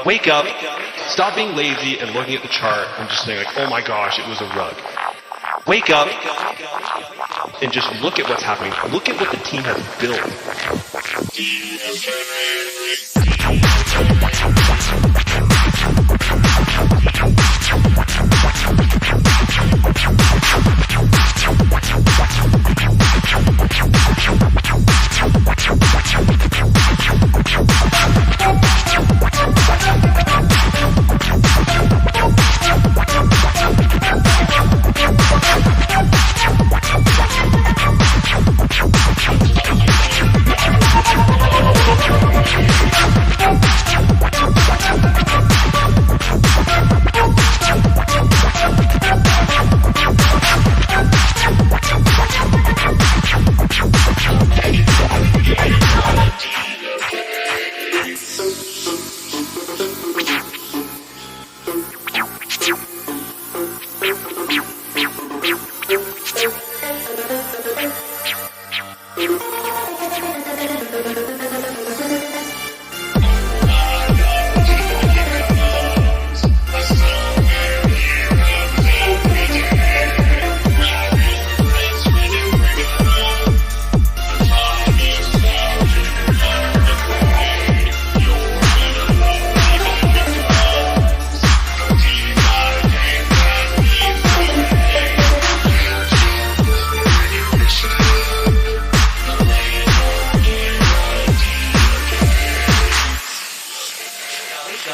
Wake up, stop being lazy and looking at the chart and just saying like, oh my gosh, it was a rug. Wake up and just look at what's happening. Look at what the team has built.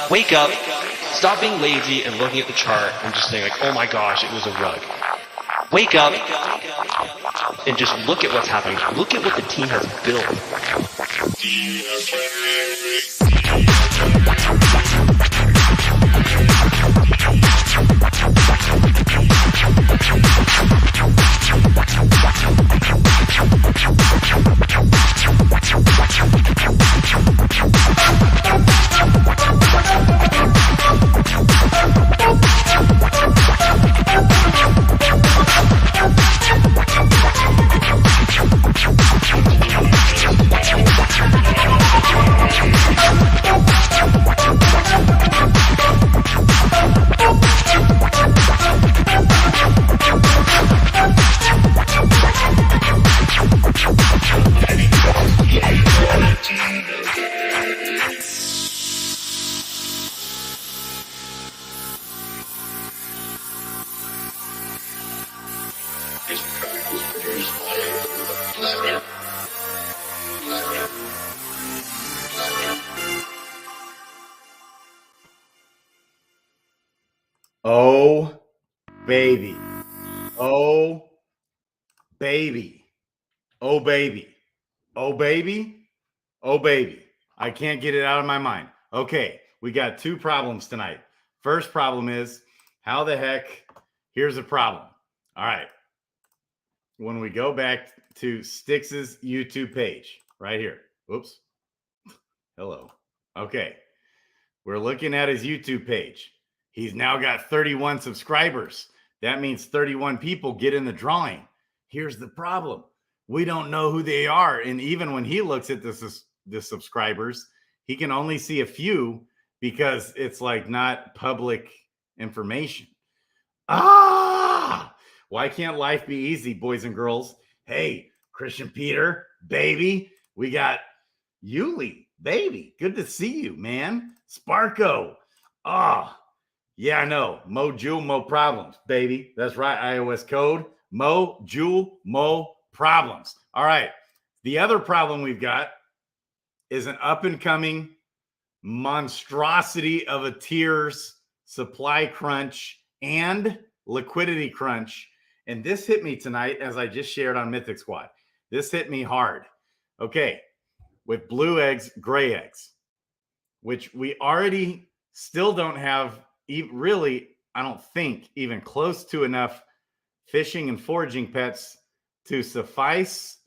Wake up, stop being lazy and looking at the chart and just saying like, oh my gosh, it was a rug. Wake up and just look at what's happening. Look at what the team has built. Oh, baby. Oh, baby. Oh, baby. Oh, baby. Oh, baby. I can't get it out of my mind. Okay, we got two problems tonight. First problem is, how the heck, here's a problem. All right. When we go back to Styx's YouTube page, right here. Oops. Hello. Okay. We're looking at his YouTube page. He's now got 31 subscribers. That means 31 people get in the drawing. Here's the problem. We don't know who they are. And even when he looks at the subscribers, he can only see a few because it's like not public information. Why can't life be easy, boys and girls? Hey, Christian Peter, baby. We got Yuli, baby. Good to see you, man. Sparko. Yeah, I know. Mo Jewel, Mo problems, baby. That's right. iOS code. Mo Jewel, Mo problems. All right. The other problem we've got is an up-and-coming monstrosity of a tiers supply crunch and liquidity crunch. And this hit me tonight, as I just shared on Mythic Squad. This hit me hard. Okay. With blue eggs, gray eggs, which we already still don't have really, I don't think, even close to enough fishing and foraging pets to suffice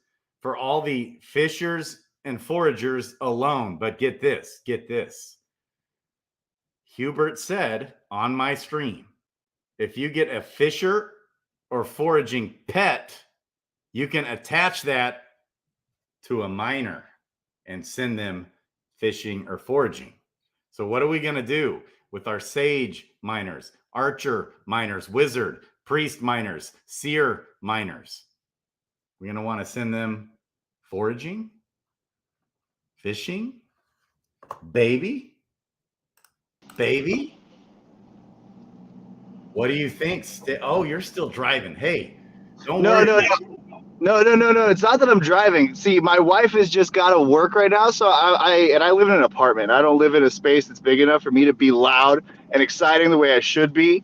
for all the fishers and foragers alone. But get this. Hubert said on my stream, if you get a fisher or foraging pet, you can attach that to a miner and send them fishing or foraging. So what are we going to do with our sage miners, archer miners, wizard, priest miners, seer miners? We're going to want to send them foraging, fishing, baby. What do you think? Oh, you're still driving. Hey, don't worry. No. It's not that I'm driving. See, my wife has just got to work right now, so I live in an apartment. I don't live in a space that's big enough for me to be loud and exciting the way I should be.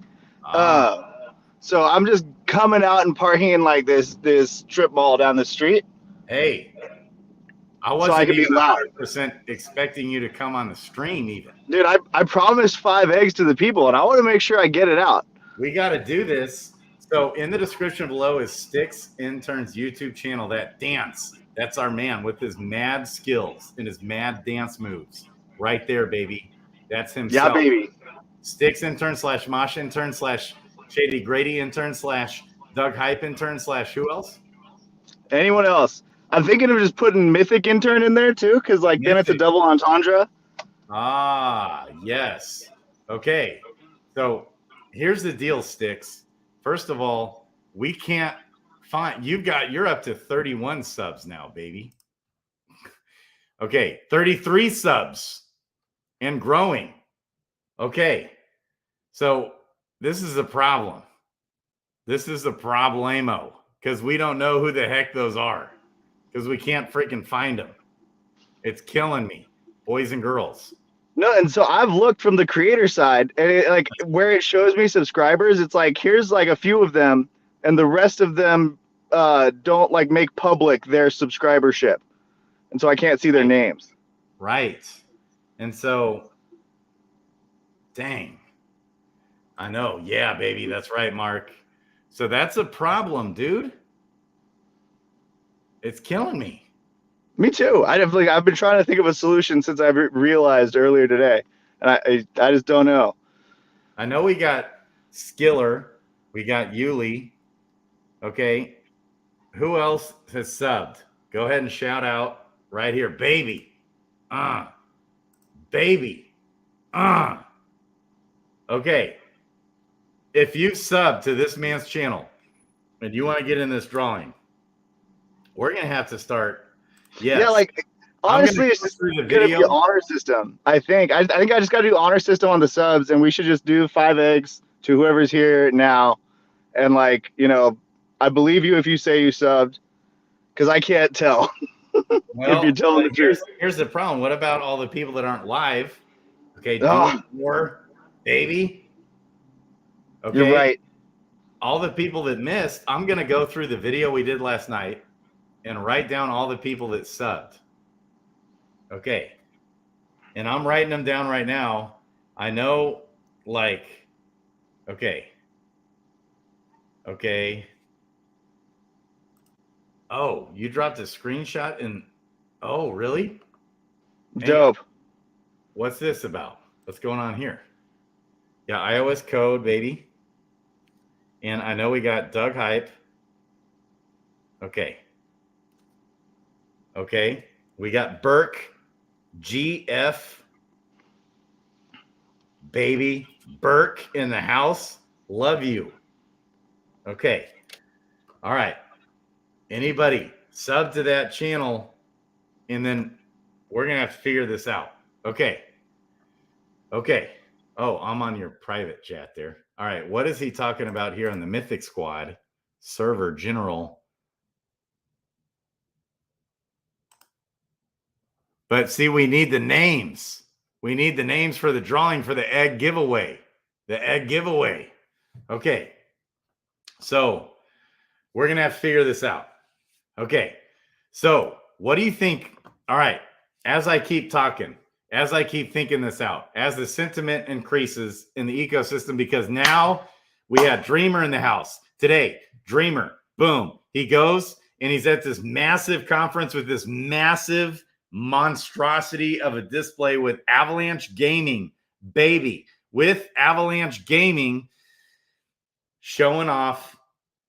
So I'm just coming out and parking in like this strip mall down the street. Hey, I wasn't even 100% expecting you to come on the stream even. Dude, I promised 5 eggs to the people, and I want to make sure I get it out. We got to do this. So in the description below is Stycksintern's YouTube channel, that dance. That's our man with his mad skills and his mad dance moves. Right there, baby. That's himself. Yeah, baby. Stycksintern / Mosh intern / Shady Grady intern / Doug Hype intern / who else? Anyone else? I'm thinking of just putting Mythic intern in there too, because like then it's a double entendre. Ah, yes. Okay. So here's the deal, Sticks. First of all, we can't find you're up to 31 subs now, baby. Okay, 33 subs and growing. Okay. So this is a problem. This is a problemo because we don't know who the heck those are because we can't freaking find them. It's killing me, boys and girls. No, and so I've looked from the creator side, and like where it shows me subscribers, it's like here's like a few of them, and the rest of them don't like make public their subscribership, and so I can't see their names. Right, and so, dang, I know. Yeah, baby, that's right, Mark. So that's a problem, dude. It's killing me. Me too. I've been trying to think of a solution since I realized earlier today, and I just don't know. I know we got Skiller, we got Yuli. Okay, who else has subbed? Go ahead and shout out right here, baby. Baby. Okay, if you sub to this man's channel and you want to get in this drawing, we're gonna have to start. Yes. Yeah, like honestly, it's just gonna be an honor system. I think I just gotta do honor system on the subs, and we should just do 5 eggs to whoever's here now. And like, you know, I believe you if you say you subbed, because I can't tell if you're telling the truth. Here's the problem. What about all the people that aren't live? Okay, more, baby. Okay, you're right. All the people that missed, I'm gonna go through the video we did last night and write down all the people that subbed. Okay. And I'm writing them down right now. I know, like, okay. Oh, you dropped a screenshot and, oh, really? Dope. What's this about? What's going on here? Yeah, iOS code, baby. And I know we got Doug Hype. Okay, we got Burke, GF, baby, Burke in the house. Love you. Okay, all right. Anybody sub to that channel, and then we're gonna have to figure this out. Okay. Oh, I'm on your private chat there. All right, what is he talking about here on the Mythic Squad server general? But see, we need the names. We need the names for the drawing for the egg giveaway. Okay. So we're going to have to figure this out. Okay. So what do you think? All right. As I keep talking, as I keep thinking this out, as the sentiment increases in the ecosystem, because now we have Dreamer in the house today. Dreamer, boom. He goes and he's at this massive conference with this massive monstrosity of a display with Avalanche Gaming, baby, with Avalanche Gaming showing off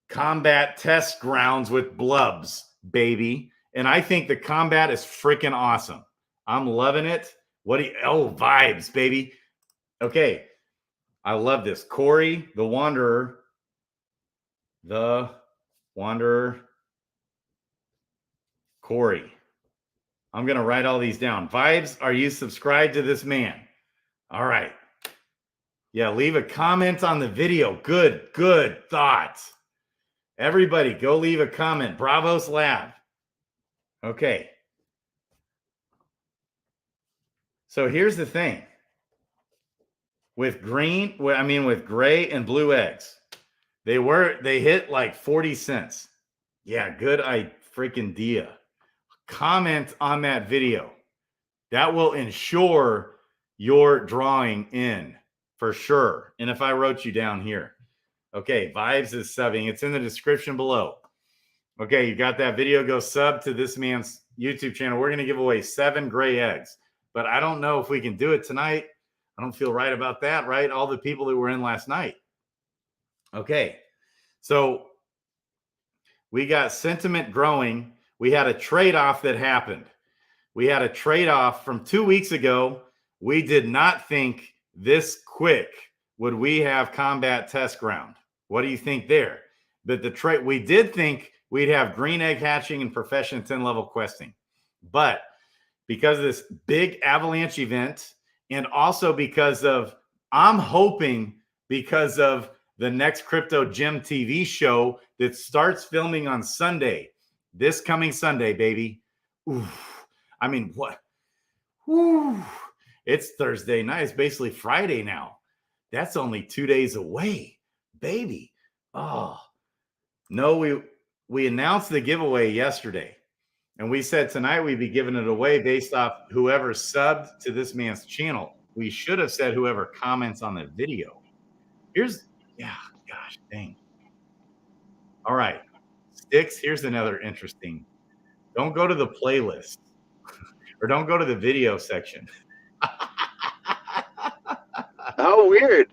combat test grounds with blubs, baby. And I think the combat is freaking awesome. I'm loving it. What do you, oh, vibes, baby. Okay. I love this. Corey, the Wanderer. Corey. I'm going to write all these down. Vibes, are you subscribed to this man? All right. Yeah, leave a comment on the video. Good thoughts. Everybody, go leave a comment. Bravos Lab. Okay. So here's the thing. With gray and blue eggs, they hit like 40 cents. Yeah, good idea. Comment on that video. That will ensure your drawing in for sure. And if I wrote you down here, okay, Vibes is subbing. It's in the description below. Okay, you got that video. Go sub to this man's YouTube channel. We're going to give away 7 gray eggs, but I don't know if we can do it tonight. I don't feel right about that, right? All the people that were in last night. Okay, so we got sentiment growing. We had a trade-off that happened. We had a trade-off from 2 weeks ago. We did not think this quick would we have combat test ground. What do you think there? But we did think we'd have green egg hatching and profession 10 level questing. But because of this big avalanche event, and also because of, I'm hoping because of the next Crypto Gym TV show that starts filming on Sunday, this coming Sunday, baby. Oof. I mean, what? Ooh. It's Thursday night. It's basically Friday now. That's only 2 days away, baby. Oh, no, we announced the giveaway yesterday. And we said tonight we'd be giving it away based off whoever subbed to this man's channel. We should have said whoever comments on the video. Gosh, dang. All right. Sticks, here's another interesting. Don't go to the playlist or don't go to the video section. How weird.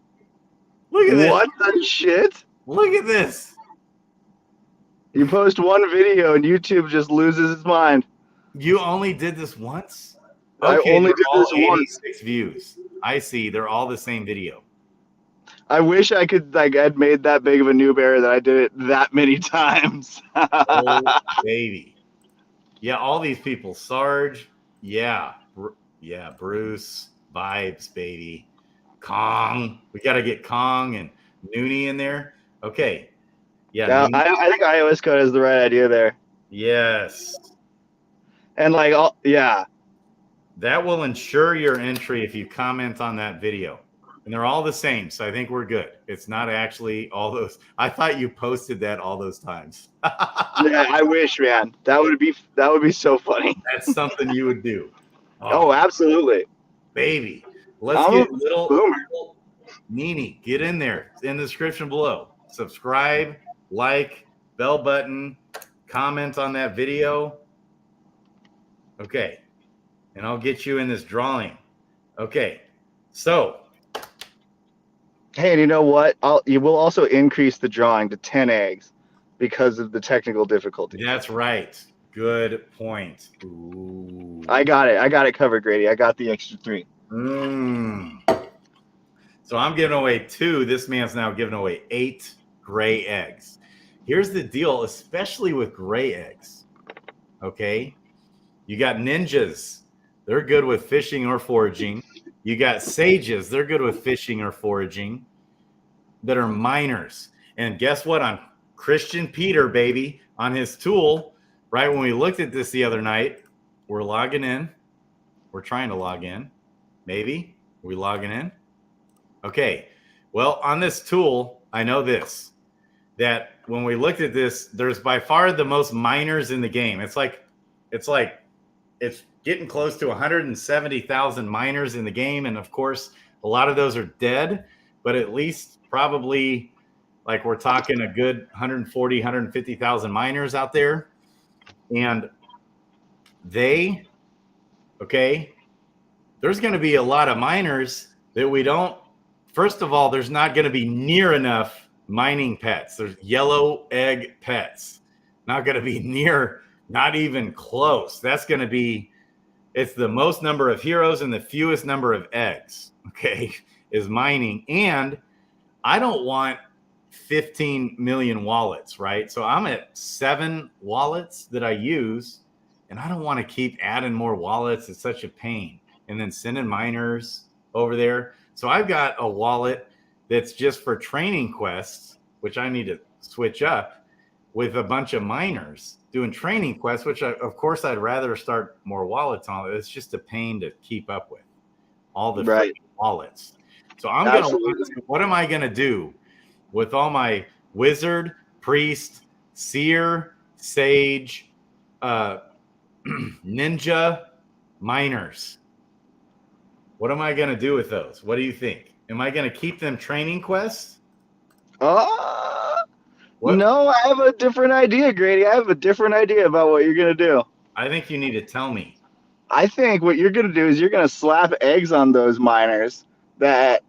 Look at this. What the shit? Look at this. You post one video and YouTube just loses its mind. You only did this once? Okay, I only did this once. 86 views. I see. They're all the same video. I wish I could, I'd made that big of a noob error that I did it that many times. Oh, baby. Yeah, all these people. Sarge. Yeah. Bruce. Vibes, baby. Kong. We got to get Kong and Noonie in there. Okay. Yeah. I think iOS code is the right idea there. Yes. And yeah. That will ensure your entry if you comment on that video. And they're all the same, so I think we're good. It's not actually all those. I thought you posted that all those times. Yeah, I wish, man. That would be so funny. That's something you would do. Oh, absolutely. Baby. Let's get little Nini. Get in there. It's in the description below. Subscribe, like, bell button, comment on that video. Okay. And I'll get you in this drawing. Okay. So. Hey, and you know what? You will also increase the drawing to 10 eggs because of the technical difficulty. That's right. Good point. Ooh. I got it covered, Grady. I got the extra 3. So I'm giving away 2. This man's now giving away 8 gray eggs. Here's the deal, especially with gray eggs. Okay. You got ninjas. They're good with fishing or foraging. You got sages. They're good with fishing or foraging that are miners. And guess what? On Christian Peter, baby, on his tool, right when we looked at this the other night, we're logging in. We're trying to log in. Maybe. Are we logging in? Okay. Well, on this tool, I know this, that when we looked at this, there's by far the most miners in the game. It's getting close to 170,000 miners in the game. And of course, a lot of those are dead, but at least probably like we're talking a good 140, 150,000 miners out there. And there's going to be a lot of miners that first of all, there's not going to be near enough mining pets. There's yellow egg pets. Not going to be near, not even close. It's It's the most number of heroes and the fewest number of eggs, okay, is mining. And I don't want 15 million wallets, right? So I'm at 7 wallets that I use, and I don't want to keep adding more wallets. It's such a pain. And then sending miners over there. So I've got a wallet that's just for training quests, which I need to switch up, with a bunch of miners doing training quests, which of course I'd rather start more wallets on. It's just a pain to keep up with all the Right. wallets. So I'm going to, what am I going to do with all my wizard, priest, seer, sage, ninja miners? What am I going to do with those? What do you think? Am I going to keep them training quests? No, I have a different idea, Grady. I have a different idea about what you're going to do. I think you need to tell me. I think what you're going to do is you're going to slap eggs on those miners that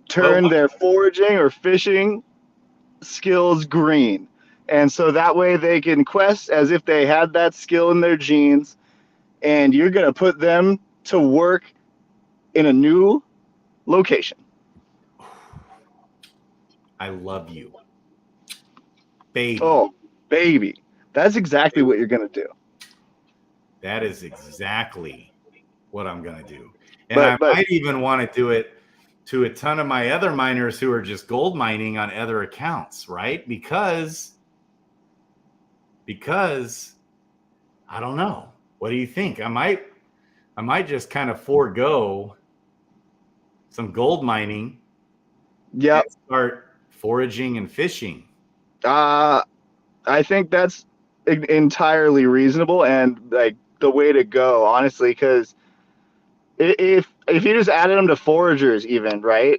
turn their foraging or fishing skills green. And so that way they can quest as if they had that skill in their genes. And you're going to put them to work in a new location. I love you. Baby. Oh, baby. That's exactly what you're going to do. That is exactly what I'm going to do. And I might even want to do it to a ton of my other miners who are just gold mining on other accounts, right? Because I don't know. What do you think? I might just kind of forego some gold mining. Yeah. Start foraging and fishing. I think that's entirely reasonable and like the way to go, honestly, because if you just added them to foragers, even right,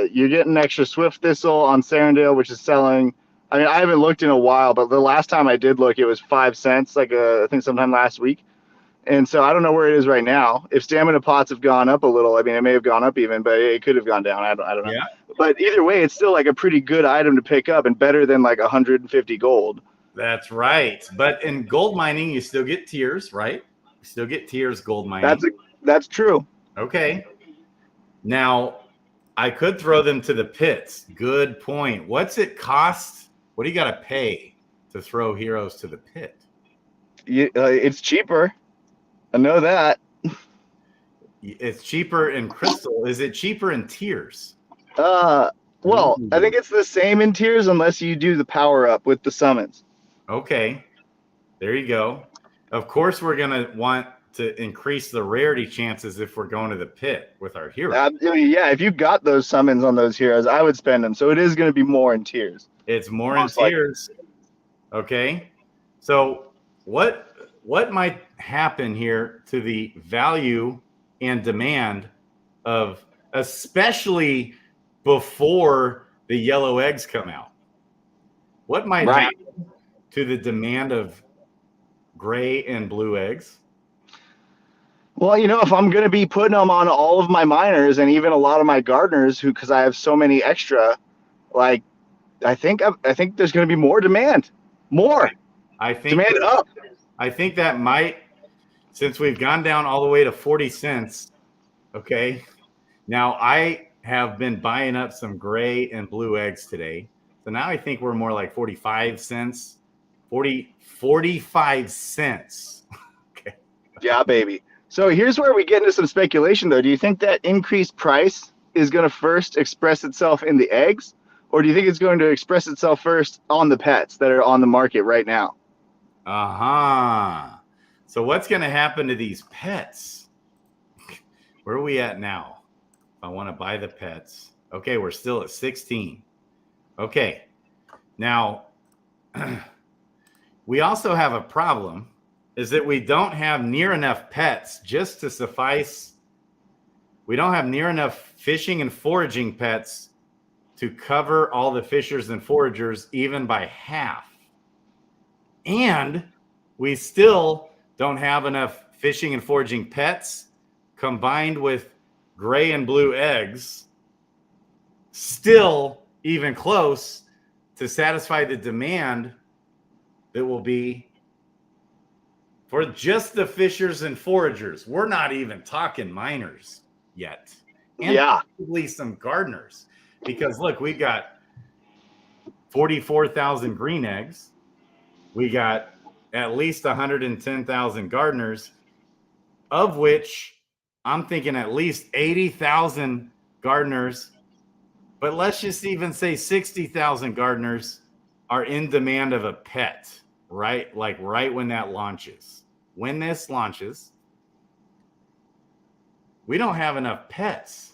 you're getting extra swift thistle on Sarandale, which is selling. I mean, I haven't looked in a while, but the last time I did look, it was 5 cents, like I think sometime last week. And so I don't know where it is right now. If stamina pots have gone up a little, I mean, it may have gone up even, but it could have gone down. I don't know. Yeah. But either way, it's still like a pretty good item to pick up and better than like 150 gold. That's right. But in gold mining, you still get tiers, right? You still get tiers gold mining. That's true. Okay. Now, I could throw them to the pits. Good point. What's it cost? What do you got to pay to throw heroes to the pit? It's cheaper. I know that. It's cheaper in crystal. Is it cheaper in tiers? Well, I think it's the same in tiers unless you do the power up with the summons. Okay. There you go. Of course, we're going to want to increase the rarity chances if we're going to the pit with our heroes. Yeah, if you got those summons on those heroes, I would spend them. So it is going to be more in tiers. It's more in tiers. Okay. So what might happen here to the value and demand of, especially before the yellow eggs come out? What might happen to the demand of gray and blue eggs? Well, if I'm going to be putting them on all of my miners and even a lot of my gardeners, because I have so many extra, like I think there's going to be more demand. Demand up. I think that might, since we've gone down all the way to 40 cents. Okay. Now I have been buying up some gray and blue eggs today. So now I think we're more like 45 cents, 45 cents. Okay. Yeah, baby. So here's where we get into some speculation, though. Do you think that increased price is going to first express itself in the eggs, or do you think it's going to express itself first on the pets that are on the market right now? So what's going to happen to these pets? Where are we at now? If I want to buy the pets. Okay, we're still at 16. Okay. Now, we also have a problem, is that we don't have near enough pets just to suffice. We don't have near enough fishing and foraging pets to cover all the fishers and foragers even by half. And we still don't have enough fishing and foraging pets combined with gray and blue eggs, still even close to satisfy the demand that will be for just the fishers and foragers. We're not even talking miners yet. And probably some gardeners. Because look, we got 44,000 green eggs. We got at least 110,000 gardeners, of which I'm thinking at least 80,000 gardeners. But let's just even say 60,000 gardeners are in demand of a pet, right? Like right when that launches. When this launches, we don't have enough pets.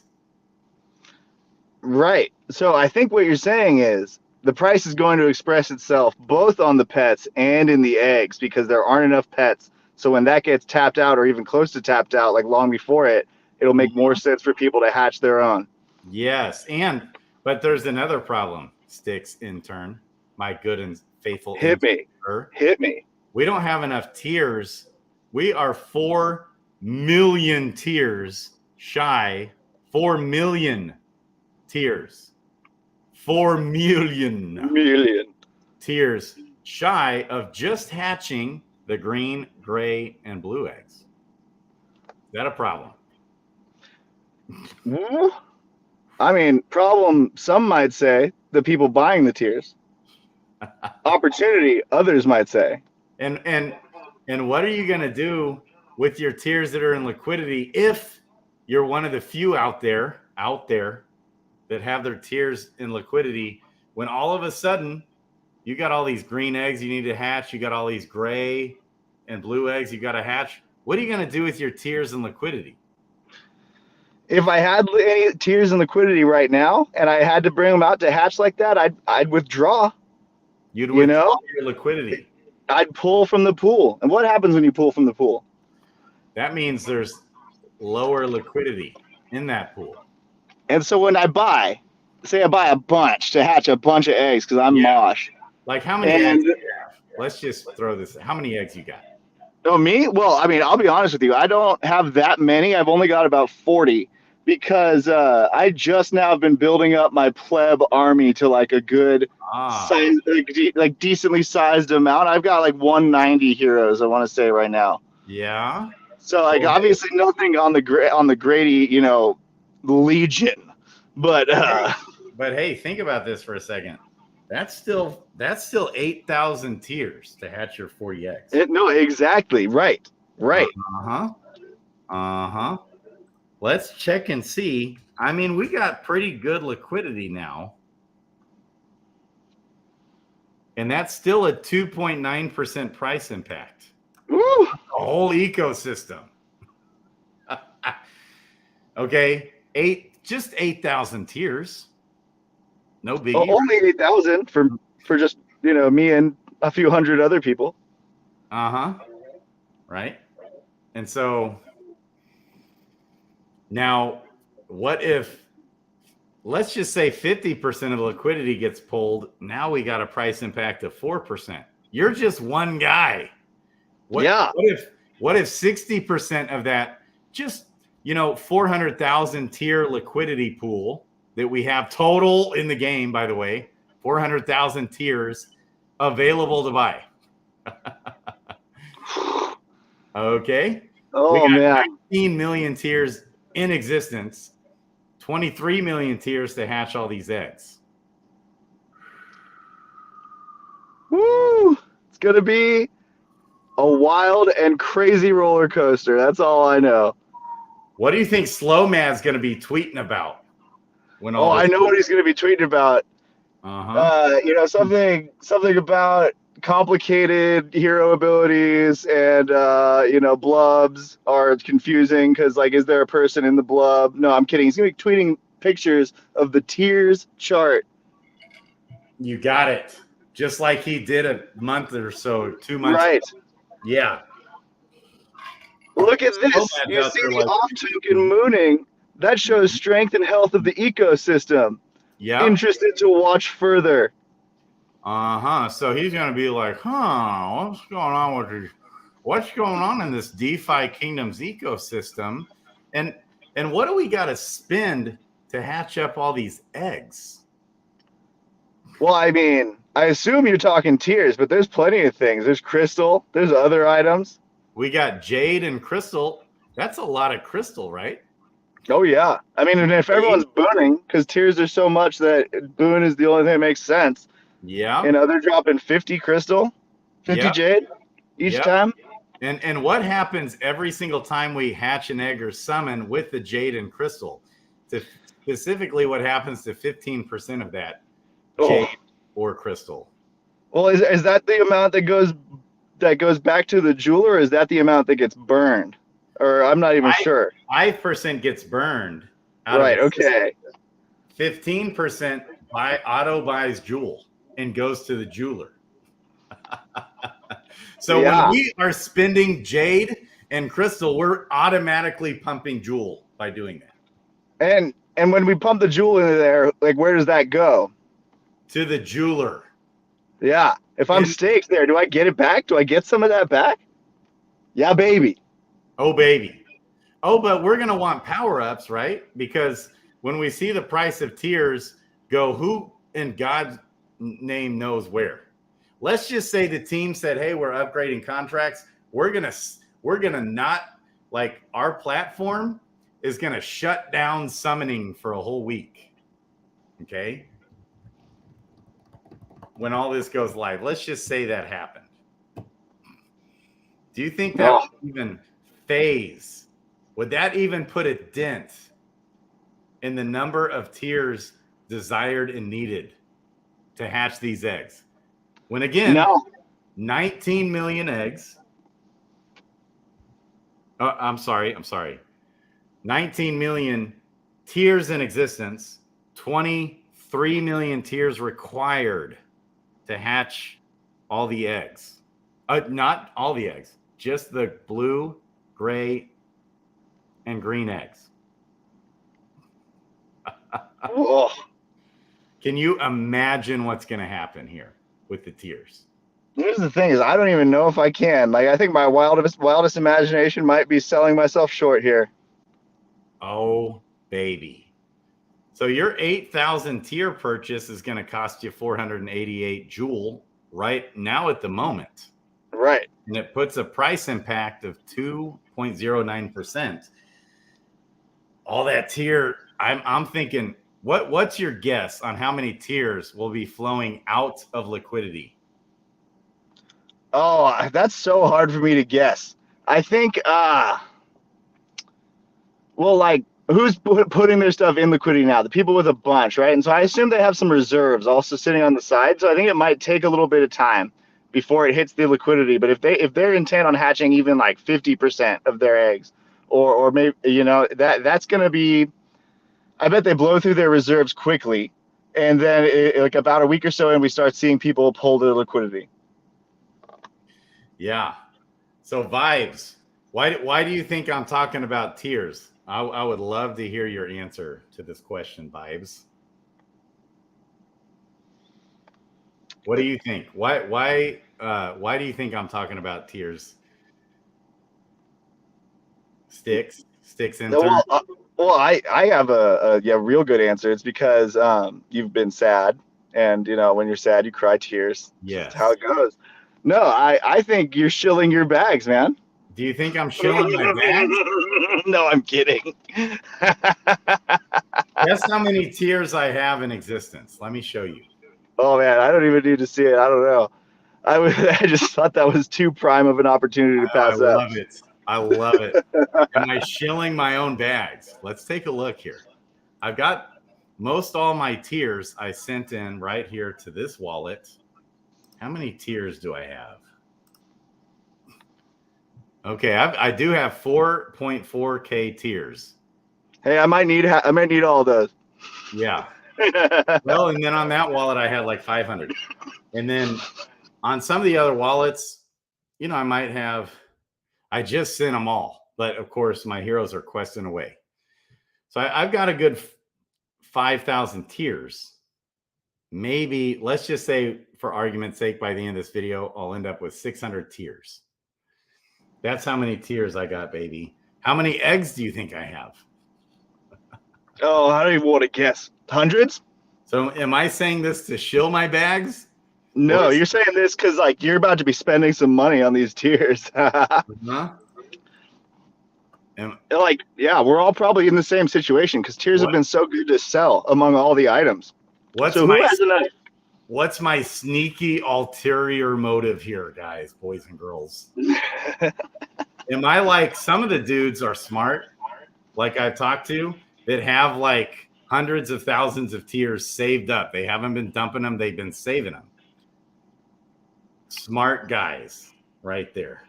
Right. So I think what you're saying is the price is going to express itself both on the pets and in the eggs because there aren't enough pets. So when that gets tapped out or even close to tapped out, like long before it, it'll make more sense for people to hatch their own. Yes. But there's another problem, Stycksintern, my good and faithful. Hit me. We don't have enough tiers. We are 4 million tiers shy. 4 million tiers. 4 million tiers shy of just hatching the green, gray, and blue eggs. Is that a problem? I mean, problem, some might say, the people buying the tiers. Opportunity, others might say. And what are you going to do with your tiers that are in liquidity if you're one of the few out there that have their tiers in liquidity when all of a sudden you got all these green eggs you need to hatch, you got all these gray and blue eggs you got to hatch? What are you going to do with your tiers in liquidity? If I had any tiers in liquidity right now and I had to bring them out to hatch like that, I'd withdraw. You'd withdraw your liquidity. I'd pull from the pool. And what happens when you pull from the pool? That means there's lower liquidity in that pool. And so when I buy a bunch to hatch a bunch of eggs because I'm Mosh. Like how many eggs do you have? Let's just throw this. How many eggs you got? Oh, me? Well, I mean, I'll be honest with you. I don't have that many. I've only got about 40 because I just now have been building up my pleb army to like a good size, like decently sized amount. I've got like 190 heroes, I want to say right now. Yeah. So like obviously nothing on the Grady, Legion, but hey, think about this for a second. That's still 8,000 tiers to hatch your 40 eggs. No, exactly. Right. Let's check and see. I mean, we got pretty good liquidity now. And that's still a 2.9% price impact. Woo! The whole ecosystem. Okay, just 8,000 tiers. No biggie. Only 8,000 for just me and a few hundred other people. Right. And so now, what if, let's just say 50% of liquidity gets pulled? Now we got a price impact of 4%. You're just one guy. What if 60% of that, just 400,000 tier liquidity pool that we have total in the game, by the way, 400,000 tiers available to buy. Okay. Oh, we got man. 19 million tiers in existence, 23 million tiers to hatch all these eggs. Woo! It's going to be a wild and crazy roller coaster. That's all I know. What do you think Slow Mad's going to be tweeting about? I know what he's going to be tweeting about. Something about complicated hero abilities and blubs are confusing because is there a person in the blub? No, I'm kidding. He's going to be tweeting pictures of the tiers chart. You got it. Just like he did a month or so, 2 months. Right. Yeah. Look at this. You see the off-token mooning. That shows strength and health of the ecosystem. Yeah. Interested to watch further. So he's going to be like, what's going on in this DeFi Kingdoms ecosystem? And what do we got to spend to hatch up all these eggs? Well, I mean, I assume you're talking tiers, but there's plenty of things. There's crystal. There's other items. We got Jade and Crystal. That's a lot of Crystal, right? Oh yeah. I mean, and if everyone's booning, because tiers are so much that boon is the only thing that makes sense. Yeah. You know, they're dropping 50 Crystal, 50 Yep. Jade each Yep. time. And what happens every single time we hatch an egg or summon with the Jade and Crystal? Specifically, what happens to 15% of that Jade or Crystal? Well, is that the amount that goes back to the jeweler, or is that the amount that gets burned? Or I'm not even sure. 5% gets burned. Right. Okay. 15% auto buys jewel and goes to the jeweler. So when we are spending Jade and Crystal, we're automatically pumping jewel by doing that. And when we pump the jewel into there, like, where does that go? To the jeweler. Yeah. If I'm staked there, do I get it back? Do I get some of that back? Yeah, baby. Oh, baby. Oh, but we're going to want power-ups, right? Because when we see the price of tiers go, who in God's name knows where? Let's just say the team said, hey, we're upgrading contracts. We're gonna not, like, our platform is going to shut down summoning for a whole week. Okay? When all this goes live, let's just say that happened. Do you think that would even phase? Would that even put a dent in the number of tiers desired and needed to hatch these eggs? When again, 19 million eggs. Oh, I'm sorry. 19 million tiers in existence, 23 million tiers required to hatch all the eggs. Not all the eggs, just the blue, gray, and green eggs. Can you imagine what's going to happen here with the tiers? Here's the thing: is I don't even know if I can. Like, I think my wildest imagination might be selling myself short here. Oh, baby! So your 8,000 tier purchase is going to cost you 488 jewel right now at the moment. Right. And it puts a price impact of 2.09%. All that tier, I'm thinking, what's your guess on how many tiers will be flowing out of liquidity? Oh, that's so hard for me to guess. I think, well, like, who's putting their stuff in liquidity now? The people with a bunch, right? And so I assume they have some reserves also sitting on the side. So I think it might take a little bit of time before it hits the liquidity. But if they're intent on hatching even like 50% of their eggs, or maybe, you know, that's going to be, I bet they blow through their reserves quickly, and then like about a week or so, and we start seeing people pull their liquidity. Yeah. So Vibes, why do you think I'm talking about tiers? I would love to hear your answer to this question, Vibes. What do you think? Why do you think I'm talking about tiers? Stycksintern. Well, I have a real good answer. It's because you've been sad, and you know, when you're sad, you cry tears. Yes. That's how it goes. No, I think you're shilling your bags, man. Do you think I'm shilling my bags? No, I'm kidding. Guess how many tiers I have in existence. Let me show you. Oh man, I don't even need to see it. I don't know. I just thought that was too prime of an opportunity to pass up. I love it. I love it. Am I shilling my own bags? Let's take a look here. I've got most all my tiers I sent in right here to this wallet. How many tiers do I have? Okay, I do have 4.4K tiers. Hey, I might need all those. Yeah. Well, and then on that wallet I had like 500. And then on some of the other wallets, you know, I might have, I just sent them all, but of course my heroes are questing away. So I've got a good 5,000 tiers. Maybe, let's just say for argument's sake, by the end of this video, I'll end up with 600 tiers. That's how many tiers I got, baby. How many eggs do you think I have? Oh, I don't even want to guess. Hundreds? So am I saying this to shill my bags? No, you're saying this because like you're about to be spending some money on these tiers. Huh? Like, yeah, we're all probably in the same situation because tiers have been so good to sell among all the items. What's my sneaky ulterior motive here, guys, boys and girls? Am I like some of the dudes are smart, like I've talked to, that have like hundreds of thousands of tiers saved up. They haven't been dumping them. They've been saving them. Smart guys right there.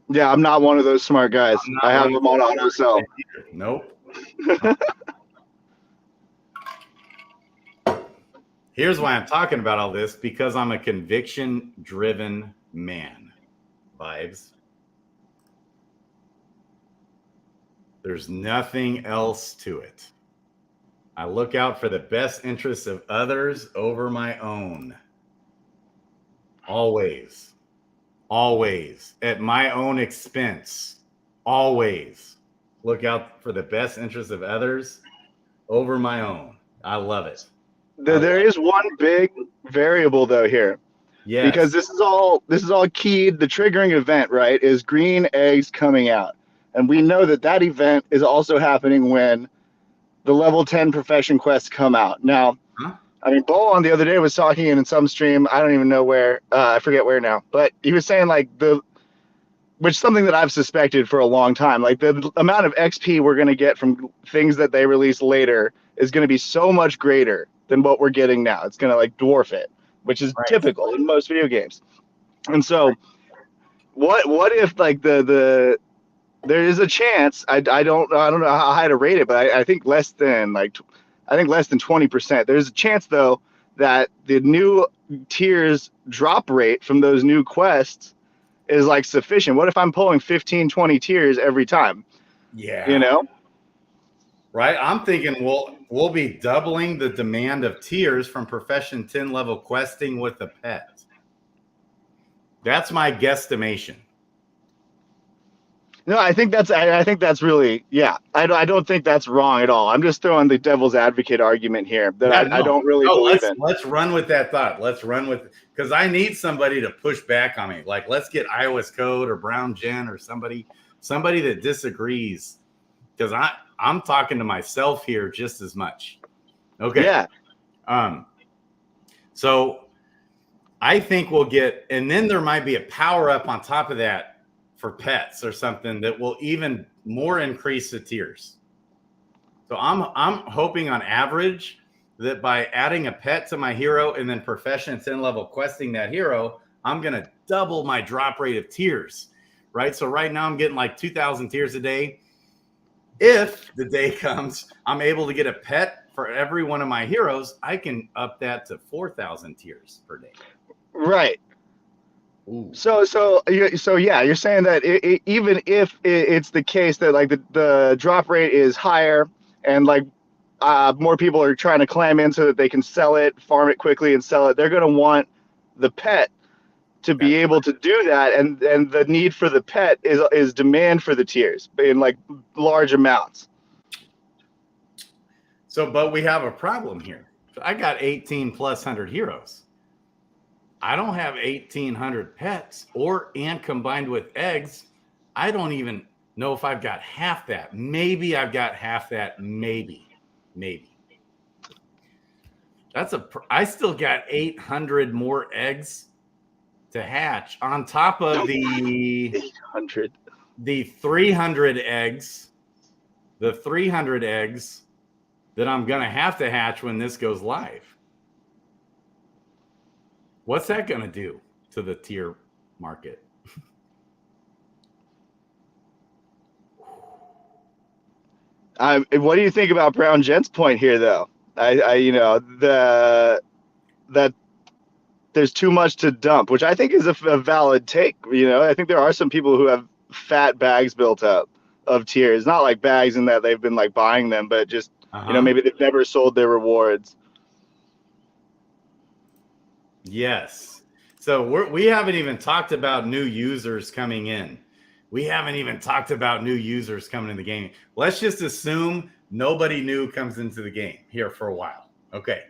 Yeah, I'm not one of those smart guys. I have them on auto sell. Nope. Here's why I'm talking about all this, because I'm a conviction-driven man. Vibes. There's nothing else to it. I look out for the best interests of others over my own. Always. Always. At my own expense. Always. Look out for the best interests of others over my own. I love it. There is one big variable though here. Yes. Because this is all keyed. The triggering event, right, is green eggs coming out. And we know that event is also happening when the level 10 profession quests come out. Now, I mean, Bolon the other day was talking in some stream. I don't even know where. I forget where now. But he was saying like which is something that I've suspected for a long time. Like the amount of XP we're going to get from things that they release later is going to be so much greater than what we're getting now. It's going to like dwarf it, which is typical in most video games. And so what if like there is a chance, I don't know how high to rate it, but I think less than 20%. There's a chance though that the new tiers drop rate from those new quests is like sufficient. What if I'm pulling 15, 20 tiers every time? Yeah. You know? Right. I'm thinking we'll be doubling the demand of tiers from profession 10 level questing with a pet. That's my guesstimation. No, I think that's really, yeah. I don't think that's wrong at all. I'm just throwing the devil's advocate argument here that I don't really believe in. Let's run with that thought. Let's run with, because I need somebody to push back on me. Like, let's get iOS Code or Brown Jen or somebody that disagrees, because I'm talking to myself here just as much. Okay. Yeah. So I think we'll get, and then there might be a power up on top of that for pets or something that will even more increase the tiers. So I'm hoping on average that by adding a pet to my hero and then profession 10 level questing that hero, I'm going to double my drop rate of tiers, right? So right now I'm getting like 2,000 tiers a day. If the day comes, I'm able to get a pet for every one of my heroes, I can up that to 4,000 tiers per day. Right. Ooh. So yeah, you're saying that even if it's the case that like the drop rate is higher and like more people are trying to clam in so that they can sell it, farm it quickly and sell it, they're going to want the pet to be able to do that, and the need for the pet is demand for the tiers in like large amounts. So, but we have a problem here. So I got 1,800+ heroes. I don't have 1,800 pets, and combined with eggs, I don't even know if I've got half that. Maybe I've got half that. Maybe. I still got 800 more eggs to hatch on top of the 800. The 300 eggs. The 300 eggs that I'm gonna have to hatch when this goes live. What's that going to do to the tier market? What do you think about Brown Gent's point here, though? That there's too much to dump, which I think is a valid take. I think there are some people who have fat bags built up of tiers, not like bags in that they've been like buying them, but just maybe they've never sold their rewards. Yes. So we haven't even talked about new users coming in. We haven't even talked about new users coming in the game. Let's just assume nobody new comes into the game here for a while. Okay.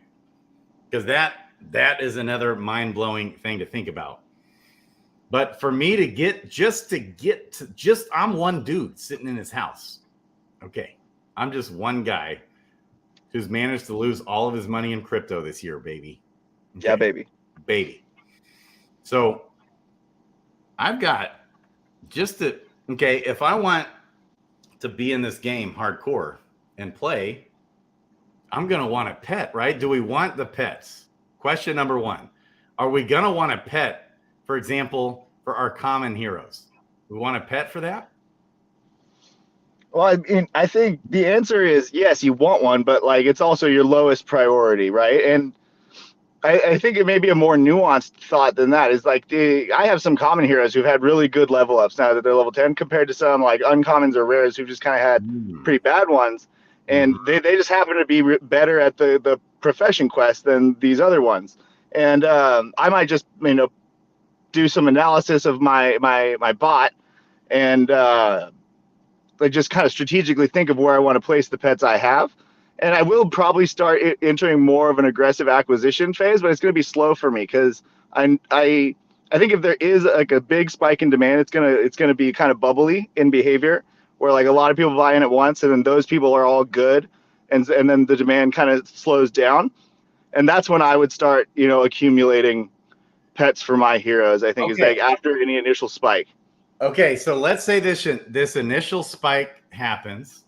Because that that is another mind-blowing thing to think about. But for me to get I'm one dude sitting in his house. Okay. I'm just one guy who's managed to lose all of his money in crypto this year, baby. Okay. Yeah, baby. Baby. So I've got if I want to be in this game hardcore and play, I'm going to want a pet, right? Do we want the pets? Question number one. Are we going to want a pet, for example, for our common heroes? We want a pet for that? Well, I mean, I think the answer is yes, you want one, but like it's also your lowest priority, right? And I think it may be a more nuanced thought than that. Is like I have some common heroes who've had really good level ups now that they're level 10 compared to some like uncommons or rares who've just kind of had pretty bad ones. And they just happen to be better at the profession quest than these other ones. And I might just, do some analysis of my bot and like just kind of strategically think of where I want to place the pets I have. And I will probably start entering more of an aggressive acquisition phase, but it's going to be slow for me because I think if there is like a big spike in demand, it's gonna be kind of bubbly in behavior, where like a lot of people buy in at once, and then those people are all good, and then the demand kind of slows down, and that's when I would start accumulating pets for my heroes. I think is like after any initial spike. Okay, so let's say this initial spike happens.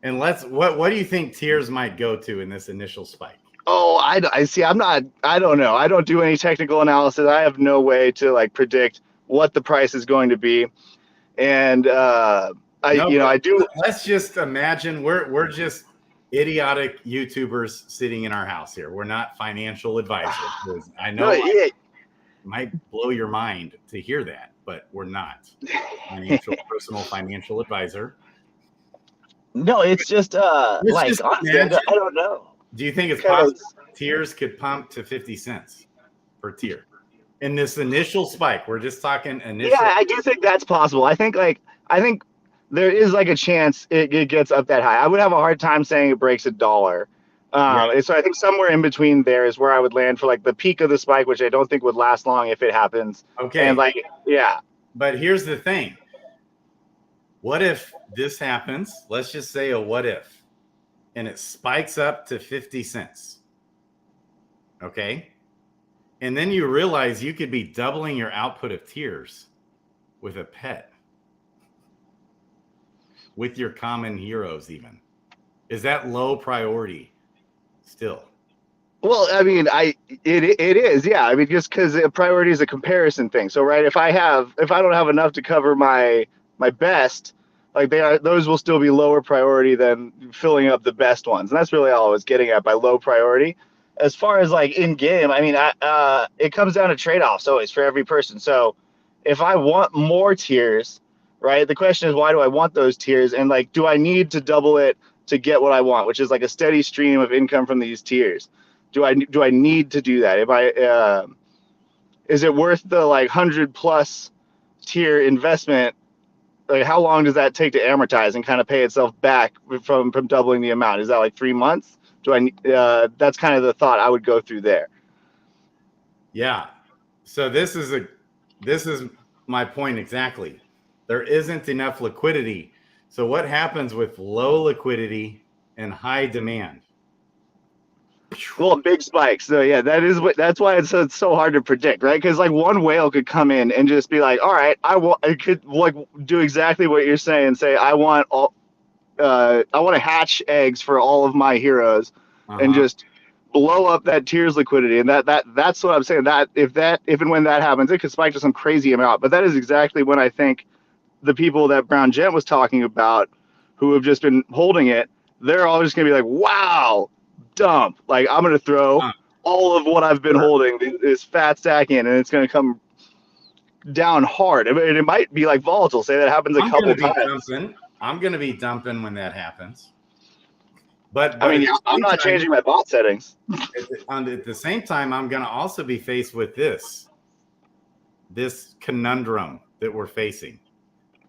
And what do you think tiers might go to in this initial spike? Oh, I see. I don't know. I don't do any technical analysis. I have no way to like predict what the price is going to be. And I do. Let's just imagine we're just idiotic YouTubers sitting in our house here. We're not financial advisors. I know it might blow your mind to hear that, but we're not personal financial advisor. No, it's just honestly, I don't know. Do you think it's possible tiers could pump to 50 cents per tier in this initial spike? We're just talking initial. Yeah, I do think that's possible. I think there is like a chance it gets up that high. I would have a hard time saying it breaks $1. So I think somewhere in between there is where I would land for like the peak of the spike, which I don't think would last long if it happens. Okay. And But here's the thing. What if this happens? Let's just say a what if, and it spikes up to 50 cents. Okay. And then you realize you could be doubling your output of tiers with a pet, with your common heroes even. Is that low priority still? Well, I mean, it is, yeah. I mean, just because priority is a comparison thing. So, right, if I don't have enough to cover my best, like those will still be lower priority than filling up the best ones. And that's really all I was getting at by low priority. As far as like in game, I mean, it comes down to trade-offs always for every person. So if I want more tiers, right, the question is, why do I want those tiers? And like, do I need to double it to get what I want, which is like a steady stream of income from these tiers? Do I need to do that? Is it worth the like 100+ tier investment? Like, how long does that take to amortize and kind of pay itself back from doubling the amount? Is that like 3 months? That's kind of the thought I would go through there. Yeah. So this is my point exactly. There isn't enough liquidity. So what happens with low liquidity and high demand? Well, big spikes. So yeah, that's why it's so hard to predict, right? Because like one whale could come in and just be like, all right, I could like do exactly what you're saying. Say I want to hatch eggs for all of my heroes, and just blow up that tiers liquidity. And that's what I'm saying. That if and when that happens, it could spike to some crazy amount. But that is exactly when I think the people that Brown Gent was talking about, who have just been holding it, they're all just gonna be like, wow. Dump. Like I'm gonna throw all of what I've been holding, this fat stack in, and it's gonna come down hard. It might be like volatile. Say that happens a couple times. I'm gonna be dumping when that happens. But I mean, I'm not changing my bot settings. At the same time, I'm gonna also be faced with this conundrum that we're facing.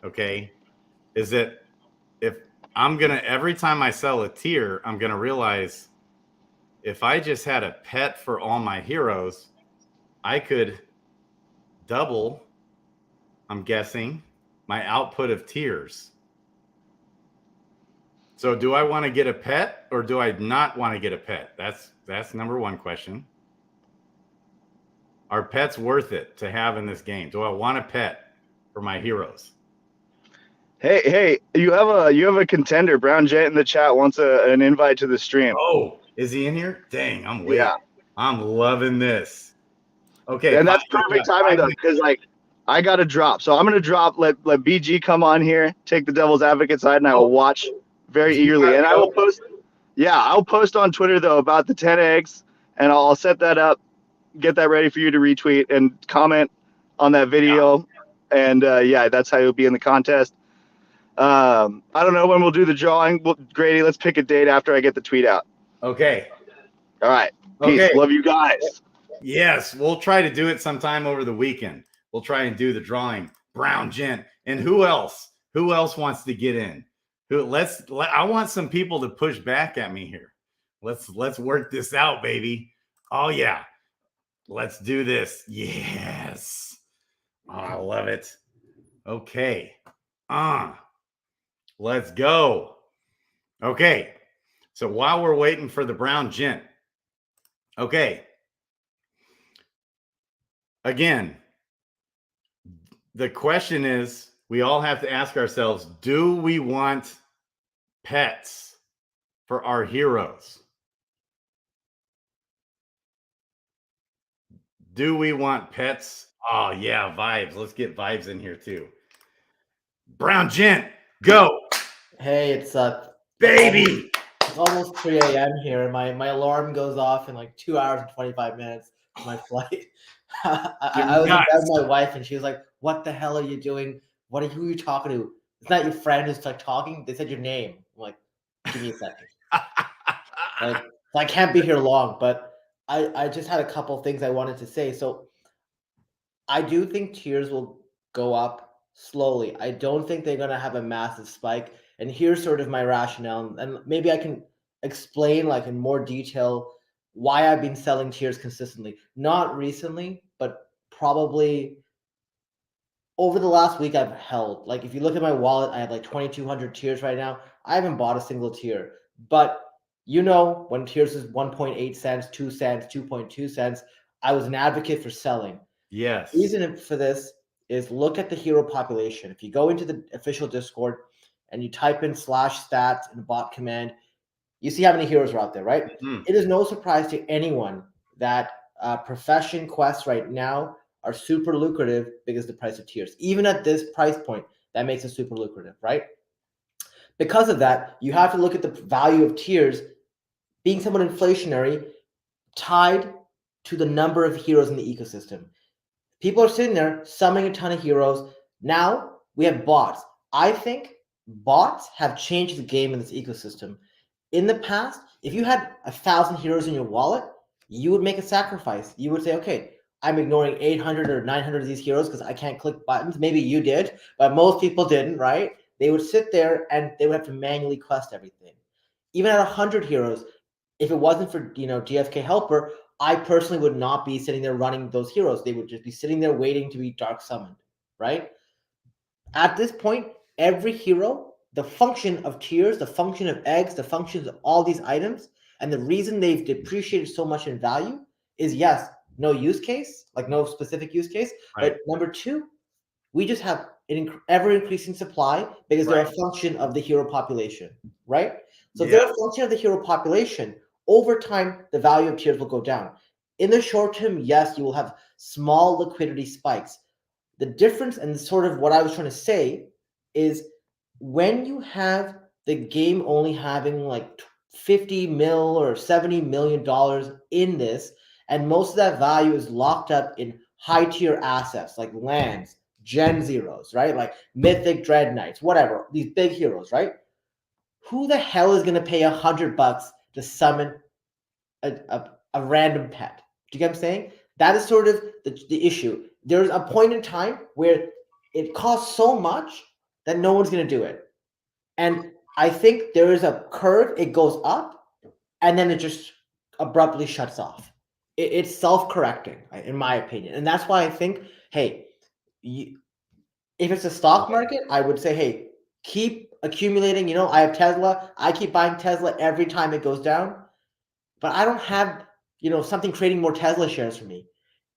Okay, is that if I'm gonna every time I sell a tier, I'm gonna realize if I just had a pet for all my heroes, I could double, I'm guessing, my output of tiers. So do I want to get a pet or do I not want to get a pet? That's number one question. Are pets worth it to have in this game? Do I want a pet for my heroes? Hey, you have a contender. Brown Jet in the chat wants an invite to the stream. Oh, is he in here? Dang, I'm waiting. Yeah. I'm loving this. Okay. And that's perfect timing though, because like I got to drop. So I'm gonna drop, let BG come on here, take the devil's advocate side, and I will watch very eagerly. And I will post, I'll post on Twitter though about the 10 eggs, and I'll set that up, get that ready for you to retweet and comment on that video. And that's how you'll be in the contest. I don't know when we'll do the drawing. Grady, let's pick a date after I get the tweet out. Okay. All right. Peace. Okay. Love you guys. Yes, we'll try to do it sometime over the weekend. We'll try and do the drawing. Brown Gent. And who else? Who else wants to get in? I want some people to push back at me here. Let's work this out, baby. Oh yeah. Let's do this. Yes. Oh, I love it. Okay. Let's go. Okay. So while we're waiting for the Brown Gent. Okay. Again, the question is, we all have to ask ourselves, do we want pets for our heroes? Do we want pets? Oh, yeah, vibes. Let's get vibes in here too. Brown Gent, go. Hey, it's baby. It's almost 3 a.m. here. My alarm goes off in like 2 hours and 25 minutes. My flight. I was in bed with my wife, and she was like, "What the hell are you doing? Who are you talking to? It's not your friend who's like talking. They said your name." I'm like, "Give me a second." Like, so I can't be here long, but I just had a couple things I wanted to say. So I do think tiers will go up slowly. I don't think they're gonna have a massive spike. And here's sort of my rationale, and maybe I can explain like in more detail why I've been selling tiers consistently. Not recently, but probably over the last week I've held. Like if you look at my wallet, I have like 2,200 tiers right now. I haven't bought a single tier. But you know, when tiers is 1.8 cents, 2 cents, 2.2 cents, I was an advocate for selling. Yes. The reason for this is look at the hero population. If you go into the official Discord and you type in /stats in the bot command, you see how many heroes are out there, right? Mm-hmm. It is no surprise to anyone that profession quests right now are super lucrative because of the price of tiers. Even at this price point, that makes it super lucrative, right? Because of that, you have to look at the value of tiers being somewhat inflationary, tied to the number of heroes in the ecosystem. People are sitting there summoning a ton of heroes. Now we have bots. I think bots have changed the game in this ecosystem. In the past, if you had 1,000 heroes in your wallet, you would make a sacrifice. You would say, okay, I'm ignoring 800 or 900 of these heroes because I can't click buttons. Maybe you did, but most people didn't, right? They would sit there and they would have to manually quest everything. Even at 100 heroes, if it wasn't for DFK Helper, I personally would not be sitting there running those heroes. They would just be sitting there waiting to be dark summoned, right? At this point, every hero, the function of tiers, the function of eggs, the functions of all these items, and the reason they've depreciated so much in value is, yes, no use case, like no specific use case, right. But number two, we just have an ever-increasing supply because they're a function of the hero population, right? So if they're a function of the hero population, over time, the value of tiers will go down. In the short term, yes, you will have small liquidity spikes. The difference, and sort of what I was trying to say, is when you have the game only having like 50 mil or $70 million in this, and most of that value is locked up in high tier assets like lands, Gen Zeros, right? Like Mythic Dread Knights, whatever, these big heroes, right? Who the hell is going to pay $100 to summon a random pet? Do you get what I'm saying? That is sort of the issue. There's a point in time where it costs so much that no one's going to do it. And I think there is a curve. It goes up and then it just abruptly shuts off. It's self-correcting, in my opinion. And that's why I think, hey, if it's a stock market, I would say, hey, keep accumulating. You know, I have Tesla. I keep buying Tesla every time it goes down. But I don't have, you know, something creating more Tesla shares for me.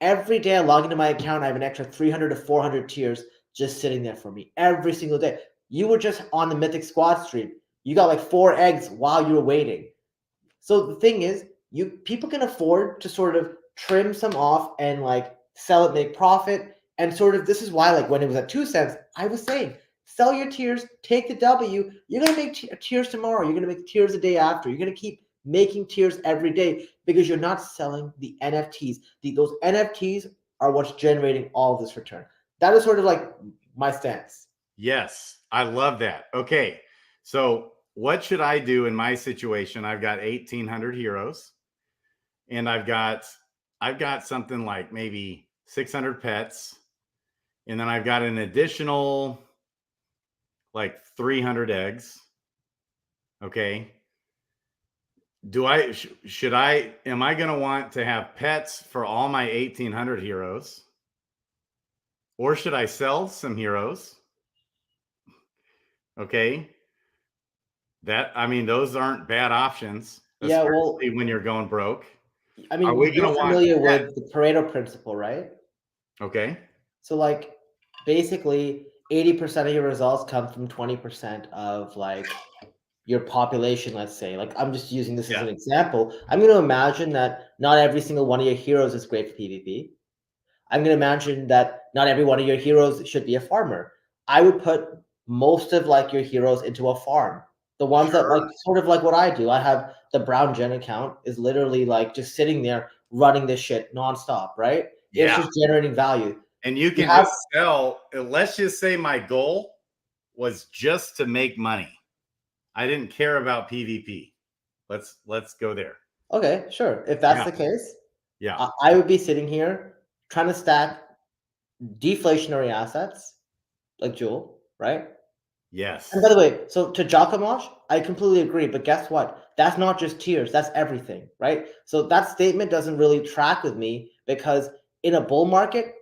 Every day I log into my account, I have an extra 300 to 400 tiers just sitting there for me every single day. You were just on the Mythic Squad stream. You got like 4 eggs while you were waiting. So the thing is, people can afford to sort of trim some off and like sell it, make profit. And sort of this is why, like when it was at 2 cents, I was saying, sell your tiers, take the W. You're gonna make tiers tomorrow. You're gonna make tiers the day after. You're gonna keep making tiers every day because you're not selling the NFTs. Those NFTs are what's generating all of this return. That is sort of like my stance. Yes, I love that. Okay, so what should I do in my situation? I've got 1,800 heroes, and I've got something like maybe 600 pets, and then I've got an additional like 300 eggs. Okay. Am I going to want to have pets for all my 1,800 heroes? Or should I sell some heroes? Okay. I mean, those aren't bad options. Yeah, well, Especially when you're going broke. I mean, you're familiar with the Pareto principle, right? Okay. So like basically 80% of your results come from 20% of like your population, let's say. Like I'm just using this as an example. I'm going to imagine that not every single one of your heroes is great for PvP. I'm going to imagine that not every one of your heroes should be a farmer. I would put most of like your heroes into a farm. The ones that like sort of like what I do. I have the Brown Gen account is literally like just sitting there running this shit nonstop, right? Yeah. It's just generating value. And you can just sell. Let's just say my goal was just to make money. I didn't care about PvP. Let's go there. Okay, sure. If that's the case, I would be sitting here trying to stack deflationary assets like Jewel, right? Yes. And by the way, so to Giacomosh, I completely agree. But guess what? That's not just tiers. That's everything, right? So that statement doesn't really track with me because in a bull market,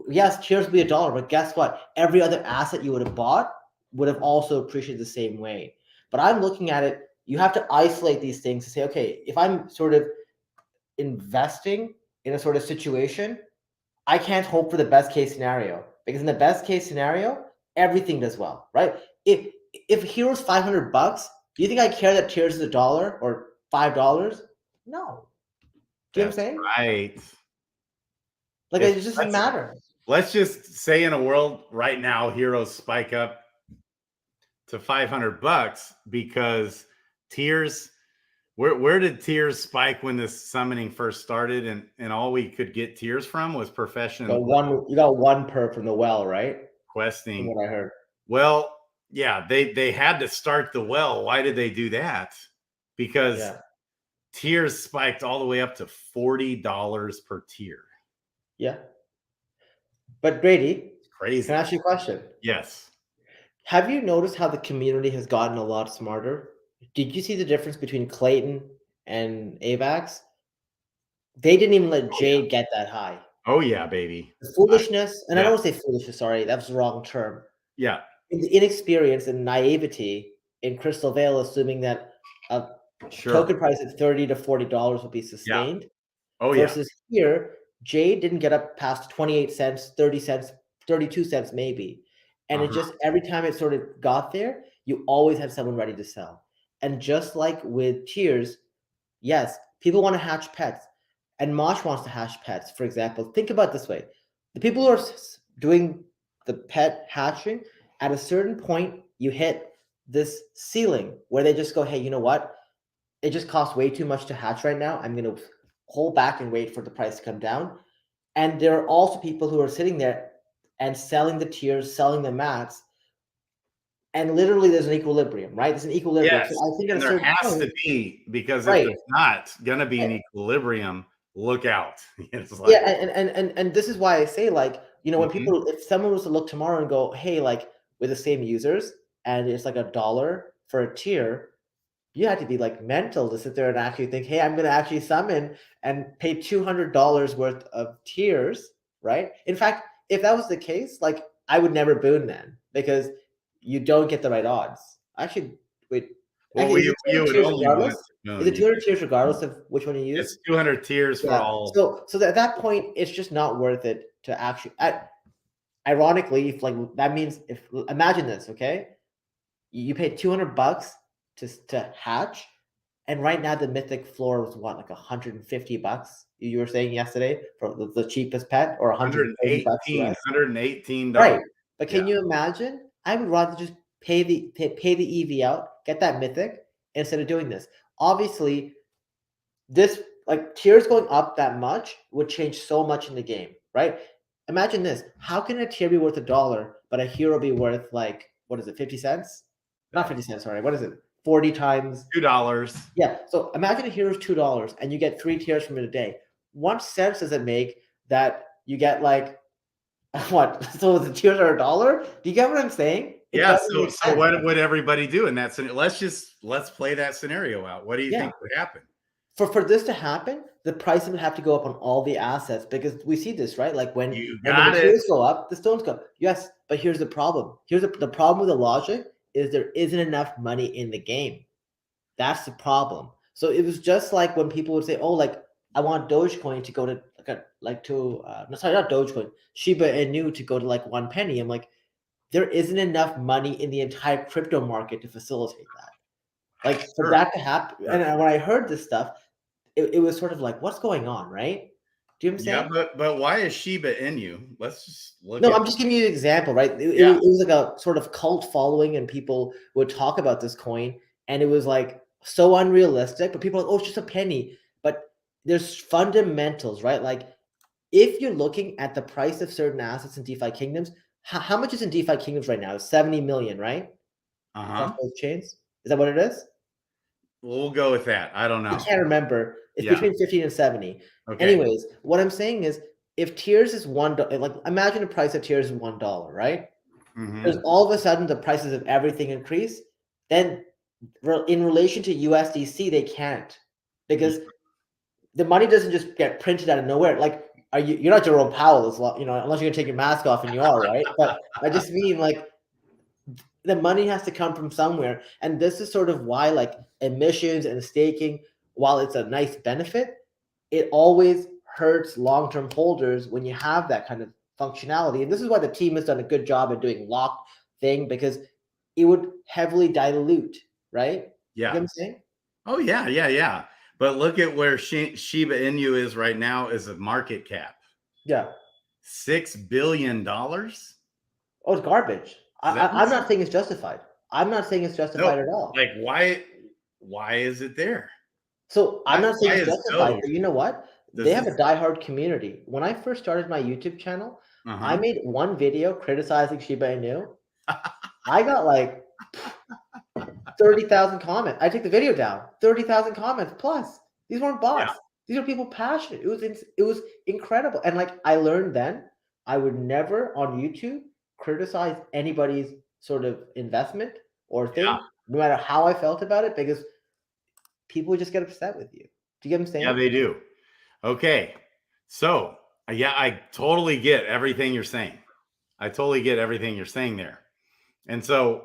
yes, tiers would be $1. But guess what? Every other asset you would have bought would have also appreciated the same way. But I'm looking at it, you have to isolate these things to say, okay, if I'm sort of investing in a sort of situation, I can't hope for the best case scenario because in the best case scenario, everything does well, right? If hero's $500, do you think I care that tiers is $1 or $5? No. Do you know what I'm saying? Right. Like it just doesn't matter. Let's just say in a world right now, heroes spike up to $500 because tiers. Where did tiers spike when this summoning first started, and all we could get tiers from was profession. You got one per from the well, right? Questing. From what I heard. Well, yeah, they had to start the well. Why did they do that? Because tiers spiked all the way up to $40 per tier. Yeah. But Brady, it's crazy. Can I ask you a question? Yes. Have you noticed how the community has gotten a lot smarter? Did you see the difference between Klaytn and AVAX? They didn't even let Jade get that high. Oh yeah, baby. The foolishness, and I don't want to say foolishness, sorry, that was the wrong term. Yeah. The inexperience and naivety in Crystalvale, assuming that a token price at $30 to $40 will be sustained. Yeah. Oh versus here, Jade didn't get up past 28 cents, 30 cents, 32 cents maybe. And it just, every time it sort of got there, you always had someone ready to sell. And just like with tiers, yes, people want to hatch pets. And Mosh wants to hatch pets, for example. Think about it this way. The people who are doing the pet hatching, at a certain point, you hit this ceiling where they just go, hey, you know what? It just costs way too much to hatch right now. I'm going to hold back and wait for the price to come down. And there are also people who are sitting there and selling the tiers, selling the mats. And literally there's an equilibrium, right? There's an equilibrium. Yes. So I think and there has to be, because if there's not going to be an equilibrium, look out. Like, and this is why I say, like, you know, when people, if someone was to look tomorrow and go, hey, like with the same users and it's like $1 for a tier, you had to be like mental to sit there and actually think, hey, I'm going to actually summon and pay $200 worth of tiers, right? In fact, if that was the case, like I would never boon then because you don't get the right odds. Actually, wait. Well, Actually, is you it 200 would tiers only regardless? want to Is boon. it 200 tiers regardless of which one you use? It's 200 tiers for Yeah. all. So at that point, it's just not worth it to actually. Ironically, if like that means if imagine this, okay, you paid $200 to hatch, and right now the mythic floor was what, like $150? You were saying yesterday for the cheapest pet, or $130 US. $118. Right, but can you imagine? I would rather just pay the EV out, get that mythic instead of doing this. Obviously, this like tiers going up that much would change so much in the game, right? Imagine this: how can a tier be worth $1, but a hero be worth like what is it, 50 cents? Not 50 cents, sorry. What is it? 40 times $2. Yeah. So imagine a hero's $2 and you get 3 tiers from it a day. What sense does it make that you get like what? So the tiers are $1? Do you get what I'm saying? It Yeah. doesn't So, make so sense. what would everybody do in that scenario? Let's play that scenario out. What do you think would happen? For this to happen, the price would have to go up on all the assets because we see this, right? Like when You the got it. materials go up, the stones go up. Yes, but here's the problem. Here's the problem with the logic is there isn't enough money in the game. That's the problem. So it was just like when people would say, "Oh, like I want Dogecoin to go to no, sorry, not Dogecoin, Shiba Inu to go to like 1 penny." I'm like, there isn't enough money in the entire crypto market to facilitate that. Like for Sure. that to happen, and when I heard this stuff, it was sort of like, what's going on, right? Do you know what I'm saying? Yeah, but why is Shiba Inu? Let's just look No, at I'm just giving you an example, right? It Yeah. was like a sort of cult following, and people would talk about this coin, and it was like so unrealistic. But people are like, oh, it's just a penny. But there's fundamentals, right? Like if you're looking at the price of certain assets in DeFi Kingdoms, how much is in DeFi Kingdoms right now? It's 70 million, right? Across those chains. Is that what it is? We'll go with that. I don't know. I can't remember. It's Yeah. between 15 and 70. Okay. Anyways, what I'm saying is if tiers is $1, like imagine the price of tiers is $1, right? Mhm. Because all of a sudden the prices of everything increase, then in relation to USDC, they can't because the money doesn't just get printed out of nowhere. Like, you're not Jerome Powell, unless you're gonna take your mask off, and you are, right? But I just mean like the money has to come from somewhere, and this is sort of why like emissions and staking, while it's a nice benefit, it always hurts long-term holders when you have that kind of functionality. And this is why the team has done a good job of doing locked thing, because it would heavily dilute, right? You know what I'm saying? Oh yeah. But look at where Shiba Inu is right now as a market cap. Yeah. $6 billion. Oh, it's garbage. I'm not saying it's justified. I'm not saying it's justified at all. Like why is it there? So I'm not saying it's Why is justified, but you know what? Does They have a this- diehard community. When I first started my YouTube channel, I Uh-huh. made one video criticizing Shiba Inu. I got like 30,000 comments. I took the video down. 30,000 comments plus. These weren't bots. These are people passionate. It was incredible. And like I learned then, I would never on YouTube criticize anybody's sort of investment or thing, no matter how I felt about it, because people would just get upset with you. Do you get what I'm saying? Yeah, they do. Okay. So yeah, I totally get everything you're saying. I totally get everything you're saying there. And so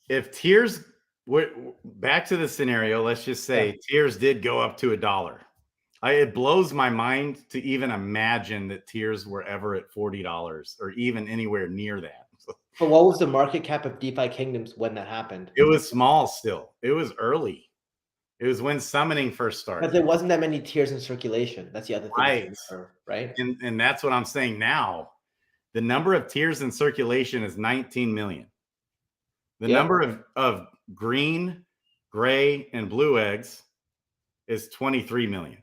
if tiers back to the scenario, let's just say tiers did go up to $1. It blows my mind to even imagine that tiers were ever at $40 or even anywhere near that. But what was the market cap of DeFi Kingdoms when that happened? It was small still. It was early. It was when summoning first started. But there wasn't that many tiers in circulation. That's the other thing. Right. And that's what I'm saying now. The number of tiers in circulation is 19 million. The number of green, gray, and blue eggs is 23 million.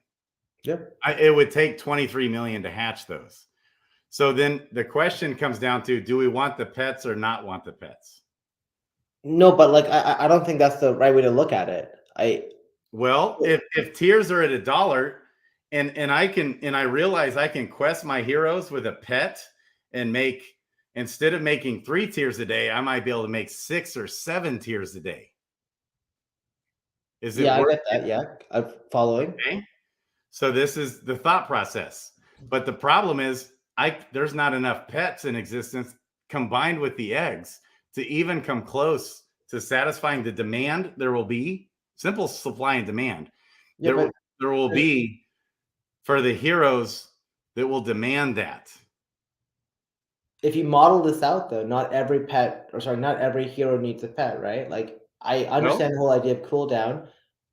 Yep. It would take 23 million to hatch those. So then the question comes down to, do we want the pets or not want the pets? No, but like I don't think that's the right way to look at it. Well, if tiers are at $1 and I realize I can quest my heroes with a pet and make, instead of making 3 tiers a day, I might be able to make 6 or 7 tiers a day. Is it Yeah, I worth get that. it? Yeah, I'm following. Okay. So this is the thought process. But the problem is there's not enough pets in existence combined with the eggs to even come close to satisfying the demand there will be. Simple supply and demand. Yeah, but There will be for the heroes that will demand that. if you model this out, though, not every not every hero needs a pet, right? Like, I understand the whole idea of cooldown.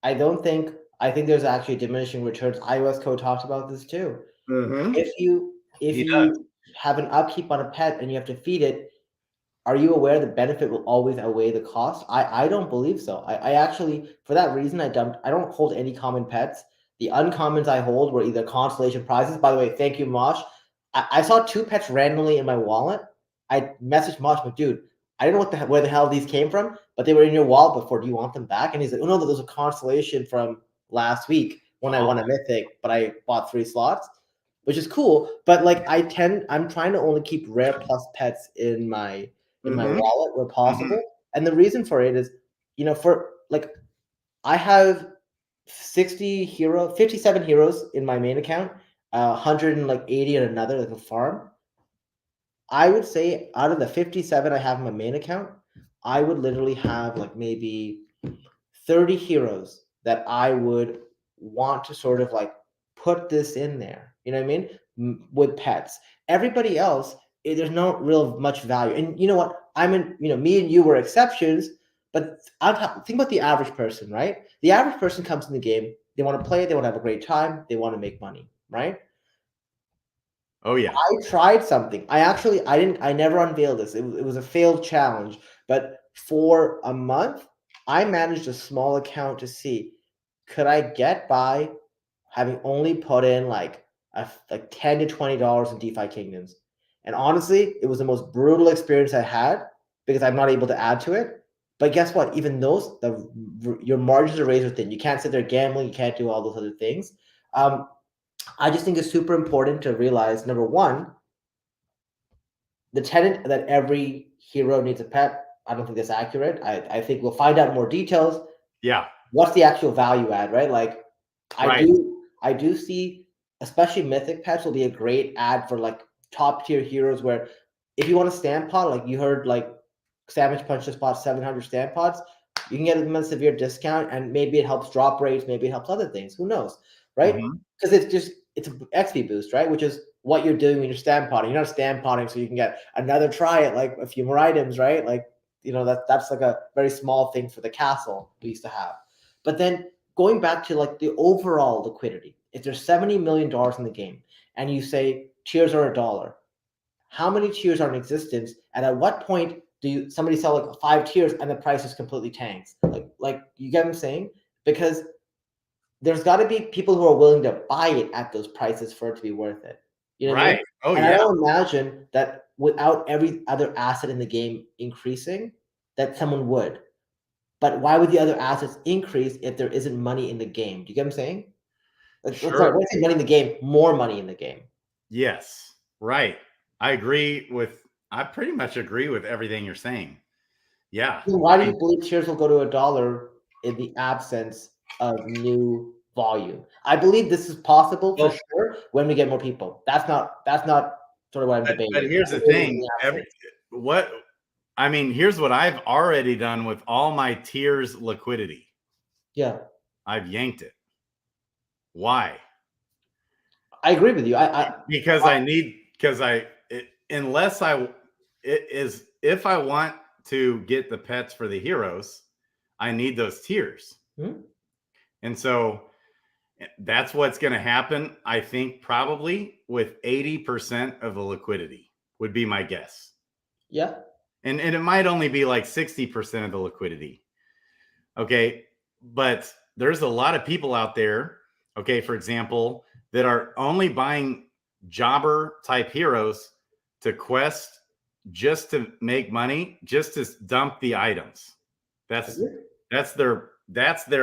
I think there's actually diminishing returns. iOS code talks about this too. Mm-hmm. If you have an upkeep on a pet and you have to feed it, are you aware the benefit will always outweigh the cost? I don't believe so. I actually, for that reason, I don't hold any common pets. The uncommons I hold were either constellation prizes. By the way, thank you, Mosh. I saw 2 pets randomly in my wallet. I messaged Mosh, but dude, I don't know where the hell these came from, but they were in your wallet before. Do you want them back? And he's like, oh no, those are constellation from last week when I won a mythic, but I bought 3 slots, which is cool. But like I'm trying to only keep rare plus pets in my wallet where possible. And the reason for it is, for like, I have 57 heroes in my main account, 180 in another, like a farm. I would say out of the 57 I have in my main account, I would literally have like maybe 30 heroes that I would want to sort of like put this in there. You know what I mean? With pets. Everybody else, there's not real much value. And you know what? Me and you were exceptions, but think about the average person, right? The average person comes in the game, they want to play, they want to have a great time, they want to make money, right? Oh yeah. I tried something. I never unveiled this. It was a failed challenge, but for a month, I managed a small account to see, could I get by having only put in like $10 to $20 in DeFi Kingdoms. And honestly, it was the most brutal experience I had because I'm not able to add to it. But guess what? Even those, your margins are razor thin. You can't sit there gambling. You can't do all those other things. I just think it's super important to realize, number one, the tenet that every hero needs a pet, I don't think that's accurate. I think we'll find out more details. Yeah. What's the actual value add, right? Like, I do see, especially mythic pets will be a great ad for like top tier heroes where if you want a stand pod, like you heard like Savage Punch just bought 700 stand pods, you can get them at a severe discount and maybe it helps drop rates, maybe it helps other things. Who knows, right? Because it's an XP boost, right? Which is what you're doing when you're stand podding. You're not stand podding so you can get another try at like a few more items, right? Like, that's like a very small thing for the castle we used to have. But then going back to like the overall liquidity, if there's $70 million in the game and you say tiers are $1, how many tiers are in existence? And at what point do somebody sell like 5 tiers and the price is completely tanks? Like you get what I'm saying? Because there's got to be people who are willing to buy it at those prices for it to be worth it. You know what I mean? Oh and yeah. I don't imagine that without every other asset in the game increasing, that someone would. But why would the other assets increase if there isn't money in the game? Do you get what I'm saying? Sure. Sorry, when I say money in the game, more money in the game. Yes, right. I pretty much agree with everything you're saying. Yeah. So why do you believe tiers will go to $1 in the absence of new volume? I believe this is possible for sure when we get more people. That's not sort of what I'm debating. But here's the thing. Here's what I've already done with all my tiers liquidity. Yeah. I've yanked it. Why? I agree with you. If I want to get the pets for the heroes, I need those tiers. And so that's what's going to happen. I think probably with 80% of the liquidity would be my guess. Yeah. And it might only be like 60% of the liquidity. Okay. But there's a lot of people out there, okay, for example, that are only buying jobber type heroes to quest just to make money, just to dump the items. That's their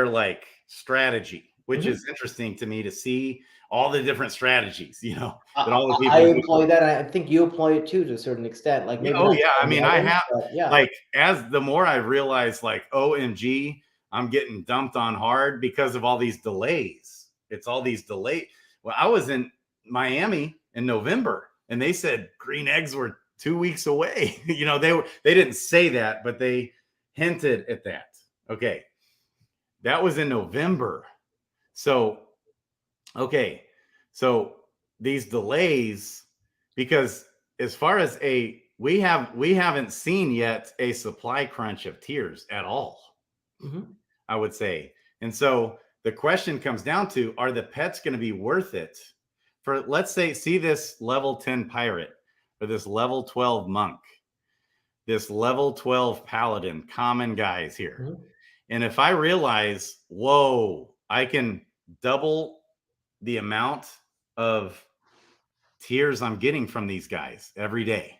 like strategy, which is interesting to me to see all the different strategies, that all the people I employ that. I think you employ it too to a certain extent. Like maybe I have like as the more I realize like OMG, I'm getting dumped on hard because of all these delays. It's all these delays. Well, I was in Miami in November and they said green eggs were 2 weeks away. They didn't say that, but they hinted at that. Okay. That was in November. So, okay. So these delays, because as far as we haven't seen yet a supply crunch of tiers at all. Mm-hmm. I would say. And so the question comes down to, are the pets going to be worth it for, let's say, see this level 10 pirate or this level 12 monk, this level 12 paladin, common guys here. Mm-hmm. And if I realize, whoa, I can double the amount of tiers I'm getting from these guys every day,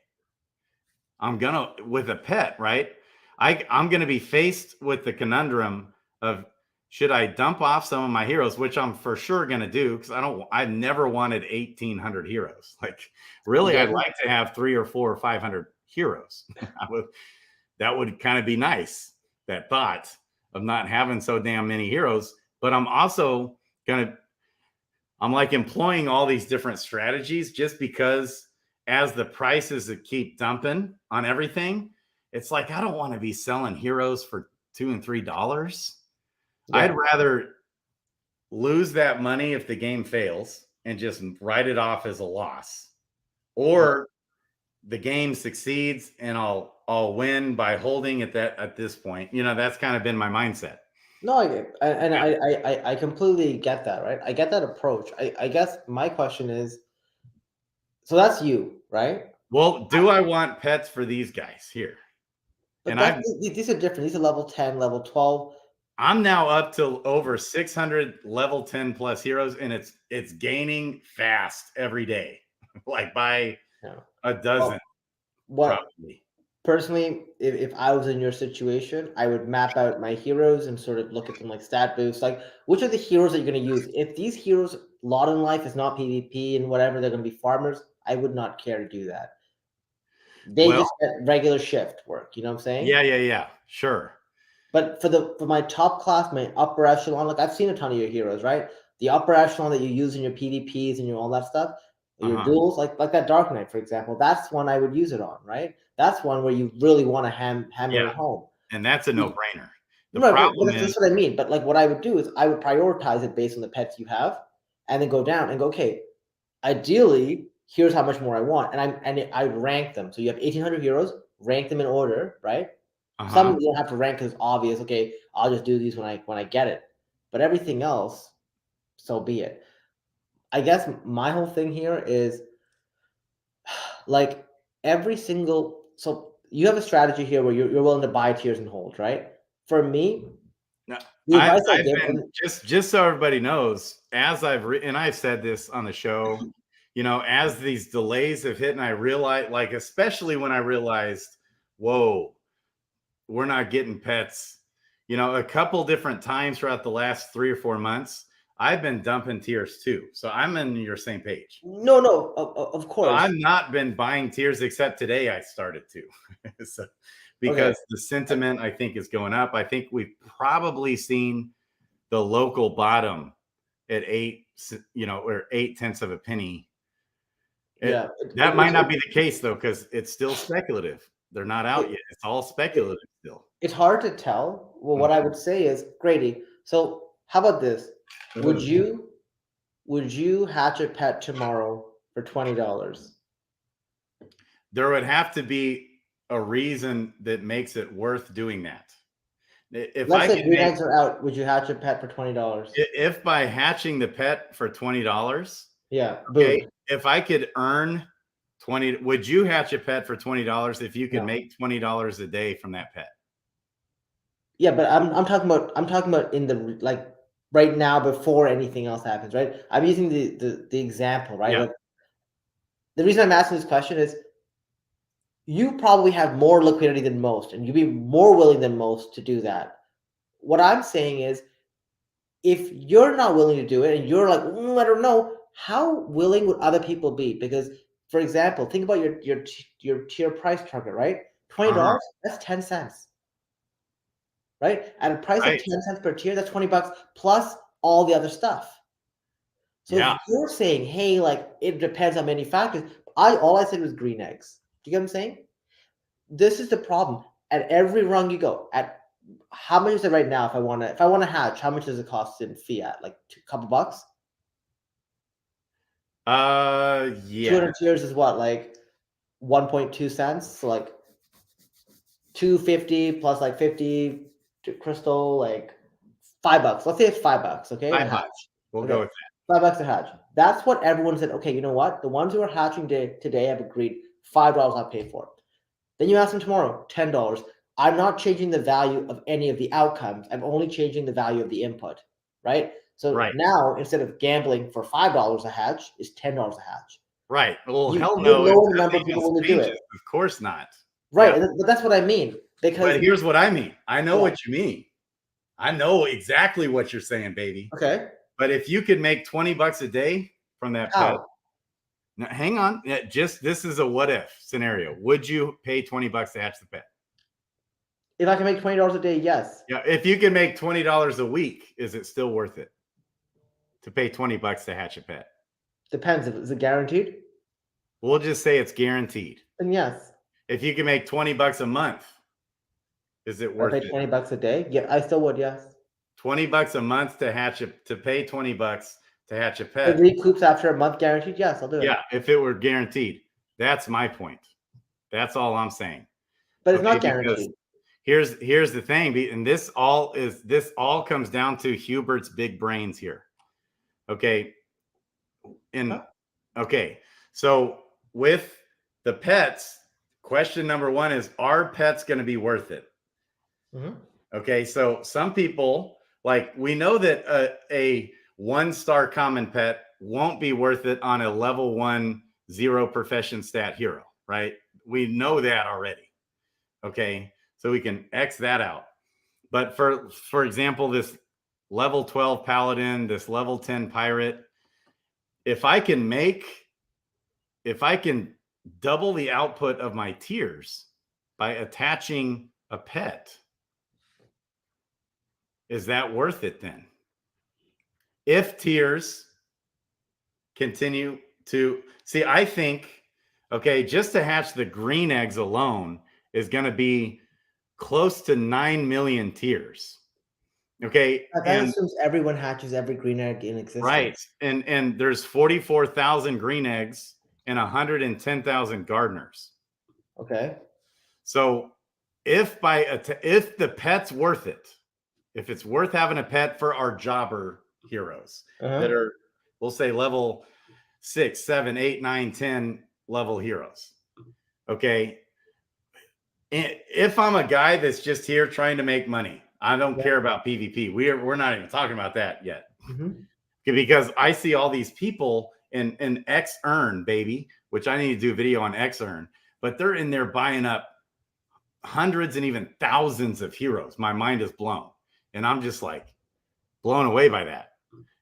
I'm gonna, with a pet, right? I'm gonna be faced with the conundrum of, should I dump off some of my heroes, which I'm for sure gonna do, because I've never wanted 1,800 heroes. Like, really, I'd like to have 300 or 400 or 500 heroes. That would kind of be nice, that thought of not having so damn many heroes. But I'm also I'm like employing all these different strategies just because as the prices that keep dumping on everything, it's like, I don't want to be selling heroes for $2 and $3. Yeah. I'd rather lose that money if the game fails and just write it off as a loss, or the game succeeds and I'll win by holding at this point. That's kind of been my mindset. No, I completely get that, right? I get that approach. I guess my question is, so that's you, right? Well, do I want pets for these guys here? But these are different. These are level 10, level 12. I'm now up to over 600 level 10 plus heroes, and it's gaining fast every day, like by a dozen. Probably. Personally, if I was in your situation, I would map out my heroes and sort of look at them like stat boosts, like which are the heroes that you're going to use. If these heroes, lot in life is not PvP and whatever, they're going to be farmers, I would not care to do that. They just get regular shift work. You know what I'm saying? Yeah. Sure. But for my top class, my upper echelon, like I've seen a ton of your heroes, right? The upper echelon that you use in your PvPs and all that stuff, your duels, like that Dark Knight, for example, that's one I would use it on, right? That's one where you really want to hammer it home. And that's a no-brainer. That's what I mean. But like what I would do is I would prioritize it based on the pets you have, and then go down and go, okay, ideally, here's how much more I want. And I rank them. So you have 1,800 heroes, rank them in order, right? Some you don't have to rank because it's obvious. Okay, I'll just do these when I get it. But everything else, so be it. I guess my whole thing here is like every single. So you have a strategy here where you're willing to buy tiers and hold, right? For me, just so everybody knows, as I've said this on the show, as these delays have hit, and I realized, like, especially when I realized, whoa, we're not getting pets, a couple different times throughout the last 3 or 4 months, I've been dumping tiers too. So I'm in your same page. No, of course. So I've not been buying tiers except today I started to. So, because the sentiment, I think, is going up. I think we've probably seen the local bottom at 8, or 8/10 of a penny. That might not be the case though, because it's still speculative. They're not out yet. It's all speculative still. It's hard to tell. Well, what I would say is, Grady, so how about this? Would you hatch a pet tomorrow for $20? There would have to be a reason that makes it worth doing that. Let's say green eggs are out. Would you hatch a pet for $20? If by hatching the pet for $20, okay, if I could earn 20, would you hatch a pet for $20 if you could make $20 a day from that pet? Yeah, but I'm talking about in the, like, right now before anything else happens, right? I'm using the example, right? Like, the reason I'm asking this question is you probably have more liquidity than most, and you'd be more willing than most to do that. What I'm saying is, if you're not willing to do it and you're like, I don't know, how willing would other people be? Because, for example, think about your tier price target, right? $20, that's 10 cents. right? At a price Right. of 10 cents per tier, that's $20 plus all the other stuff. So Yeah. if you're saying, hey, like it depends on many factors, all I said was green eggs. Do you get what I'm saying? This is the problem. At every rung you go, at how much is it right now? If I want to hatch, how much does it cost in fiat? Like a couple bucks? Yeah. 200 tiers is what, like 1.2 cents? So like 250 plus like 50 to crystal, like $5. Let's say it's $5, okay? to $5. hatch. We'll Okay. go with that. $5 to hatch. That's what everyone said. Okay, you know what? The ones who are hatching today have agreed $5 I'll pay for it. Then you ask them tomorrow, $10. I'm not changing the value of any of the outcomes. I'm only changing the value of the input, right? So Right. now instead of gambling for $5 a hatch, it's $10 a hatch. Right. Well, You hell no. lower the number of people willing to do it. Of course not. Right, Yeah. but that's what I mean. Because But here's what I mean. I know Yeah. what you mean. I know exactly what you're saying, baby. Okay. But if you could make $20 a day from that pet, How? now, hang on. This is a what if scenario. Would you pay $20 to hatch the pet? If I can make $20 a day, yes. Yeah. If you can make $20 a week, is it still worth it to pay $20 to hatch a pet? Depends. Is it guaranteed? We'll just say it's guaranteed. Then yes. If you can make $20 a month, is it I worth pay it? $20 a day. Yeah, I still would. Yes. $20 a month to pay $20 to hatch a pet. It recoups after a month guaranteed. Yes, I'll do it. Yeah, if it were guaranteed. That's my point. That's all I'm saying. But it's Okay, not guaranteed. Here's the thing, and this all comes down to Hubert's big brains here. Okay. Okay. So with the pets, question number one is, are pets going to be worth it? Mhm. Okay. So some people, like, we know that a 1-star common pet won't be worth it on a level 1 0 profession stat hero, right? We know that already. Okay. So we can X that out. But for example, this level 12 paladin, this level 10 pirate, if I can double the output of my tiers by attaching a pet, is that worth it then? If tiers continue to see, I think, okay, just to hatch the green eggs alone is going to be close to 9 million tiers. Okay. That assumes everyone hatches every green egg in existence. Right. And there's 44,000 green eggs and 110,000 gardeners. Okay. So if the pet's worth it, if it's worth having a pet for our jobber heroes that are, we'll say, level 6, 7, 8, 9, 10 level heroes. Okay. And if I'm a guy that's just here trying to make money, I don't care about PvP. We're not even talking about that yet. Because I see all these people in X Earn, baby, which I need to do a video on X Earn, but they're in there buying up hundreds and even thousands of heroes. My mind is blown. And I'm just like blown away by that.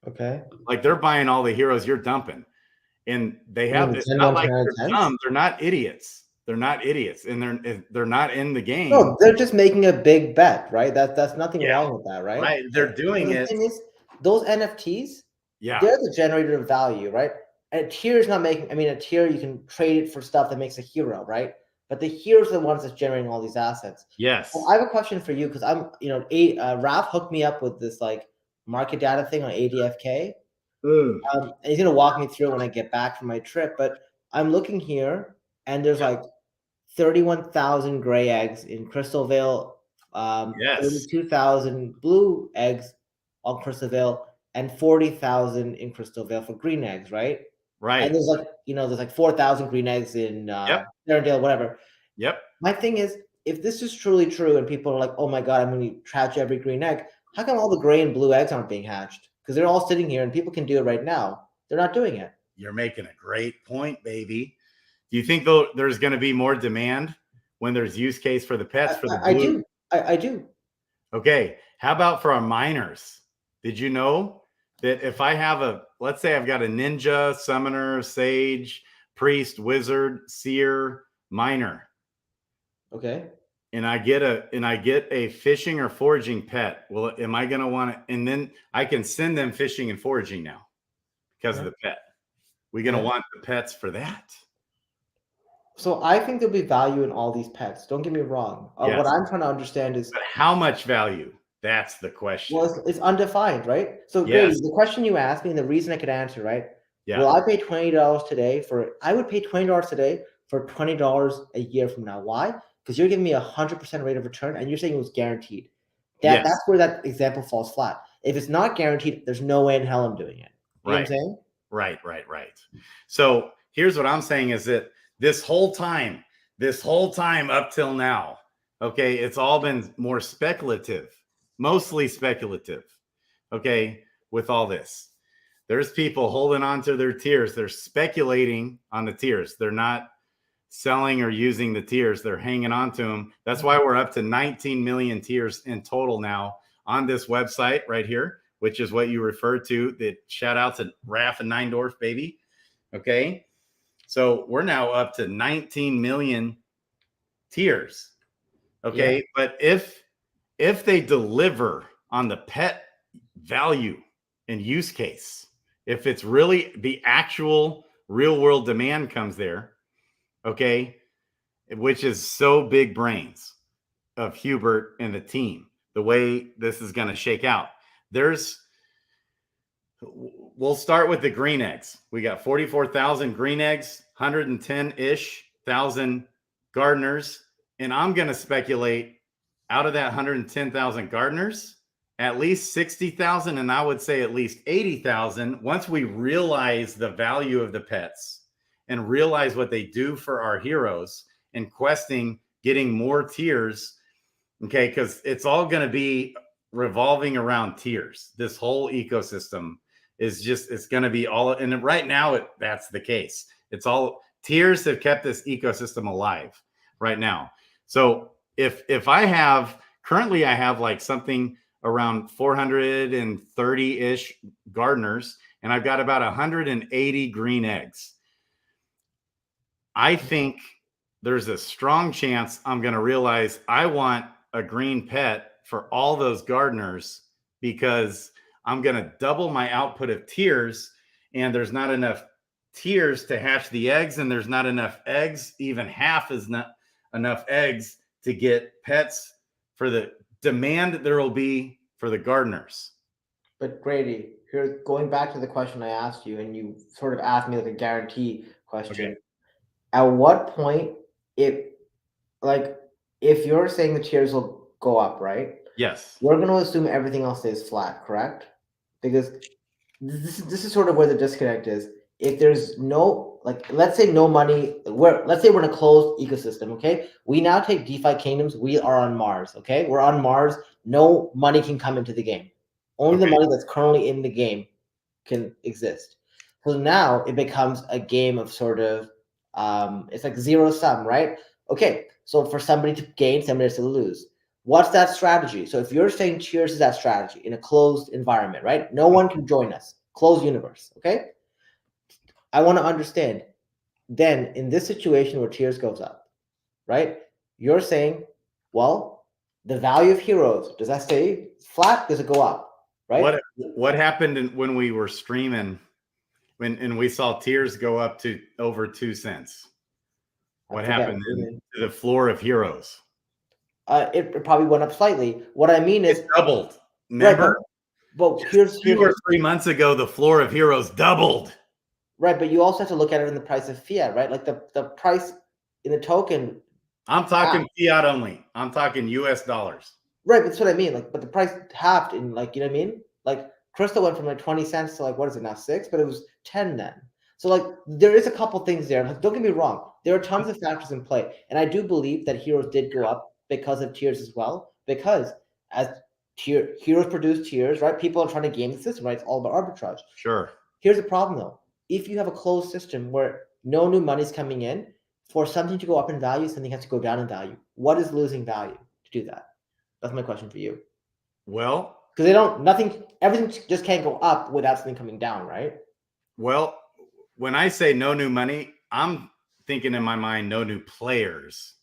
Okay. Like, they're buying all the heroes you're dumping. And they have, it's not like they're dumb. They're not idiots. They're not idiots, and they're not in the game. No, they're just making a big bet, right? That's nothing wrong with that, right? Right. They're doing it. The thing is, those NFTs, yeah, they're the generator of value, right? And a tier is not making. I mean, a tier you can trade it for stuff that makes a hero, right? But the heroes are the ones that's generating all these assets. Yes. Well, I have a question for you, because I'm, Raf hooked me up with this like market data thing on ADFK. And he's gonna walk me through it when I get back from my trip. But I'm looking here, and there's like 31,000 gray eggs in Crystalvale, 32,000 blue eggs on Crystalvale, and 40,000 in Crystalvale for green eggs, right? Right. And there's like 4,000 green eggs in Ferndale, whatever. Yep. My thing is, if this is truly true and people are like, oh my God, I'm going to hatch every green egg, how come all the gray and blue eggs aren't being hatched? Because they're all sitting here and people can do it right now. They're not doing it. You're making a great point, baby. Do you think, though, there's going to be more demand when there's use case for the pets for the blue? I do. Okay. How about for our miners? Did you know that if I have let's say I've got a ninja, summoner, sage, priest, wizard, seer, miner. Okay. and I get a fishing or foraging pet, well, am I going to want to? And then I can send them fishing and foraging now because of the pet. We're going to want the pets for that. So I think there'll be value in all these pets. Don't get me wrong. What I'm trying to understand is, but how much value? That's the question. Well, it's undefined, right? So Grady, the question you asked me and the reason I could answer, right? Yeah. Will I pay $20 today I would pay $20 today for $20 a year from now. Why? Because you're giving me 100% rate of return and you're saying it was guaranteed. That's where that example falls flat. If it's not guaranteed, there's no way in hell I'm doing it. You know what I'm saying? Right. So here's what I'm saying is that this whole time up till now, okay, it's all been more speculative, mostly speculative, okay, with all this. There's people holding on to their tiers. They're speculating on the tiers. They're not selling or using the tiers. They're hanging on to them. That's why we're up to 19 million tiers in total now on this website right here, which is what you referred to. The shout out to Raph and Neindorf, baby. Okay. So we're now up to 19 million tiers. Okay. Yeah. But if they deliver on the pet value and use case, if it's really the actual real world demand comes there, okay, which is so big brains of Hubert and the team, the way this is going to shake out. We'll start with the green eggs. We got 44,000 green eggs, 110-ish thousand gardeners. And I'm going to speculate out of that 110,000 gardeners, at least 60,000, and I would say at least 80,000, once we realize the value of the pets and realize what they do for our heroes and questing, getting more tiers, okay, because it's all going to be revolving around tiers. This whole ecosystem is it's going to be all, and right now that's the case. It's all, tiers have kept this ecosystem alive right now. So if currently I have like something around 430-ish gardeners, and I've got about 180 green eggs. I think there's a strong chance I'm going to realize I want a green pet for all those gardeners because I'm going to double my output of tiers, and there's not enough tiers to hatch the eggs, and there's not enough eggs, even half is not enough eggs to get pets for the demand that there will be for the gardeners. But Grady, here, going back to the question I asked you, and you sort of asked me like a guarantee question. Okay. At what point, if you're saying the tiers will go up, right? Yes. We're going to assume everything else stays flat, correct? Because this is sort of where the disconnect is. If there's no, let's say no money, let's say we're in a closed ecosystem, okay? We now take DeFi Kingdoms, we are on Mars, okay? We're on Mars, no money can come into the game. Only the money that's currently in the game can exist. So now it becomes a game of sort of, it's like zero sum, right? Okay, so for somebody to gain, somebody to lose. What's that strategy? So if you're saying tiers is that strategy in a closed environment, right? No one can join us, closed universe, okay? I want to understand, then in this situation where tiers goes up, right? You're saying, well, the value of heroes, does that stay flat? Does it go up, right? What happened when we were streaming and we saw tiers go up to over 2 cents? What happened to the floor of heroes? It probably went up slightly. What I mean is it doubled. Remember? Right, but here's 2 or 3 months ago, the floor of heroes doubled. Right, but you also have to look at it in the price of fiat, right? Like the price in the token. I'm talking fiat only. I'm talking US dollars. Right, but that's what I mean. But the price halved in, you know what I mean? Like Crystal went from like 20 cents to what is it now, 6? But it was 10 then. So there is a couple things there. Don't get me wrong. There are tons of factors in play. And I do believe that heroes did go up because of tiers as well. Because as heroes produce tiers, right? People are trying to game the system, right? It's all about arbitrage. Sure. Here's the problem though. If you have a closed system where no new money is coming in, for something to go up in value, something has to go down in value. What is losing value to do that? That's my question for you. Well, because everything just can't go up without something coming down, right? Well, when I say no new money, I'm thinking in my mind, no new players.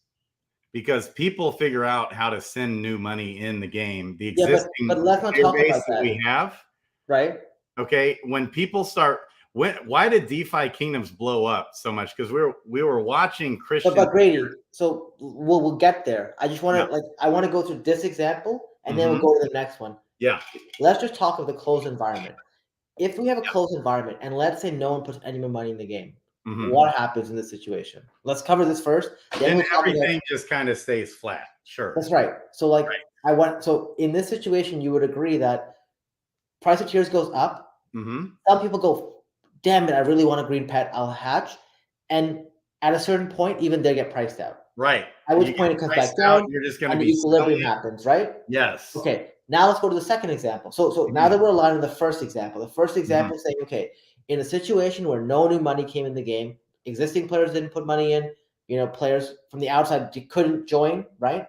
because people figure out how to send new money in the game. The Yeah, existing but let's not player talk base about that that, we have, right? okay, when people start, why did DeFi Kingdoms blow up so much? Because we were watching Christian. But Grady, so we'll get there. I just want to Yeah. I want to go through this example, and then we'll go to the next one. Yeah. Let's just talk of the closed environment. If we have a closed environment, and let's say no one puts any more money in the game, what happens in this situation? Let's cover this first. Then we'll everything just kind of stays flat. Sure. That's right. So so in this situation, you would agree that price of tiers goes up. Some people go, damn it, I really want a green pet, I'll hatch. And at a certain point, even they get priced out. Right. At which point it comes back down, you're just going to and be the equilibrium happens, right? Yes. Okay, now let's go to the second example. So now that we're aligned with the first example is saying, okay, in a situation where no new money came in the game, existing players didn't put money in, players from the outside couldn't join, right?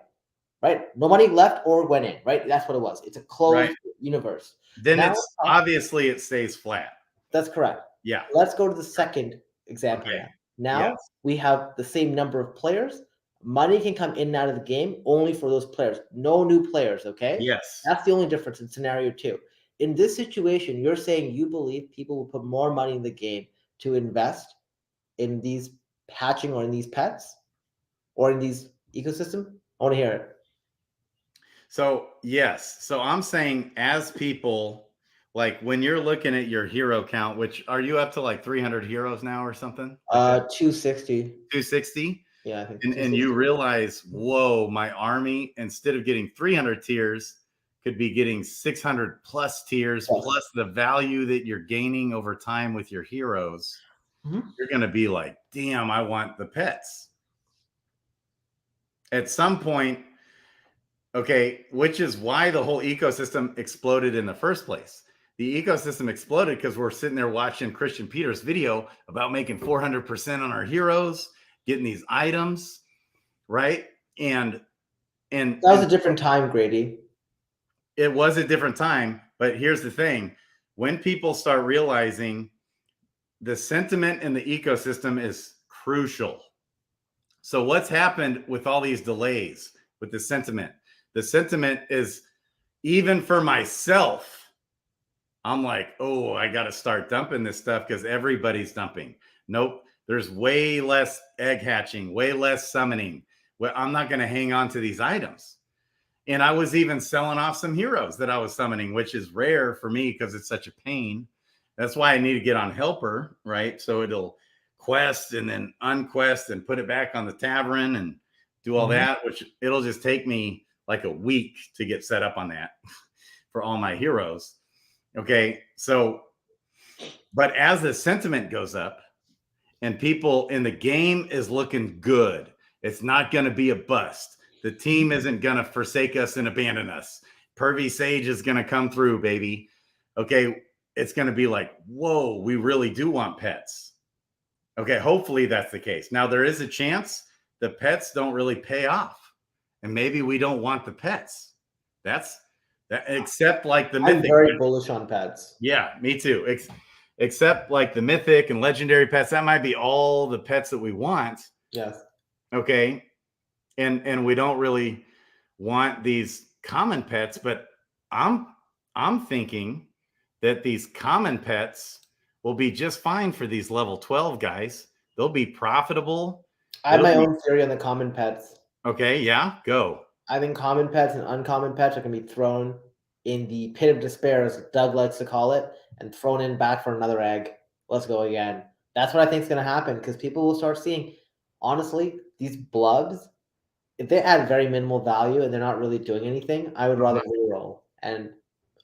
No money left or went in, right? That's what it was. It's a closed universe. Then now, it's obviously it stays flat. That's correct. Yeah. Let's go to the second example. Okay. Now we have the same number of players. Money can come in and out of the game only for those players. No new players, okay? Yes. That's the only difference in scenario 2. In this situation, you're saying you believe people will put more money in the game to invest in these hatching or in these pets or in these ecosystem? I want to hear it. So, yes. So I'm saying as people, like when you're looking at your hero count, which are you up to like 300 heroes now or something? 260. 260? Yeah, I think. And you realize, whoa, my army, instead of getting 300 tiers, could be getting 600 plus tiers, plus the value that you're gaining over time with your heroes. You're going to be like, damn, I want the pets. At some point, okay, which is why the whole ecosystem exploded in the first place. The ecosystem exploded because we're sitting there watching Christian Peter's video about making 400% on our heroes, getting these items, right? And that was a different time, Grady. It was a different time, but here's the thing. When people start realizing the sentiment in the ecosystem is crucial. So what's happened with all these delays with the sentiment? The sentiment is, even for myself, I'm like, oh, I got to start dumping this stuff because everybody's dumping. Nope. There's way less egg hatching, way less summoning. Well, I'm not going to hang on to these items. And I was even selling off some heroes that I was summoning, which is rare for me because it's such a pain. That's why I need to get on Helper, right? So it'll quest and then unquest and put it back on the tavern and do all that, which it'll just take me like a week to get set up on that for all my heroes. Okay. So, but as the sentiment goes up and people in the game is looking good, it's not going to be a bust. The team isn't going to forsake us and abandon us. Pervy Sage is going to come through, baby. Okay. It's going to be like, whoa, we really do want pets. Okay. Hopefully that's the case. Now there is a chance the pets don't really pay off. And maybe we don't want the pets. That's that, except like the mythic. I'm very bullish on pets. Yeah, me too. Except like the mythic and legendary pets. That might be all the pets that we want. Yes. Okay. And we don't really want these common pets, but I'm thinking that these common pets will be just fine for these level 12 guys. They'll be profitable. I have my own theory on the common pets. Okay, yeah, go. I think common pets and uncommon pets are going to be thrown in the pit of despair, as Doug likes to call it, and thrown in back for another egg. Let's go again. That's what I think is going to happen because people will start seeing, honestly, these blubs, if they add very minimal value and they're not really doing anything, I would rather reroll. And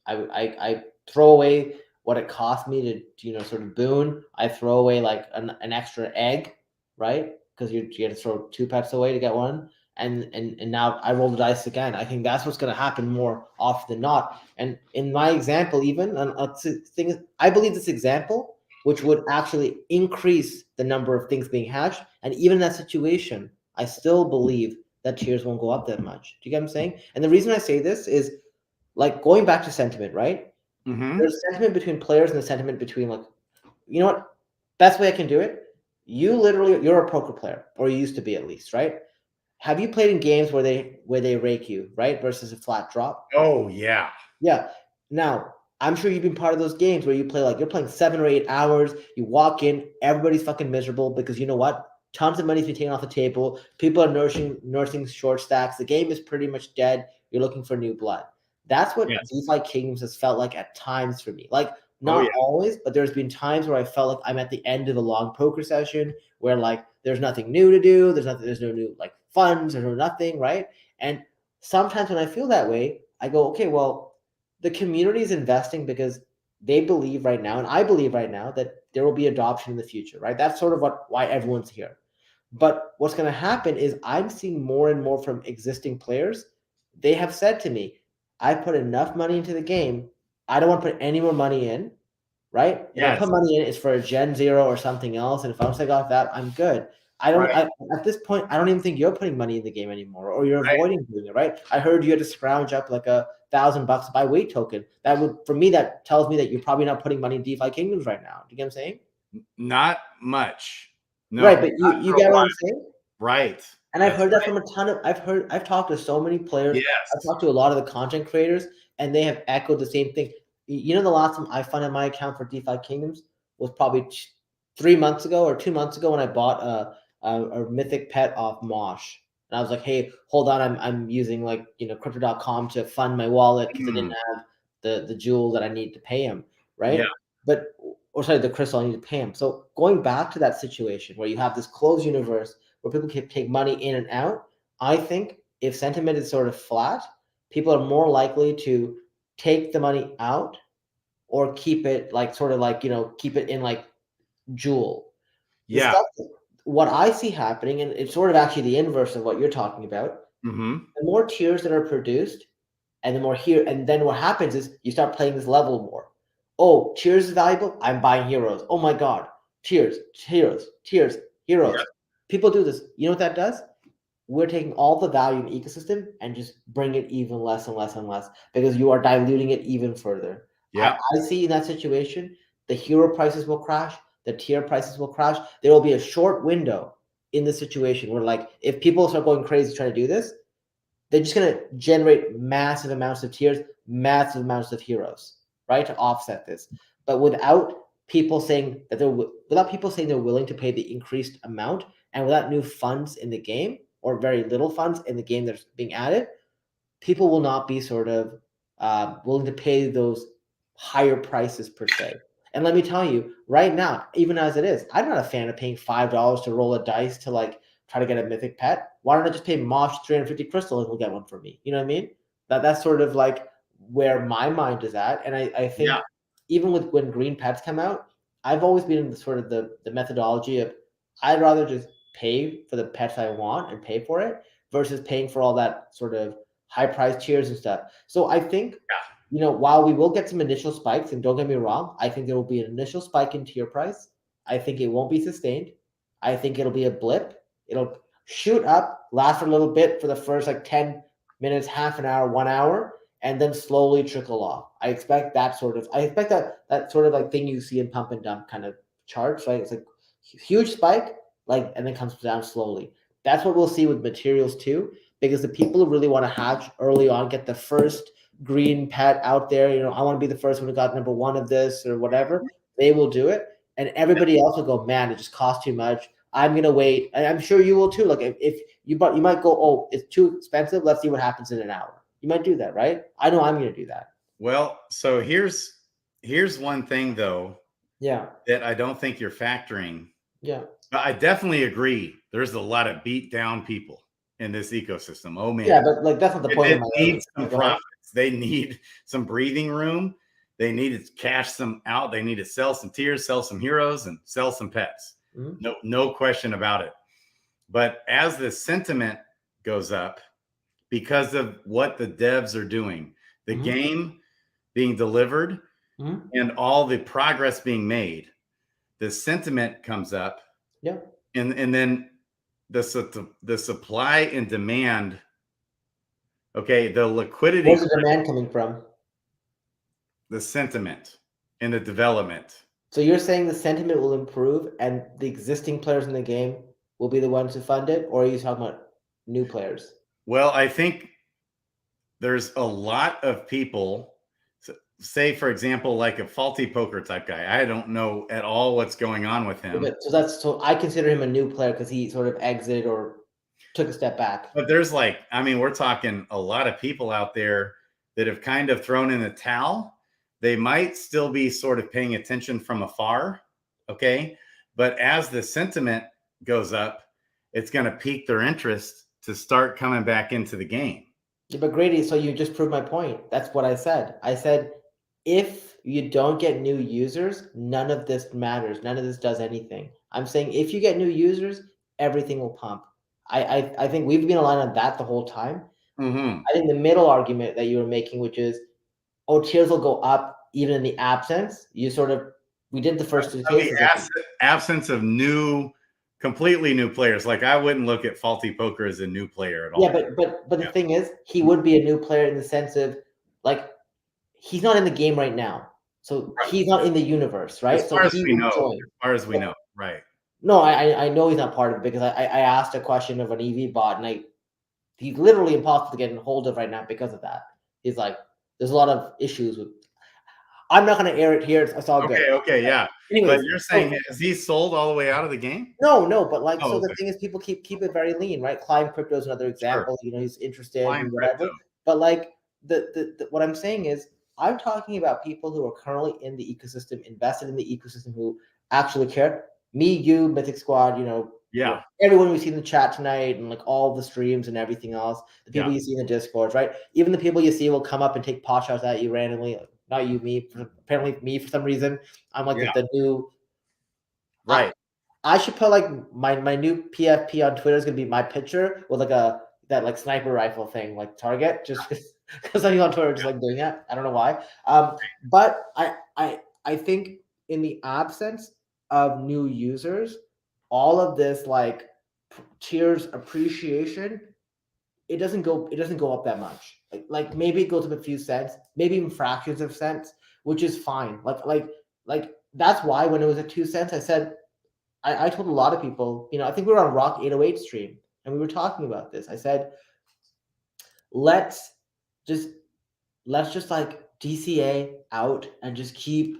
I throw away what it cost me to sort of boon. I throw away like an extra egg, right? Because you get to throw 2 pets away to get one. And now I roll the dice again. I think that's what's going to happen more often than not. And in my example, even I believe this example, which would actually increase the number of things being hatched, and even in that situation, I still believe that tiers won't go up that much. Do you get what I'm saying? And the reason I say this is, like, going back to sentiment, right? There's sentiment between players and the sentiment between, like, you know what? Best way I can do it. You're a poker player, or you used to be at least, right? have you played in games where they rake you, right, versus a flat drop? Oh yeah. Yeah. Now, I'm sure you've been part of those games where you play like you're playing 7 or 8 hours. You walk in, everybody's fucking miserable because you know what? Tons of money's been taken off the table. People are nursing short stacks. The game is pretty much dead. You're looking for new blood. That's what Yes. DeFi Kingdoms has felt like at times for me. Like Oh, not yeah. always, but there's been times where I felt like I'm at the end of a long poker session where like there's nothing new to do. There's no new like funds. There's no nothing, right? And sometimes when I feel that way, I go, okay, well, the community is investing because they believe right now, and I believe right now that there will be adoption in the future, right? That's sort of why everyone's here. But what's going to happen is I'm seeing more and more from existing players. They have said to me, I put enough money into the game. I don't want to put any more money in, right? If I Yes. put money in, it's for a Gen Zero or something else. And if once I got that, I'm good. I don't. Right. At this point, I don't even think you're putting money in the game anymore, or you're Right. avoiding doing it, right? I heard you had to scrounge up like $1,000 to buy weight token. That would, for me, that tells me that you're probably not putting money in DeFi Kingdoms right now. Do you get what I'm saying? Not much. No. Right, but not you for a get what while. I'm saying? Right. And I've That's heard that right. from a ton of I've talked to so many players. I've Yes. talked to a lot of the content creators, and they have echoed the same thing. You know, the last time I funded my account for DeFi Kingdoms was probably 3 months ago or 2 months ago when I bought a mythic pet off Mosh. And I was like, hey, hold on, I'm using like crypto.com to fund my wallet because I didn't have the jewel that I need to pay him, right? Yeah. But or sorry, the crystal I need to pay him. So going back to that situation where you have this closed universe where people can take money in and out, I think if sentiment is sort of flat, people are more likely to take the money out or keep it like sort of like, keep it in like Jewel. The Yeah. stuff, what I see happening, and it's sort of actually the inverse of what you're talking about, Mm-hmm. the more tiers that are produced and the more here, and then what happens is you start playing this level more. Oh, tiers is valuable. I'm buying heroes. Oh my God. Tiers, heroes. Yeah. People do this. You know what that does? We're taking all the value in the ecosystem and just bring it even less and less and less because you are diluting it even further. Yeah. I see in that situation, the hero prices will crash, the tier prices will crash. There will be a short window in the situation where, like, if people start going crazy trying to do this, they're just going to generate massive amounts of tiers, massive amounts of heroes, right, to offset this. But without people saying they're willing to pay the increased amount, and without new funds in the game or very little funds in the game that's being added, people will not be sort of willing to pay those higher prices per se. And let me tell you, right now, even as it is, I'm not a fan of paying $5 to roll a dice to like try to get a mythic pet. Why don't I just pay Mosh 350 crystal and he'll get one for me? You know what I mean? That's sort of like where my mind is at. And I think even with when green pets come out, I've always been in the sort of the methodology of I'd rather just pay for the pets I want and pay for it versus paying for all that sort of high price tiers and stuff. So I think, while we will get some initial spikes, and don't get me wrong, I think there will be an initial spike in tier price. I think it won't be sustained. I think it'll be a blip. It'll shoot up, last for a little bit for the first like 10 minutes, half an hour, 1 hour, and then slowly trickle off. I expect that sort of like thing you see in pump and dump kind of charts, right? It's like huge spike, like, and then comes down slowly. That's what we'll see with materials too, because the people who really want to hatch early on, get the first green pet out there, I want to be the first one who got number 1 of this or whatever, they will do it. And everybody else will go, man, it just costs too much. I'm going to wait. And I'm sure you will too. Like if you might go, oh, it's too expensive. Let's see what happens in an hour. You might do that, right? I know I'm going to do that. Well, so here's one thing though. Yeah. That I don't think you're factoring. Yeah. But I definitely agree. There's a lot of beat down people in this ecosystem. Oh man. Yeah, but like that's not the point. They need some profits. They need some breathing room. They need to cash some out. They need to sell some tiers, sell some heroes, and sell some pets. Mm-hmm. No question about it. But as the sentiment goes up, because of what the devs are doing, the game being delivered, and all the progress being made, the sentiment comes up. Yeah. And then the supply and demand. Okay, the liquidity. Where's the demand coming from? The sentiment and the development. So you're saying the sentiment will improve and the existing players in the game will be the ones who fund it, or are you talking about new players? Well, I think there's a lot of people, say, for example, like a faulty poker type guy. I don't know at all what's going on with him. So I consider him a new player because he sort of exited or took a step back. But there's like, I mean, we're talking a lot of people out there that have kind of thrown in the towel. They might still be sort of paying attention from afar. Okay. But as the sentiment goes up, it's going to pique their interest to start coming back into the game. Yeah, but Grady, so you just proved my point. That's what I said. I said, if you don't get new users, none of this matters. None of this does anything. I'm saying if you get new users, everything will pump. I think we've been aligned on that the whole time. Mm-hmm. I think the middle argument that you were making, which is, oh, tiers will go up even in the absence. We did the first two cases. The absence of completely new players. Like, I wouldn't look at faulty poker as a new player at all. Yeah, but the thing is, he would be a new player in the sense of, like, he's not in the game right now, so he's not in the universe, right? As far as we know, right? No, I know he's not part of it because I asked a question of an EV bot, and he's literally impossible to get a hold of right now because of that. He's like, there's a lot of issues with. I'm not going to air it here. It's all good. Okay, yeah. Anyways, but you're saying, is he sold all the way out of the game? No, but like, the thing is, people keep it very lean, right? Klaytn Crypto is another example. Sure. He's interested in whatever. Crypto. But like, the what I'm saying is, I'm talking about people who are currently in the ecosystem, invested in the ecosystem, who actually care. Me, you, Mythic Squad, yeah, everyone we see in the chat tonight, and like all the streams and everything else. The people you see in the Discords, right? Even the people you see will come up and take pot shots at you randomly. Like, not you, me. Apparently, me for some reason. I'm like the new. Right. I should put like my new PFP on Twitter is gonna be my picture with like that like sniper rifle thing, like target, just because I'm on Twitter just like doing that. I don't know why. But I think in the absence of new users, all of this like tiers appreciation, it doesn't go up that much. Like maybe it goes up a few cents, maybe even fractions of cents, which is fine. Like that's why when it was at 2 cents, I said, I told a lot of people, I think we were on Rock 808 stream and we were talking about this. I said, let's just like DCA out and just keep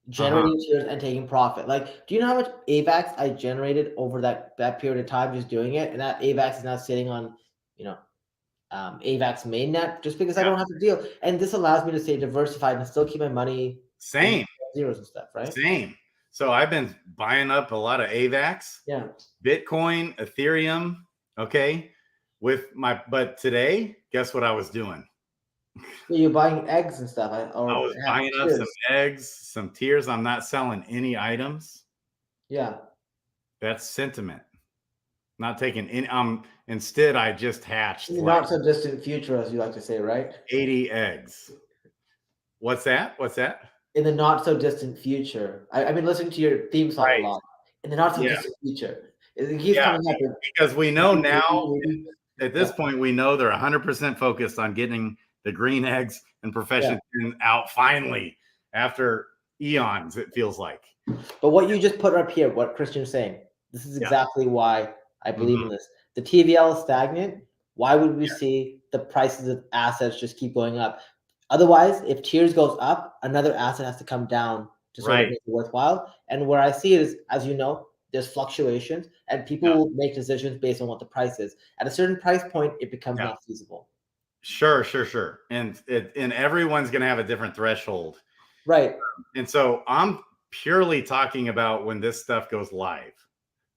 generating tiers and taking profit. Like, do you know how much AVAX I generated over that period of time just doing it? And that AVAX is now sitting on, AVAX mainnet just because I don't have to deal. And this allows me to stay diversified and still keep my money zeros and stuff, right? Same. So I've been buying up a lot of AVAX, Bitcoin, Ethereum. Okay. But today, guess what I was doing? You're buying eggs and stuff. I was buying up some eggs, some tiers. I'm not selling any items. Yeah. That's sentiment. Not taking any. Instead, I just hatched. In the not so distant future, as you like to say, right? 80 eggs. What's that? In the not so distant future. I've been listening to your theme song a lot. In the not so distant future. It keeps coming up. Because we know now, at this point, we know they're 100% focused on getting the green eggs and profession out finally after eons, it feels like. But what you just put up here, what Christian's saying, this is exactly why I believe in this. The TVL is stagnant. Why would we see the prices of assets just keep going up? Otherwise, if tiers goes up, another asset has to come down to sort of make it worthwhile. And where I see it is, as you know, there's fluctuations and people will make decisions based on what the price is. At a certain price point, it becomes not feasible. Sure. And everyone's going to have a different threshold. Right. And so I'm purely talking about when this stuff goes live.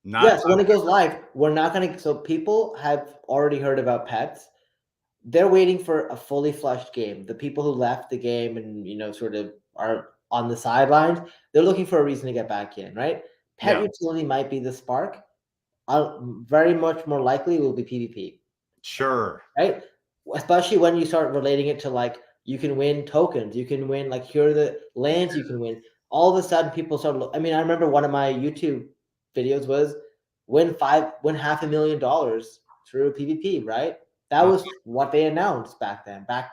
So when it goes live, we're not going to. So people have already heard about pets. They're waiting for a fully flushed game. The people who left the game and, sort of are on the sidelines, they're looking for a reason to get back in, right? Pet utility might be the spark. Very much more likely it will be PvP. Sure. Right? Especially when you start relating it to like, you can win tokens. You can win, like, here are the lands you can win. All of a sudden people start, I remember one of my YouTube videos was win $500,000 through PvP, right? That was what they announced back then, back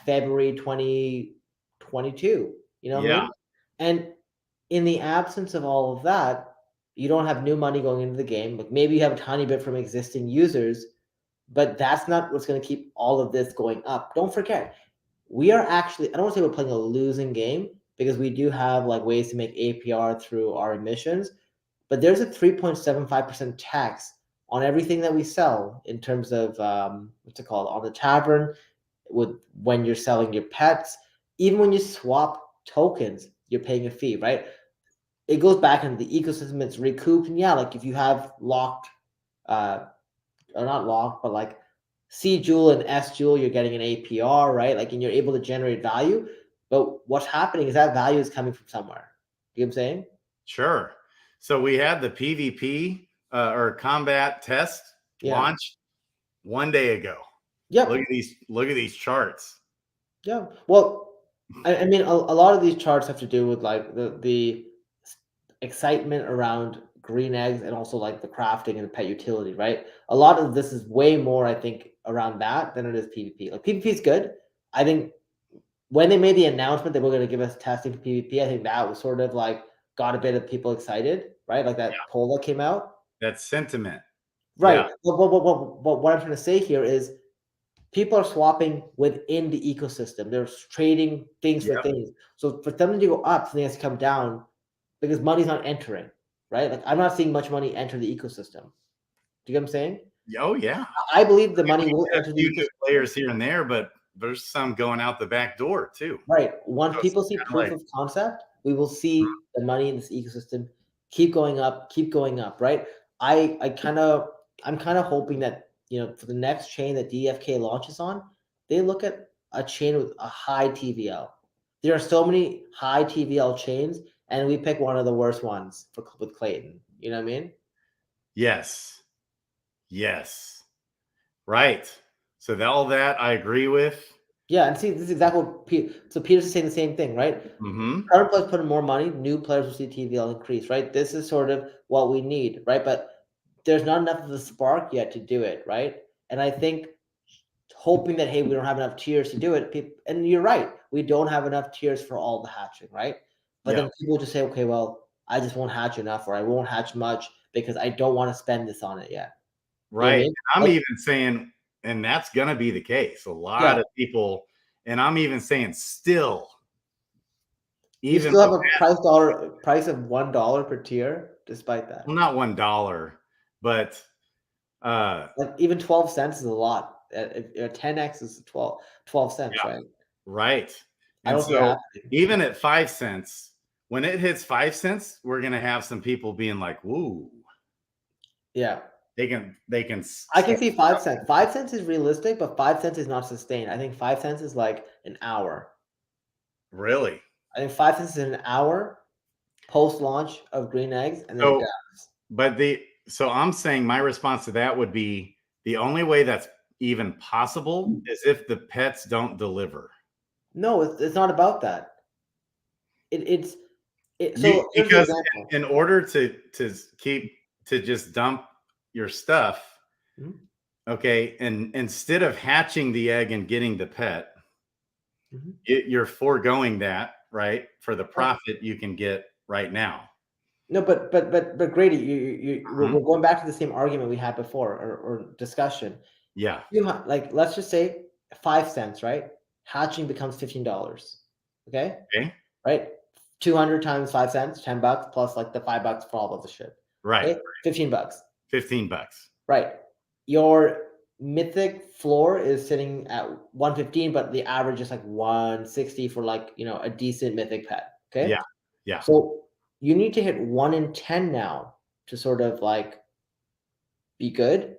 February 2022. You know what I mean? And in the absence of all of that, You don't have new money going into the game. Like maybe you have a tiny bit from existing users, but that's not what's going to keep all of this going up. Don't forget, we are actually, I don't want to say we're playing a losing game because we do have like ways to make APR through our emissions, but there's a 3.75% tax on everything that we sell in terms of what's it called, on the tavern, with when you're selling your pets, even when you swap tokens, you're paying a fee, right? It goes back into the ecosystem, it's recouped. And yeah, like if you have locked, or not locked, but like C Joule and S Joule, you're getting an APR, right? Like, and you're able to generate value. But what's happening is that value is coming from somewhere. You know what I'm saying? Sure. So we had the PvP or combat test launch 1 day ago. Yeah. Look at these charts. Yeah. Well, I mean, a lot of these charts have to do with like the excitement around green eggs and also like the crafting and the pet utility, right? A lot of this is way more, I think, around that than it is PvP. Like PvP is good. I think when they made the announcement that we're going to give us testing for PvP, I think that was sort of like got a bit of people excited, right? Like that poll that came out. That sentiment. Right. Yeah. But what I'm trying to say here is people are swapping within the ecosystem. They're trading things for things. So for them to go up, something has to come down because money's not entering, right? Like I'm not seeing much money enter the ecosystem. Do you get what I'm saying? Oh yeah. I believe the money will enter the ecosystem. Players here and there, but there's some going out the back door too. Right. Once people see proof of concept, we will see the money in this ecosystem keep going up, right? I'm kind of hoping that, you know, for the next chain that DFK launches on, they look at a chain with a high TVL. There are so many high TVL chains, and we pick one of the worst ones with Klaytn. You know what I mean? Yes. Right. So all that I agree with. Yeah, and see, this is exactly what Peter's saying the same thing, right? Mm-hmm. Current players put in more money, new players will see TVL increase, right? This is sort of what we need, right? But there's not enough of the spark yet to do it, right? And I think hoping that, hey, we don't have enough tiers to do it, and you're right, we don't have enough tiers for all the hatching, right? But then people just say, okay, well, I just won't hatch enough, or I won't hatch much because I don't want to spend this on it yet. Right. You know what I mean? I'm even saying, and that's going to be the case. A lot of people, and I'm even saying still, you still have a price of $1 per tier, despite that. Well, not $1, but like even 12 cents is a lot. 10x is 12 cents, right? Right. I don't see it happening. Even at 5 cents, when it hits 5 cents, we're gonna have some people being like, "Woo!" Yeah. They can. I can see 5 cents. 5 cents is realistic, but 5 cents is not sustained. I think 5 cents is like an hour. Really? I think 5 cents is an hour post launch of green eggs, and then it dies. But so I'm saying my response to that would be the only way that's even possible is if the pets don't deliver. No, it's not about that. Because in order to just dump your stuff, okay, and instead of hatching the egg and getting the pet, you're foregoing that, right, for the profit you can get right now. No, but Grady, we're going back to the same argument we had before, or discussion. Yeah. Like, let's just say 5 cents, right? Hatching becomes $15. Okay. Right. 200 times 5 cents, $10 plus like the $5 for all of the shit. Right. Okay? $15. $15. Right. Your mythic floor is sitting at 115, but the average is like 160 for like, you know, a decent mythic pet. Okay. Yeah. Yeah. So you need to hit 1 in 10 now to sort of like be good.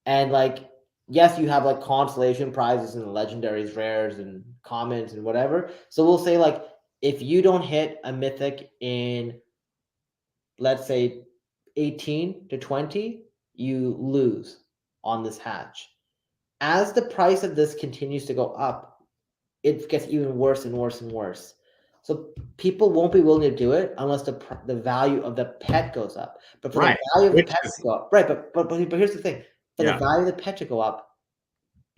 And like, yes, you have like consolation prizes and legendaries, rares and commons and whatever. So we'll say like, if you don't hit a mythic in, let's say 18 to 20, you lose on this hatch. As the price of this continues to go up, it gets even worse and worse and worse. So people won't be willing to do it unless the value of the pet goes up. But for the value of the pet to go up, right? But here's the thing: for the value of the pet to go up,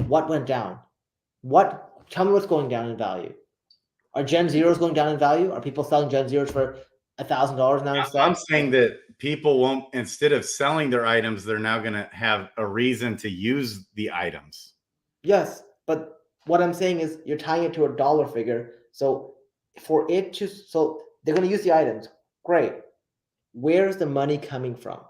what went down? Tell me what's going down in value? Are Gen Zeros going down in value? Are people selling Gen Zeros for $1,000 now instead? I'm saying that people won't, instead of selling their items, they're now going to have a reason to use the items. Yes, but what I'm saying is you're tying it to a dollar figure. So for it to, so they're going to use the items. Great. Where's the money coming from?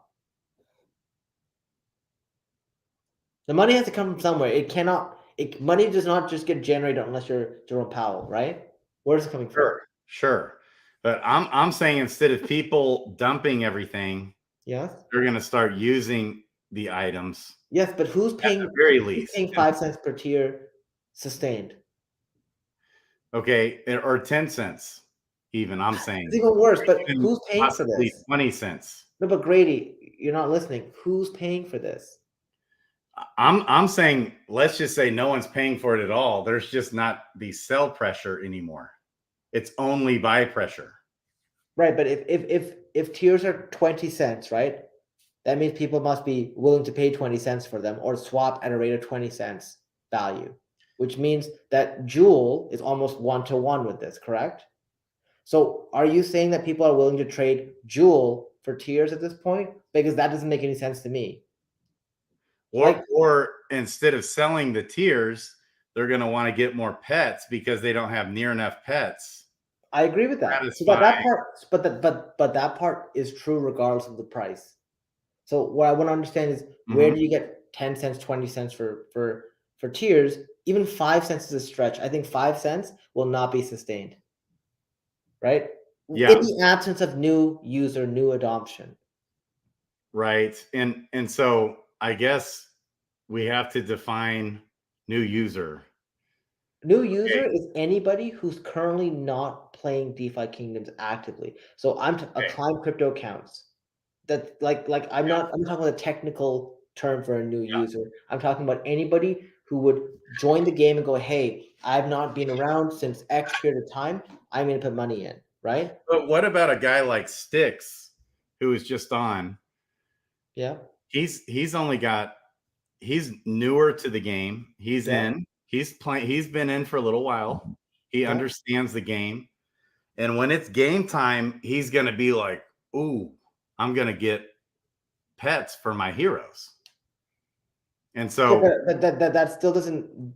The money has to come from somewhere. It cannot, money does not just get generated unless you're Jerome Powell, right? Where's it coming from? Sure. But I'm saying instead of people dumping everything, Yes. they're going to start using the items. Yes, but who's paying? At the very least, who's paying 5 cents per tier sustained? Okay, or 10 cents. Even I'm saying It's even worse. But even who's paying for possibly this? 20 cents. No, but Grady, you're not listening. Who's paying for this? I'm saying let's just say no one's paying for it at all. There's just not the sell pressure anymore. It's only buy pressure. Right, but if tiers are 20 cents, right? That means people must be willing to pay 20 cents for them or swap at a rate of 20 cents value, which means that Joule is almost 1-to-1 with this, correct? So are you saying that people are willing to trade Joule for tiers at this point? Because that doesn't make any sense to me. Or instead of selling the tiers, they're going to want to get more pets because they don't have near enough pets. I agree with that. But that part, but that part is true regardless of the price. So what I want to understand is where do you get 10 cents, 20 cents for tiers? Even 5 cents is a stretch. I think 5 cents will not be sustained. Right? Yeah. In the absence of new user, new adoption. Right. And so I guess we have to define new user. New user is anybody who's currently not playing DeFi Kingdoms actively. So I'm a Climb crypto accounts. That I'm talking about a technical term for a new user. I'm talking about anybody who would join the game and go, hey, I've not been around since X period of time. I'm going to put money in, right? But what about a guy like Styx, who is just on? Yeah. He's newer to the game. He's in. He's been in for a little while. He understands the game. And when it's game time, he's going to be like, ooh, I'm going to get pets for my heroes. And so that still doesn't,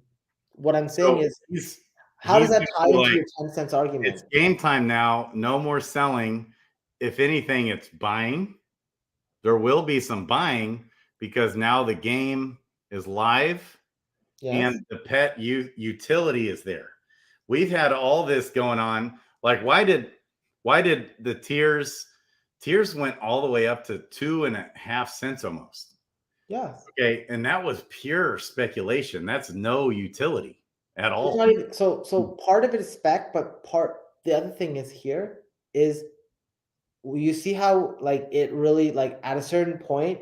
what I'm saying is, how does that tie into your 10 cents argument? It's game time now. No more selling. If anything, it's buying. There will be some buying because now the game is live and the pet utility is there. We've had all this going on. Like, why did the tiers went all the way up to 2.5 cents almost? Yes. Okay. And that was pure speculation. That's no utility at all. So part of it is spec, but the other thing is here is you see how like it really like at a certain point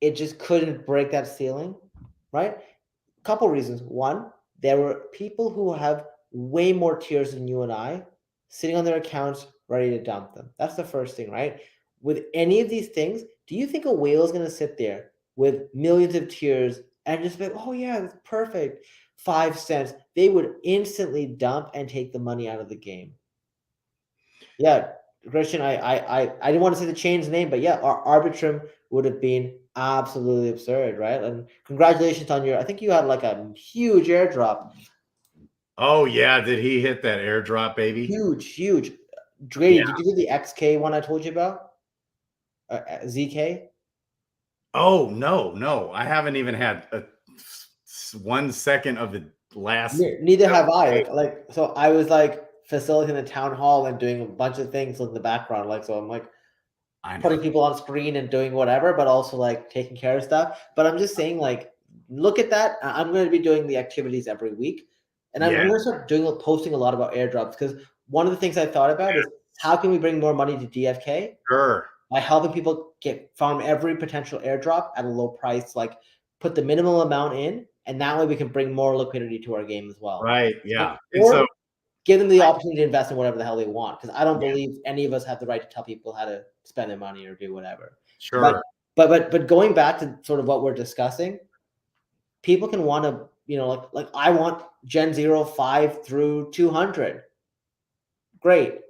it just couldn't break that ceiling, right? Couple reasons. One, there were people who have way more tiers than you and I sitting on their accounts ready to dump them. That's the first thing, right? With any of these things, do you think a whale is going to sit there with millions of tiers and just be like, oh yeah, that's perfect, 5 cents? They would instantly dump and take the money out of the game. Yeah, Christian, I didn't want to say the chain's name, but yeah, our Arbitrum would have been absolutely absurd, right? And congratulations on I think you had like a huge airdrop. Oh yeah, did he hit that airdrop, baby? Huge. Grady, did you do the XK one I told you about? ZK? Oh no, I haven't even had 1 second of the last. Neither have I. Like so, I was like facilitating the town hall and doing a bunch of things in the background. Like so, I'm like putting people on screen and doing whatever, but also like taking care of stuff. But I'm just saying, like, look at that. I'm going to be doing the activities every week, and I'm going to start posting a lot about airdrops because one of the things I thought about is how can we bring more money to DFK? Sure. By helping people farm every potential airdrop at a low price, like put the minimal amount in, and that way we can bring more liquidity to our game as well. Right. Yeah. And so give them the opportunity to invest in whatever the hell they want. Because I don't believe any of us have the right to tell people how to spend their money or do whatever. Sure. But going back to sort of what we're discussing, people can want to, like I want Gen 0, 5 through 200. Great.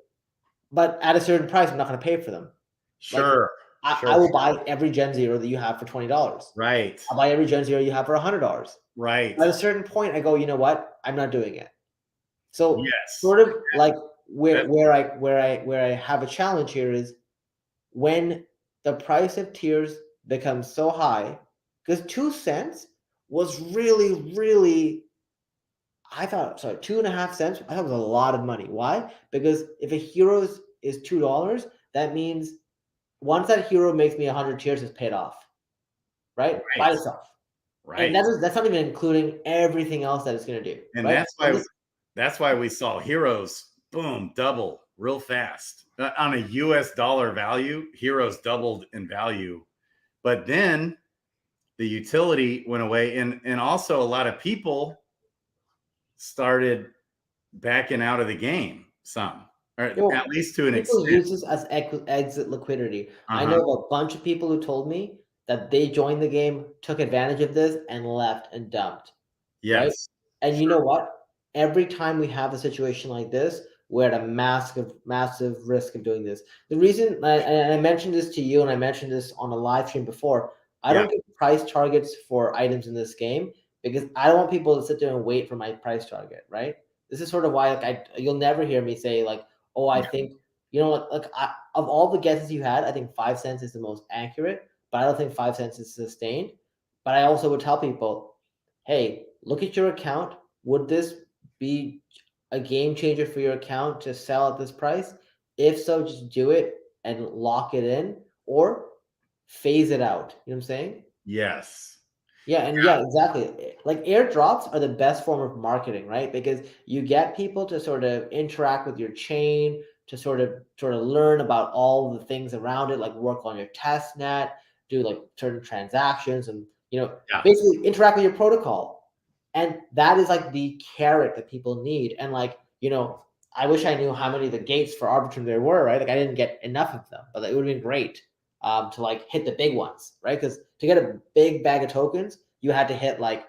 but at a certain price, I'm not going to pay for them. Sure. I will buy every Gen Zero that you have for $20. Right. I'll buy every Gen Zero you have for $100. Right. At a certain point, I go, you know what? I'm not doing it. So Yes. sort of like where I have a challenge here is when the price of tiers becomes so high, because 2 cents was really, I thought, sorry, 2.5 cents, I thought it was a lot of money. Why? Because if a hero is $2, that means once that hero makes me 100 tiers, it's paid off, right? By itself. Right. And that's not even including everything else that it's going to do. And right? that's why we saw heroes boom double real fast on a US dollar value. Heroes doubled in value, but then the utility went away, and also a lot of people started backing out of the game. Some, or at least to an extent. People use this as exit liquidity. I know a bunch of people who told me that they joined the game, took advantage of this, and left and dumped. Yes. Right? And you know what? Every time we have a situation like this, we're at a massive risk of doing this. The reason, and I mentioned this to you, and I mentioned this on a live stream before, I don't give price targets for items in this game because I don't want people to sit there and wait for my price target, right? This is sort of why, like, you'll never hear me say, like, oh, I think, you know, of all the guesses you had, I think 5 cents is the most accurate, but I don't think 5 cents is sustained. But I also would tell people, hey, look at your account. Would this be a game changer for your account to sell at this price? If so, just do it and lock it in or phase it out. You know what I'm saying? Yes. Yeah, and yeah, exactly. Like airdrops are the best form of marketing, right? Because you get people to sort of interact with your chain, to sort of learn about all the things around it, like work on your test net, do like certain transactions, and basically interact with your protocol. And that is like the carrot that people need. And like, I wish I knew how many of the gates for Arbitrum there were, right? Like I didn't get enough of them, but it would have been great to like hit the big ones, right? Because to get a big bag of tokens, you had to hit like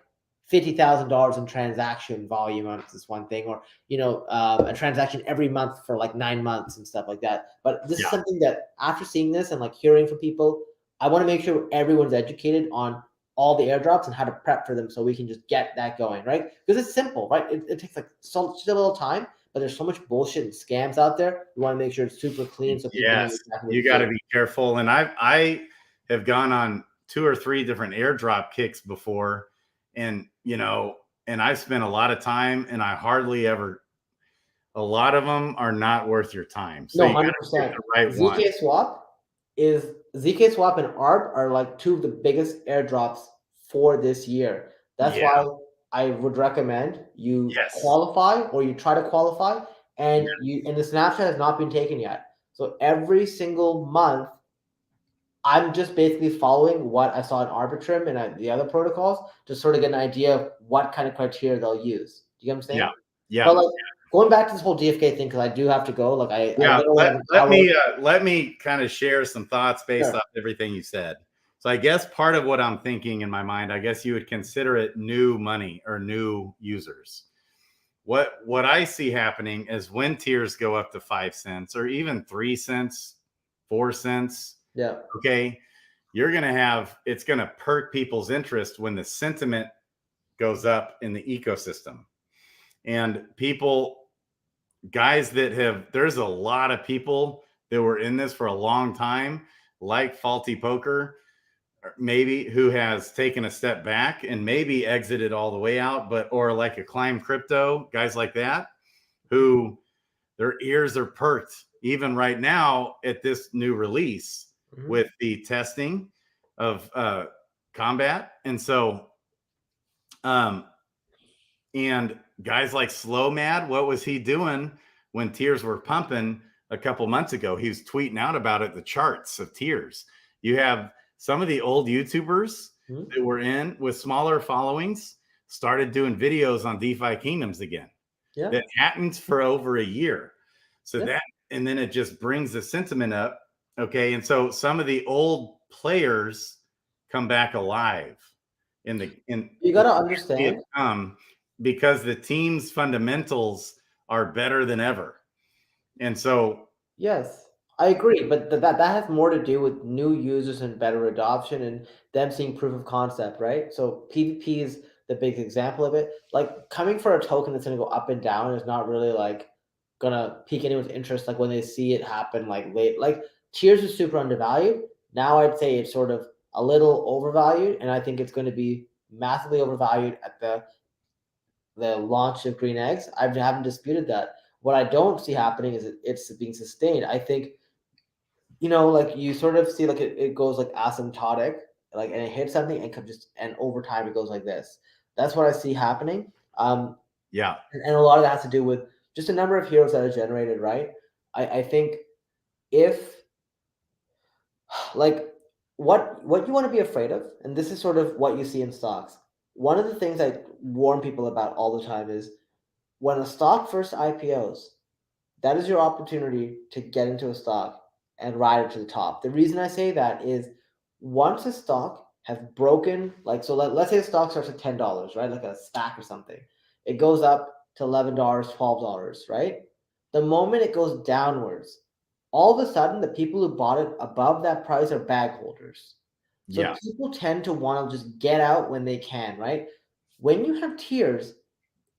$50,000 in transaction volume on this one thing, or a transaction every month for like 9 months and stuff like that. But this is something that after seeing this and like hearing from people, I want to make sure everyone's educated on all the airdrops and how to prep for them so we can just get that going, right? Because it's simple, right? It takes like so little time, but there's so much bullshit and scams out there. You want to make sure it's super clean. So people know exactly you got to be careful. And I have gone on 2 or 3 different airdrop kicks before, and and I've spent a lot of time, and I hardly ever. A lot of them are not worth your time. So no, 100%. ZK Swap and ARB are like 2 of the biggest airdrops for this year. That's why I would recommend you qualify, or you try to qualify, and the snapshot has not been taken yet. So every single month, I'm just basically following what I saw in Arbitrum and the other protocols to sort of get an idea of what kind of criteria they'll use. Do you get what I'm saying? Yeah. But like going back to this whole DFK thing, because I do have to go. Like let me kind of share some thoughts based off everything you said. So I guess part of what I'm thinking in my mind, I guess you would consider it new money or new users. What I see happening is when tiers go up to 5 cents or even 3 cents, 4 cents. Yeah. Okay. It's going to perk people's interest when the sentiment goes up in the ecosystem. And there's a lot of people that were in this for a long time, like Faulty Poker, maybe, who has taken a step back and maybe exited all the way out, or like a Climb Crypto, guys like that, who their ears are perked even right now at this new release with the testing of combat. And so, and guys like Slow Mad, what was he doing when tiers were pumping a couple months ago? He was tweeting out about it, the charts of tiers. You have some of the old YouTubers that were in with smaller followings started doing videos on DeFi Kingdoms again. Yeah. That happens for over a year. So and then it just brings the sentiment up. Okay. And so some of the old players come back alive you got to understand because the team's fundamentals are better than ever. And so Yes, I agree, but that has more to do with new users and better adoption and them seeing proof of concept, right? So PvP is the big example of it. Like coming for a token that's gonna go up and down is not really like gonna pique anyone's interest. Like when they see it happen, like late, like tiers is super undervalued. Now I'd say it's sort of a little overvalued, and I think it's going to be massively overvalued at the launch of green eggs. I haven't disputed that. What I don't see happening is it's being sustained. I think, like you sort of see like it goes like asymptotic, like, and it hits something and and over time it goes like this. That's what I see happening. Yeah. And a lot of that has to do with just a number of heroes that are generated, right? I think if like what you want to be afraid of, and this is sort of what you see in stocks. One of the things I warn people about all the time is when a stock first IPOs, that is your opportunity to get into a stock and ride it to the top. The reason I say that is once a stock has broken, like, so let's say the stock starts at $10, right? Like a stack or something. It goes up to $11, $12, right? The moment it goes downwards, all of a sudden the people who bought it above that price are bag holders. So Yeah. people tend to want to just get out when they can, right? When you have tiers,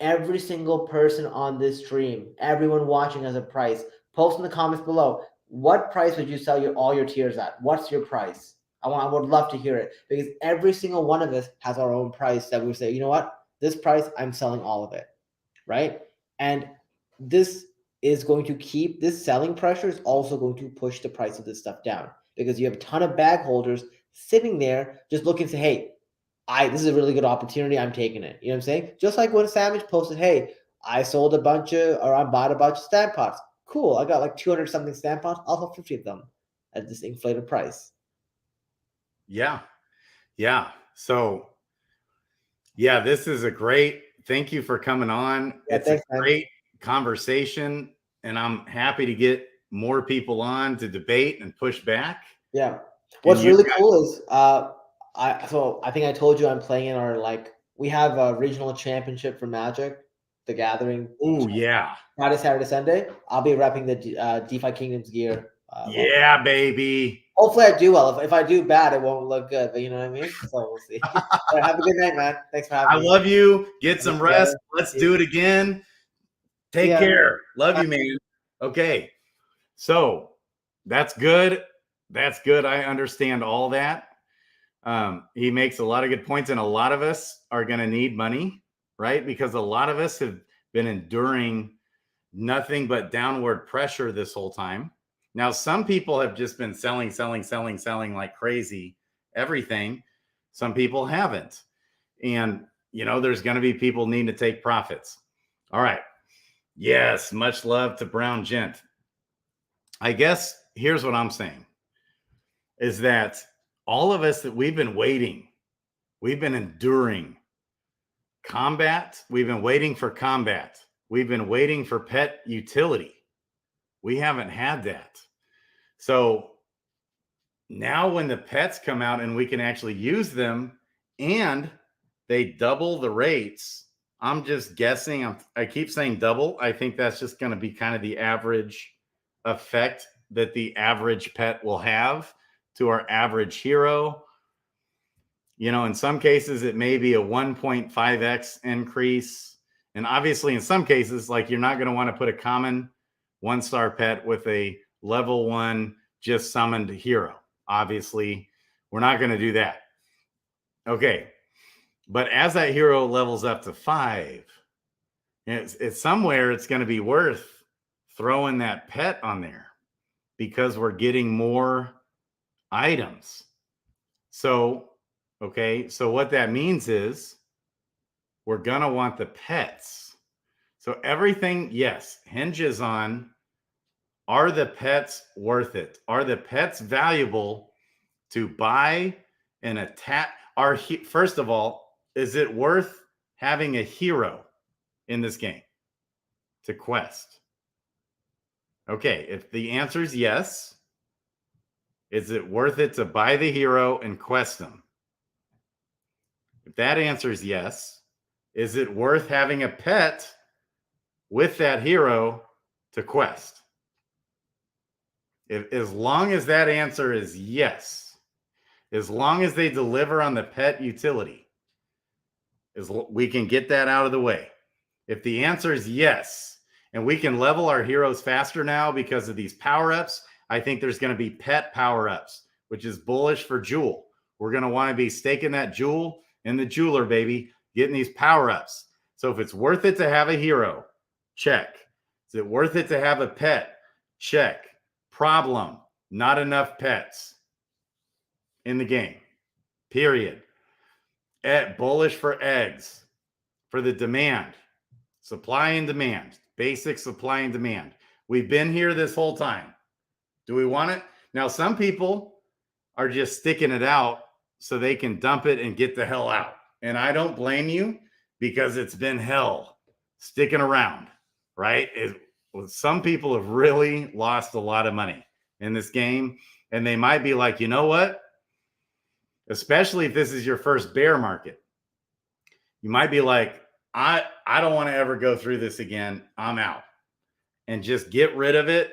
every single person on this stream, everyone watching has a price. Post in the comments below. What price would you sell all your tiers at? What's your price? I would love to hear it because every single one of us has our own price that we say, you know what? This price, I'm selling all of it, right? And this is going to keep this selling pressure is also going to push the price of this stuff down because you have a ton of bag holders sitting there just looking to say, hey, this is a really good opportunity. I'm taking it. You know what I'm saying? Just like when Savage posted, hey, I bought a bunch of stamp pots. Cool. I got like 200 something stamp pots. I'll sell 50 of them at this inflated price. Yeah. Yeah. So, yeah, this is thank you for coming on. Yeah, It's thanks, a great conversation, and I'm happy to get more people on to debate and push back. Yeah. And What's really cool is I think I told you I'm playing in our we have a regional championship for Magic, the Gathering. Oh, yeah. Friday, Saturday, Sunday. I'll be repping the DeFi Kingdoms gear. Yeah, baby. Hopefully I do well. If I do bad, it won't look good. But you know what I mean? So we'll see. All right, have a good night, man. Thanks for having I me. love you. Get some rest. Let's do it again. Take care. Love you, man. Okay. So that's good. That's good. I understand all that. He makes a lot of good points, and a lot of us are going to need money, right? Because a lot of us have been enduring nothing but downward pressure this whole time. Now, some people have just been selling like crazy, everything. Some people haven't. And, there's going to be people needing to take profits. All right. Yes. Much love to Brown Gent. I guess here's what I'm saying is that all of us that we've been waiting, we've been enduring combat. We've been waiting for combat. We've been waiting for pet utility. We haven't had that. So now when the pets come out and we can actually use them and they double the rates, I'm just guessing. I keep saying double. I think that's just going to be kind of the average effect that the average pet will have to our average hero. In some cases, it may be a 1.5x increase. And obviously, in some cases, like you're not going to want to put a common 1-star pet with a level 1 just summoned hero. Obviously, we're not going to do that. Okay. But as that hero levels up to 5, it's somewhere it's going to be worth throwing that pet on there because we're getting more items. So, okay. So what that means is we're going to want the pets. So everything, yes, hinges on, are the pets worth it? Are the pets valuable to buy and attack? First of all, is it worth having a hero in this game to quest? Okay, if the answer is yes, is it worth it to buy the hero and quest them? If that answer is yes, is it worth having a pet with that hero to quest? as long as that answer is yes, as long as they deliver on the pet utility, we can get that out of the way. If the answer is yes, and we can level our heroes faster now because of these power-ups, I think there's going to be pet power-ups, which is bullish for Jewel. We're going to want to be staking that Jewel in the jeweler, baby, getting these power-ups. So if it's worth it to have a hero, check. Is it worth it to have a pet? Check. Problem, not enough pets in the game, period. Bullish for eggs, for the demand, supply and demand, basic supply and demand. We've been here this whole time. Do we want it? Now, some people are just sticking it out so they can dump it and get the hell out. And I don't blame you, because it's been hell sticking around, right? Some people have really lost a lot of money in this game, and they might be like, you know what? Especially if this is your first bear market, you might be like, I don't want to ever go through this again. I'm out. And just get rid of it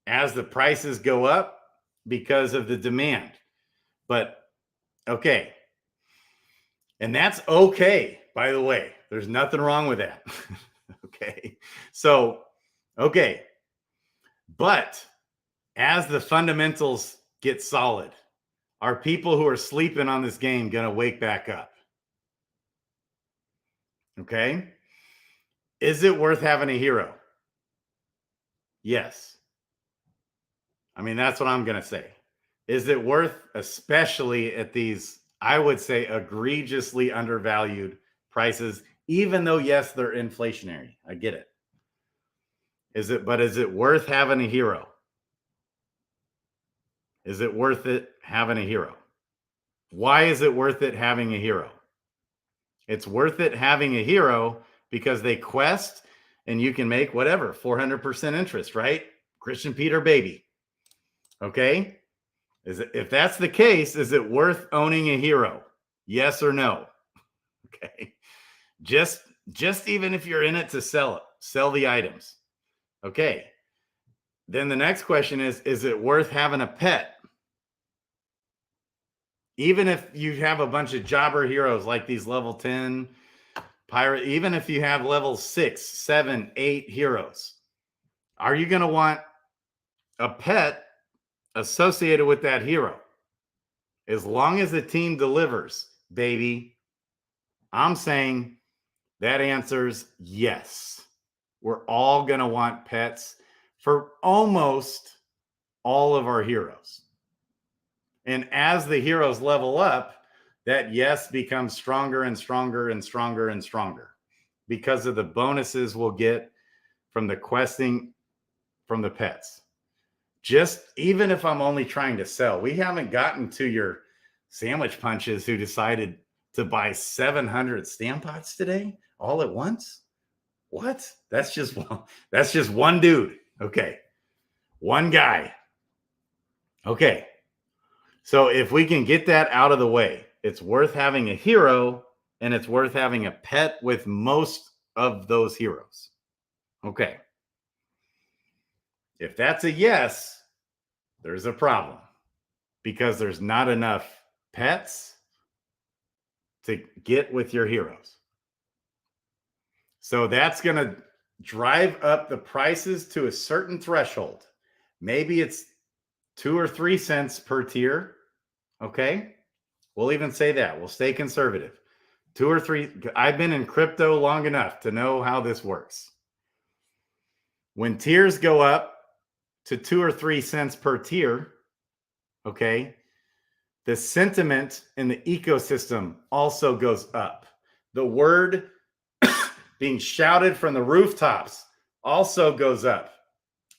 as the prices go up because of the demand. But okay. And that's okay, by the way. There's nothing wrong with that. Okay. So, okay. But as the fundamentals get solid, are people who are sleeping on this game going to wake back up? Okay. Is it worth having a hero? Yes. I mean, that's what I'm going to say. Is it worth, especially at these, I would say, egregiously undervalued prices, even though, yes, they're inflationary? I get it. But is it worth having a hero? Is it worth it having a hero? Why is it worth it having a hero? It's worth it having a hero because they quest and you can make whatever, 400% interest, right? Christian Peter baby. Okay. If that's the case, is it worth owning a hero? Yes or no? Okay. Just even if you're in it to sell the items. Okay. Then the next question is it worth having a pet? Even if you have a bunch of jobber heroes like these level 10 pirate, even if you have level 6, 7, 8 heroes, are you going to want a pet associated with that hero? As long as the team delivers, baby, I'm saying that answer's yes. We're all going to want pets for almost all of our heroes. And as the heroes level up, that yes becomes stronger and stronger and stronger and stronger because of the bonuses we'll get from the questing from the pets. Just even if I'm only trying to sell, we haven't gotten to your sandwich punches who decided to buy 700 stamp pots today all at once. What? That's just one dude. Okay. One guy. Okay. So if we can get that out of the way, it's worth having a hero and it's worth having a pet with most of those heroes. Okay. If that's a yes, there's a problem because there's not enough pets to get with your heroes. So that's going to drive up the prices to a certain threshold. Maybe it's 2 or 3 cents per tier. Okay. We'll even say that. We'll stay conservative. 2 or 3. I've been in crypto long enough to know how this works. When tiers go up to 2 or 3 cents per tier, okay, the sentiment in the ecosystem also goes up. The word being shouted from the rooftops also goes up.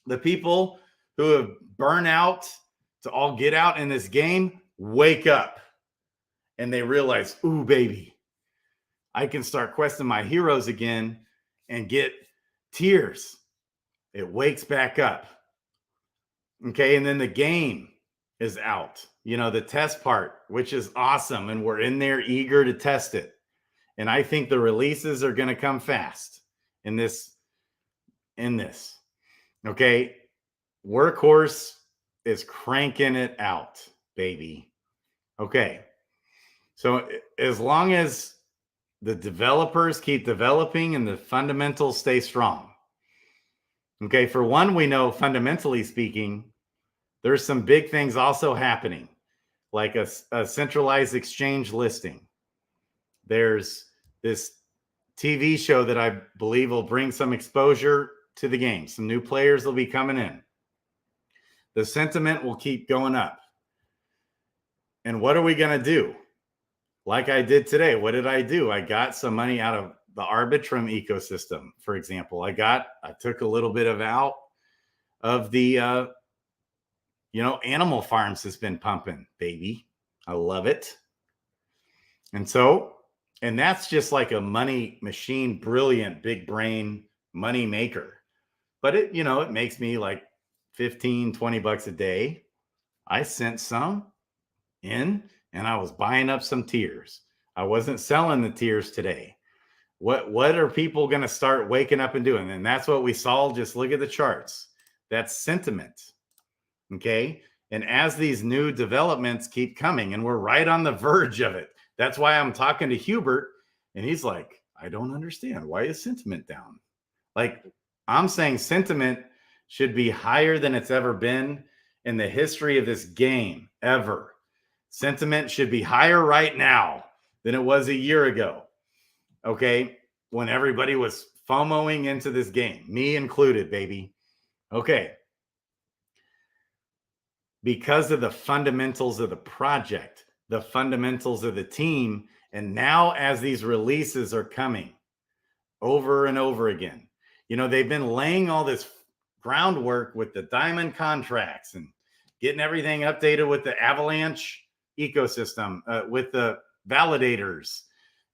The people who have burned out to all get out in this game wake up and they realize, ooh, baby, I can start questing my heroes again and get tiers. It wakes back up. Okay. And then the game is out, the test part, which is awesome. And we're in there eager to test it. And I think the releases are going to come fast in this. Okay. Workhorse is cranking it out, baby. Okay. So as long as the developers keep developing and the fundamentals stay strong. Okay. For one, we know fundamentally speaking, there's some big things also happening, like a centralized exchange listing. There's this TV show that I believe will bring some exposure to the game. Some new players will be coming in. The sentiment will keep going up. And what are we going to do? Like I did today. What did I do? I got some money out of the Arbitrum ecosystem, for example. I took a little bit out of the, Animal Farms has been pumping, baby. I love it. And that's just like a money machine, brilliant, big brain money maker. But it makes me like 15, 20 bucks a day. I sent some in and I was buying up some tiers. I wasn't selling the tiers today. What are people going to start waking up and doing? And that's what we saw. Just look at the charts. That's sentiment. Okay. And as these new developments keep coming, and we're right on the verge of it. That's why I'm talking to Hubert, and he's like, I don't understand. Why is sentiment down? Like, I'm saying sentiment should be higher than it's ever been in the history of this game, ever. Sentiment should be higher right now than it was a year ago, okay? When everybody was FOMOing into this game, me included, baby. Okay. Because of the fundamentals of the project, the fundamentals of the team, and now as these releases are coming over and over again, they've been laying all this groundwork with the diamond contracts and getting everything updated with the Avalanche ecosystem, with the validators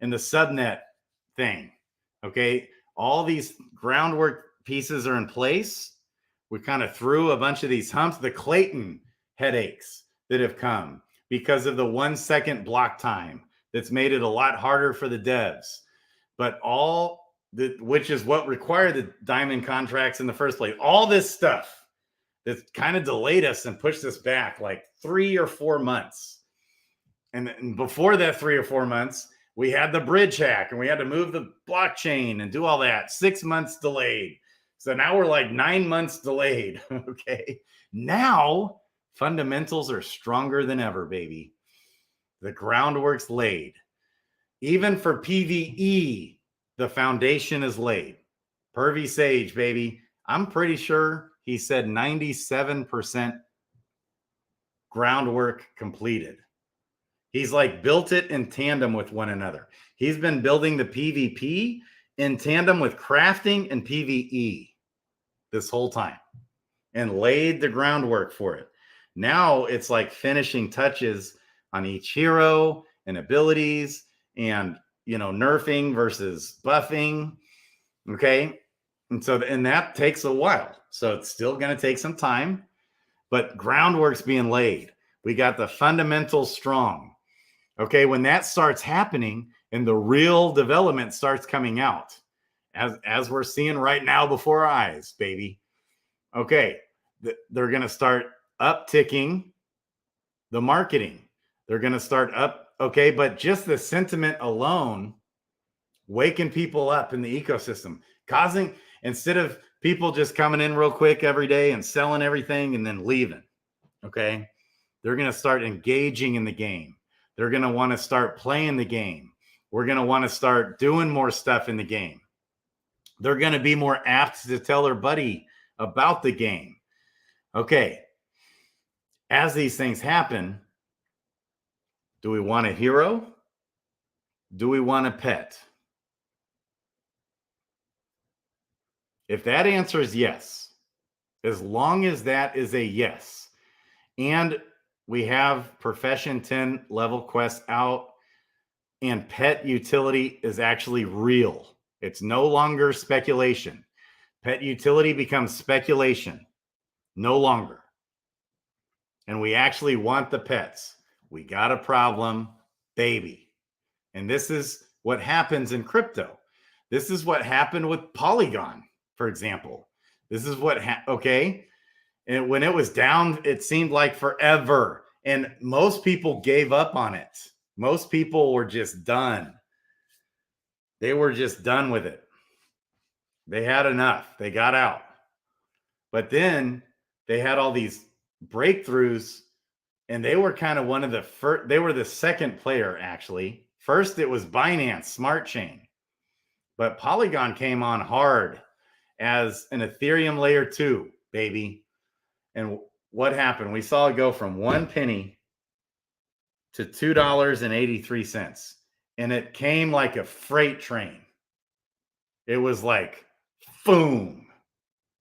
and the subnet thing. Okay. All these groundwork pieces are in place. We kind of threw a bunch of these humps, the Klaytn headaches that have come because of the 1 second block time that's made it a lot harder for the devs. But which is what required the diamond contracts in the first place. All this stuff that kind of delayed us and pushed us back like 3 or 4 months. And before that 3 or 4 months, we had the bridge hack and we had to move the blockchain and do all that. 6 months delayed. So now we're like 9 months delayed. Okay. Now fundamentals are stronger than ever, baby. The groundwork's laid. Even for PvE, the foundation is laid. Pervy Sage, baby. I'm pretty sure he said 97% groundwork completed. He's like built it in tandem with one another. He's been building the PvP in tandem with crafting and PvE this whole time and laid the groundwork for it. Now it's like finishing touches on each hero and abilities and, nerfing versus buffing. Okay. And that takes a while. So it's still going to take some time, but groundwork's being laid. We got the fundamentals strong. Okay. When that starts happening and the real development starts coming out, as we're seeing right now before our eyes, baby. Okay. They're going to start upticking the marketing. They're going to start up. Okay. But just the sentiment alone, waking people up in the ecosystem, instead of people just coming in real quick every day and selling everything and then leaving. Okay. They're going to start engaging in the game. They're going to want to start playing the game. We're going to want to start doing more stuff in the game. They're going to be more apt to tell their buddy about the game. Okay. As these things happen, do we want a hero? Do we want a pet? If that answer is yes, as long as that is a yes, and we have Profession 10 level quests out and pet utility is actually real. It's no longer speculation. Pet utility becomes speculation. No longer. And we actually want the pets. We got a problem, baby. And this is what happens in crypto. This is what happened with Polygon, for example. This is what, okay? And when it was down, it seemed like forever. And most people gave up on it. Most people were just done. They were just done with it. They had enough. They got out. But then they had all these breakthroughs, and they were kind of one of the first. They were the second player, actually. First, it was Binance Smart Chain. But Polygon came on hard as an Ethereum layer 2, baby. And what happened? We saw it go from 1 penny to $2.83. And it came like a freight train. It was like, boom.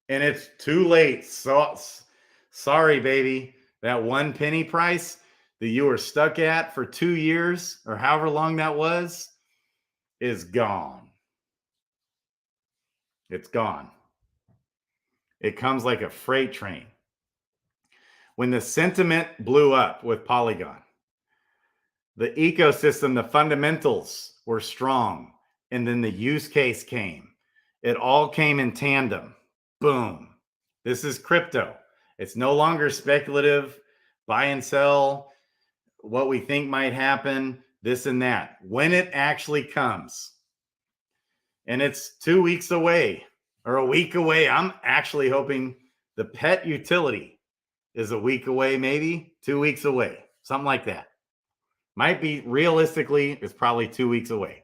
And it's too late. So sorry, baby. That 1 penny price that you were stuck at for 2 years or however long that was is gone. It's gone. It comes like a freight train. When the sentiment blew up with Polygon, the ecosystem, the fundamentals were strong, and then the use case came. It all came in tandem. Boom. This is crypto. It's no longer speculative, buy and sell, what we think might happen, this and that. When it actually comes, and it's 2 weeks away or a week away. I'm actually hoping the pet utility is a week away, maybe 2 weeks away, something like that. Might be realistically, it's probably 2 weeks away.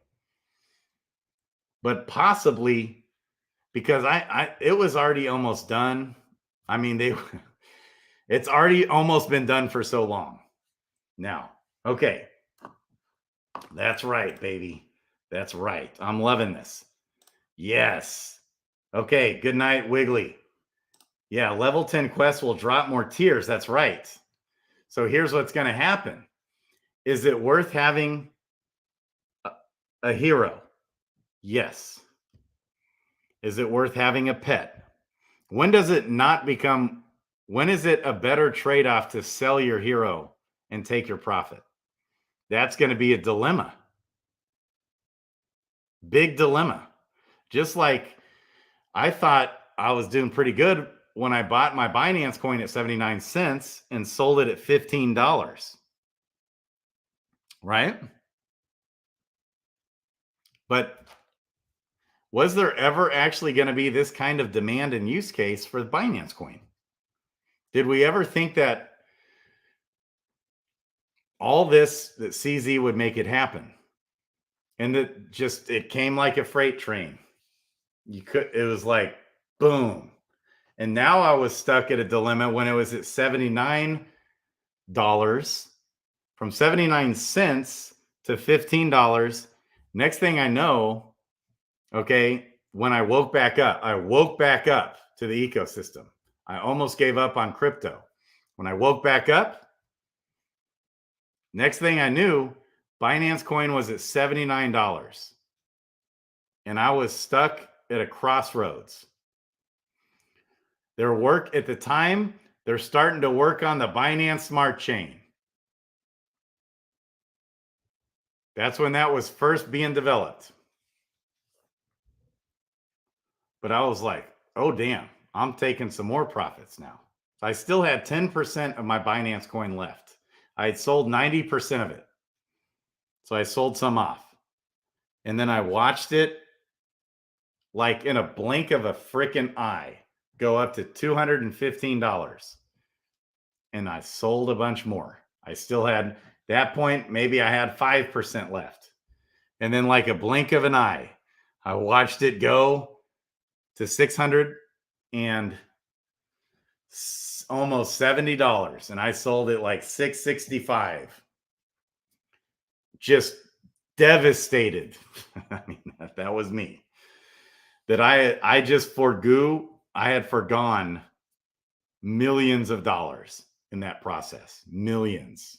But possibly because it was already almost done. I mean, it's already almost been done for so long. Now, okay. That's right, baby. That's right. I'm loving this. Yes. Okay. Good night, Wiggly. Yeah. Level 10 quests will drop more tiers. That's right. So here's what's going to happen. Is it worth having a hero? Yes. Is it worth having a pet? When does it not become, when is it a better trade-off to sell your hero and take your profit? That's going to be a dilemma. Big dilemma. Just like I thought I was doing pretty good when I bought my Binance coin at 79 cents and sold it at $15. Right? But was there ever actually going to be this kind of demand and use case for the Binance coin? Did we ever think that all this, that CZ would make it happen? And that just, it came like a freight train. It was like, boom. And now I was stuck at a dilemma when it was at $79, from 79 cents to $15. Next thing I know, okay, when I woke back up to the ecosystem. I almost gave up on crypto. When I woke back up, next thing I knew, Binance coin was at $79. And I was stuck at a crossroads. At the time, they're starting to work on the Binance Smart Chain. That's when that was first being developed. But I was like, oh, damn, I'm taking some more profits now. I still had 10% of my Binance coin left. I had sold 90% of it. So I sold some off. And then I watched it like in a blink of a freaking eye go up to $215. And I sold a bunch more. I still had, that point, maybe I had 5% left. And then like a blink of an eye, I watched it go to $600 and almost $70. And I sold it like $665. Just devastated. I mean, that was me. That I just I had forgone millions of dollars in that process. Millions.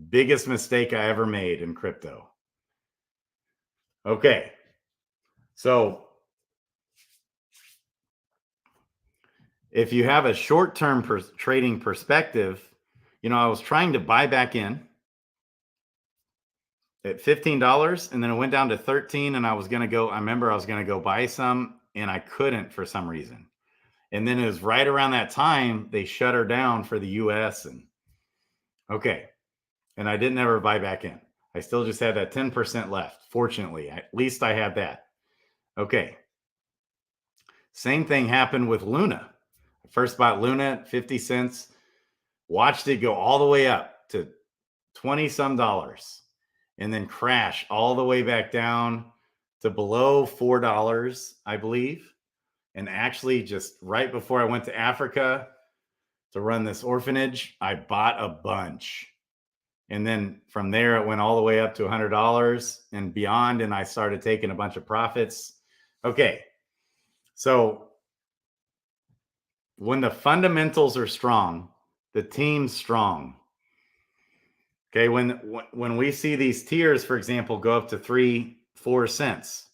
Biggest mistake I ever made in crypto. Okay. So if you have a short-term trading perspective, I was trying to buy back in at $15 and then it went down to 13 and I remember I was going to go buy some and I couldn't for some reason. And then it was right around that time they shut her down for the US. And okay. And I didn't ever buy back in. I still just had that 10% left. Fortunately, at least I had that. Okay. Same thing happened with Luna. I first bought Luna at 50 cents, watched it go all the way up to 20 some dollars, and then crash all the way back down to below $4, I believe. And actually, just right before I went to Africa to run this orphanage, I bought a bunch. And then from there, it went all the way up to $100 and beyond. And I started taking a bunch of profits. Okay. So when the fundamentals are strong, the team's strong. Okay. When we see these tiers, for example, go up to 3-4 cents,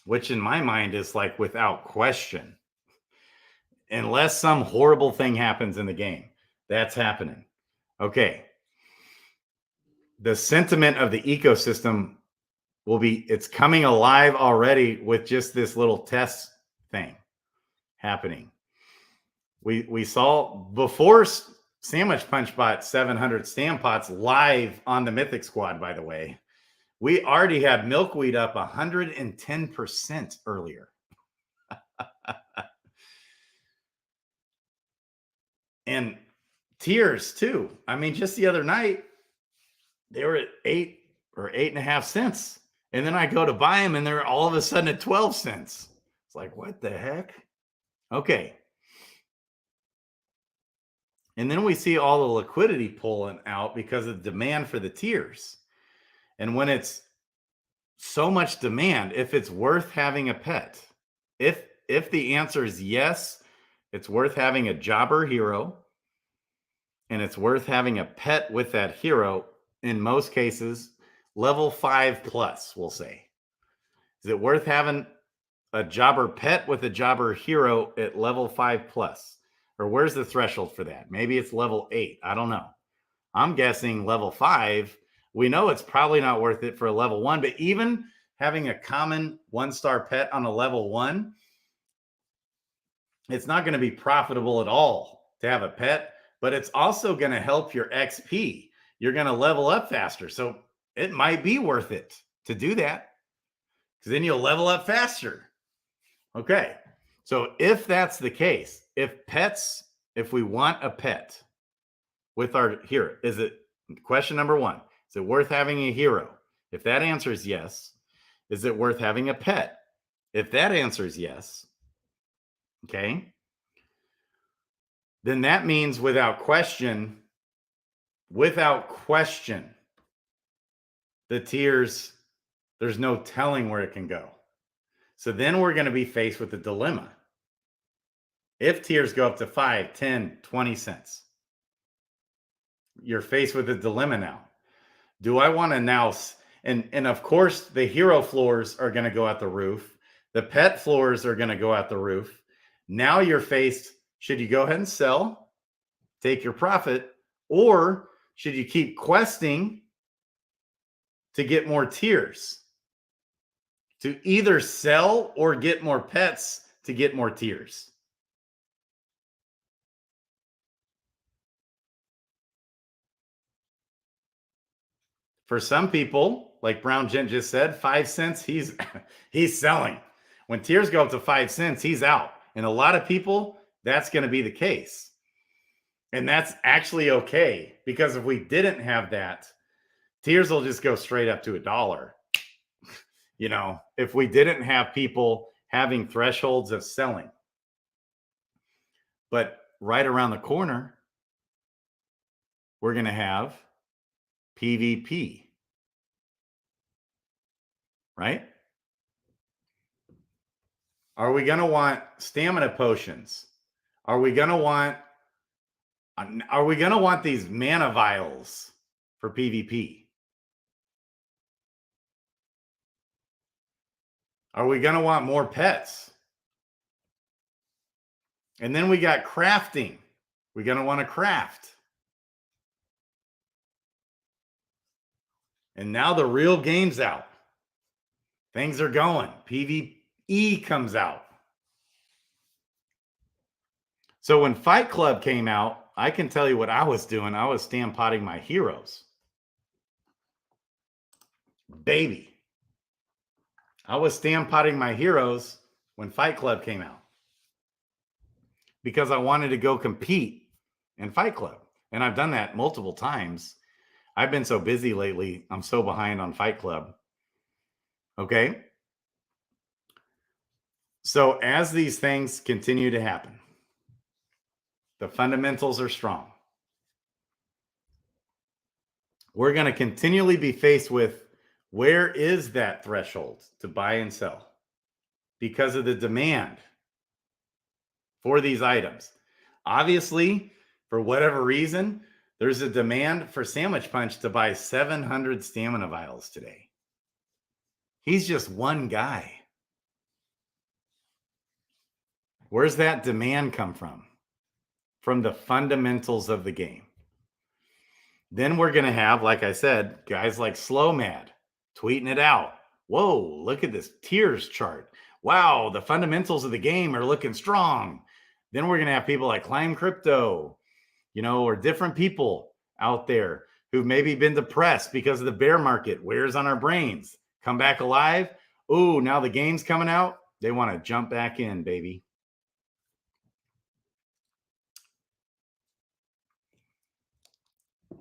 which in my mind is like without question, unless some horrible thing happens in the game, that's happening. Okay. The sentiment of the ecosystem it's coming alive already with just this little test thing happening. We saw before Sandwich Punch bought 700 Stampots live on the Mythic Squad, by the way. We already had Milkweed up 110% earlier. And tiers too. I mean, just the other night, they were at 8 or 8.5 cents. And then I go to buy them and they're all of a sudden at 12 cents. It's like, what the heck? Okay. And then we see all the liquidity pulling out because of demand for the tiers. And when it's so much demand, if it's worth having a pet, if the answer is yes, it's worth having a jobber hero and it's worth having a pet with that hero. In most cases, level 5 plus, we'll say. Is it worth having a jobber pet with a jobber hero at level 5 plus? Or where's the threshold for that? Maybe it's level 8. I don't know. I'm guessing level 5. We know it's probably not worth it for a level 1, but even having a common 1-star pet on a level 1, it's not going to be profitable at all to have a pet, but it's also going to help your XP. You're going to level up faster. So it might be worth it to do that because then you'll level up faster. Okay. So if that's the case, if we want a pet with our hero, question number 1, is it worth having a hero? If that answer is yes, is it worth having a pet? If that answer is yes, okay, then that means without question, the tiers, there's no telling where it can go. So then we're going to be faced with a dilemma. If tiers go up to 5, 10, 20 cents, you're faced with a dilemma now. Do I want to now, and of course, the hero floors are going to go out the roof. The pet floors are going to go out the roof. Now you're faced, should you go ahead and sell, take your profit, or should you keep questing to get more tiers? To either sell or get more pets to get more tiers. For some people, like Brown Gent just said, 5 cents, he's selling. When tiers go up to 5 cents, he's out. And a lot of people, that's going to be the case. And that's actually okay, because if we didn't have that, tiers will just go straight up to $1. You know, if we didn't have people having thresholds of selling. But right around the corner, we're going to have PvP. Right? Are we going to want stamina potions? Are we going to want these mana vials for PvP? Are we going to want more pets? And then we got crafting. We're going to want to craft. And now the real game's out. Things are going. PvE comes out. So when Fight Club came out, I can tell you what I was doing. I was stampotting my heroes. Baby. I was stampotting my heroes when Fight Club came out because I wanted to go compete in Fight Club. And I've done that multiple times. I've been so busy lately. I'm so behind on Fight Club. Okay. So as these things continue to happen, the fundamentals are strong. We're going to continually be faced with, where is that threshold to buy and sell? Because of the demand for these items. Obviously, for whatever reason, there's a demand for Sandwich Punch to buy 700 stamina vials today. He's just one guy. Where's that demand come from? From the fundamentals of the game. Then we're going to have, like I said, guys like Slow Mad tweeting it out. Whoa, look at this tiers chart. Wow, the fundamentals of the game are looking strong. Then we're going to have people like Climb Crypto, or different people out there who've maybe been depressed because of the bear market, wears on our brains, come back alive. Ooh, now the game's coming out. They want to jump back in, baby.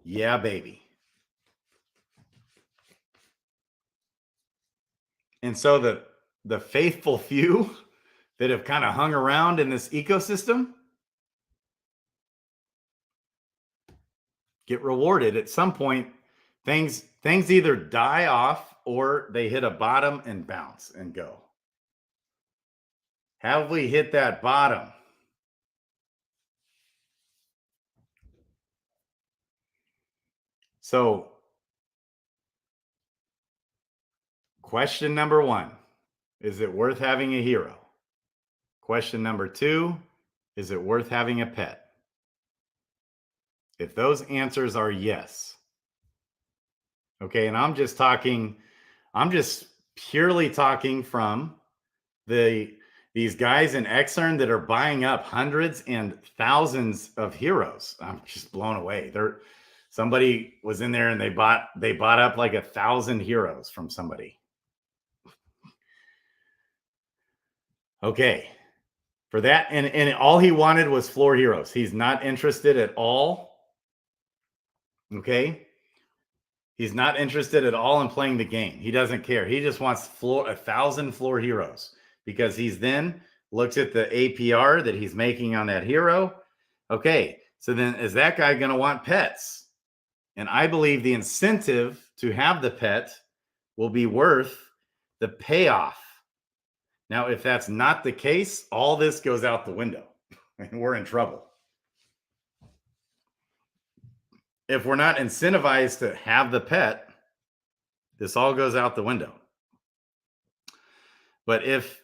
Yeah, baby. And so the faithful few that have kind of hung around in this ecosystem get rewarded. At some point, things either die off or they hit a bottom and bounce and go. Have we hit that bottom? So, question number 1, is it worth having a hero? Question number 2, is it worth having a pet? If those answers are yes. Okay, and I'm just purely talking from these guys in Xern that are buying up hundreds and thousands of heroes. I'm just blown away. Somebody was in there and they bought up like 1,000 heroes from somebody. Okay. For that, and all he wanted was floor heroes. He's not interested at all. Okay. He's not interested at all in playing the game. He doesn't care. He just wants 1,000 floor heroes, because he's then looks at the APR that he's making on that hero. Okay. So then is that guy going to want pets? And I believe the incentive to have the pet will be worth the payoff. Now, if that's not the case, all this goes out the window and we're in trouble. If we're not incentivized to have the pet, this all goes out the window. But if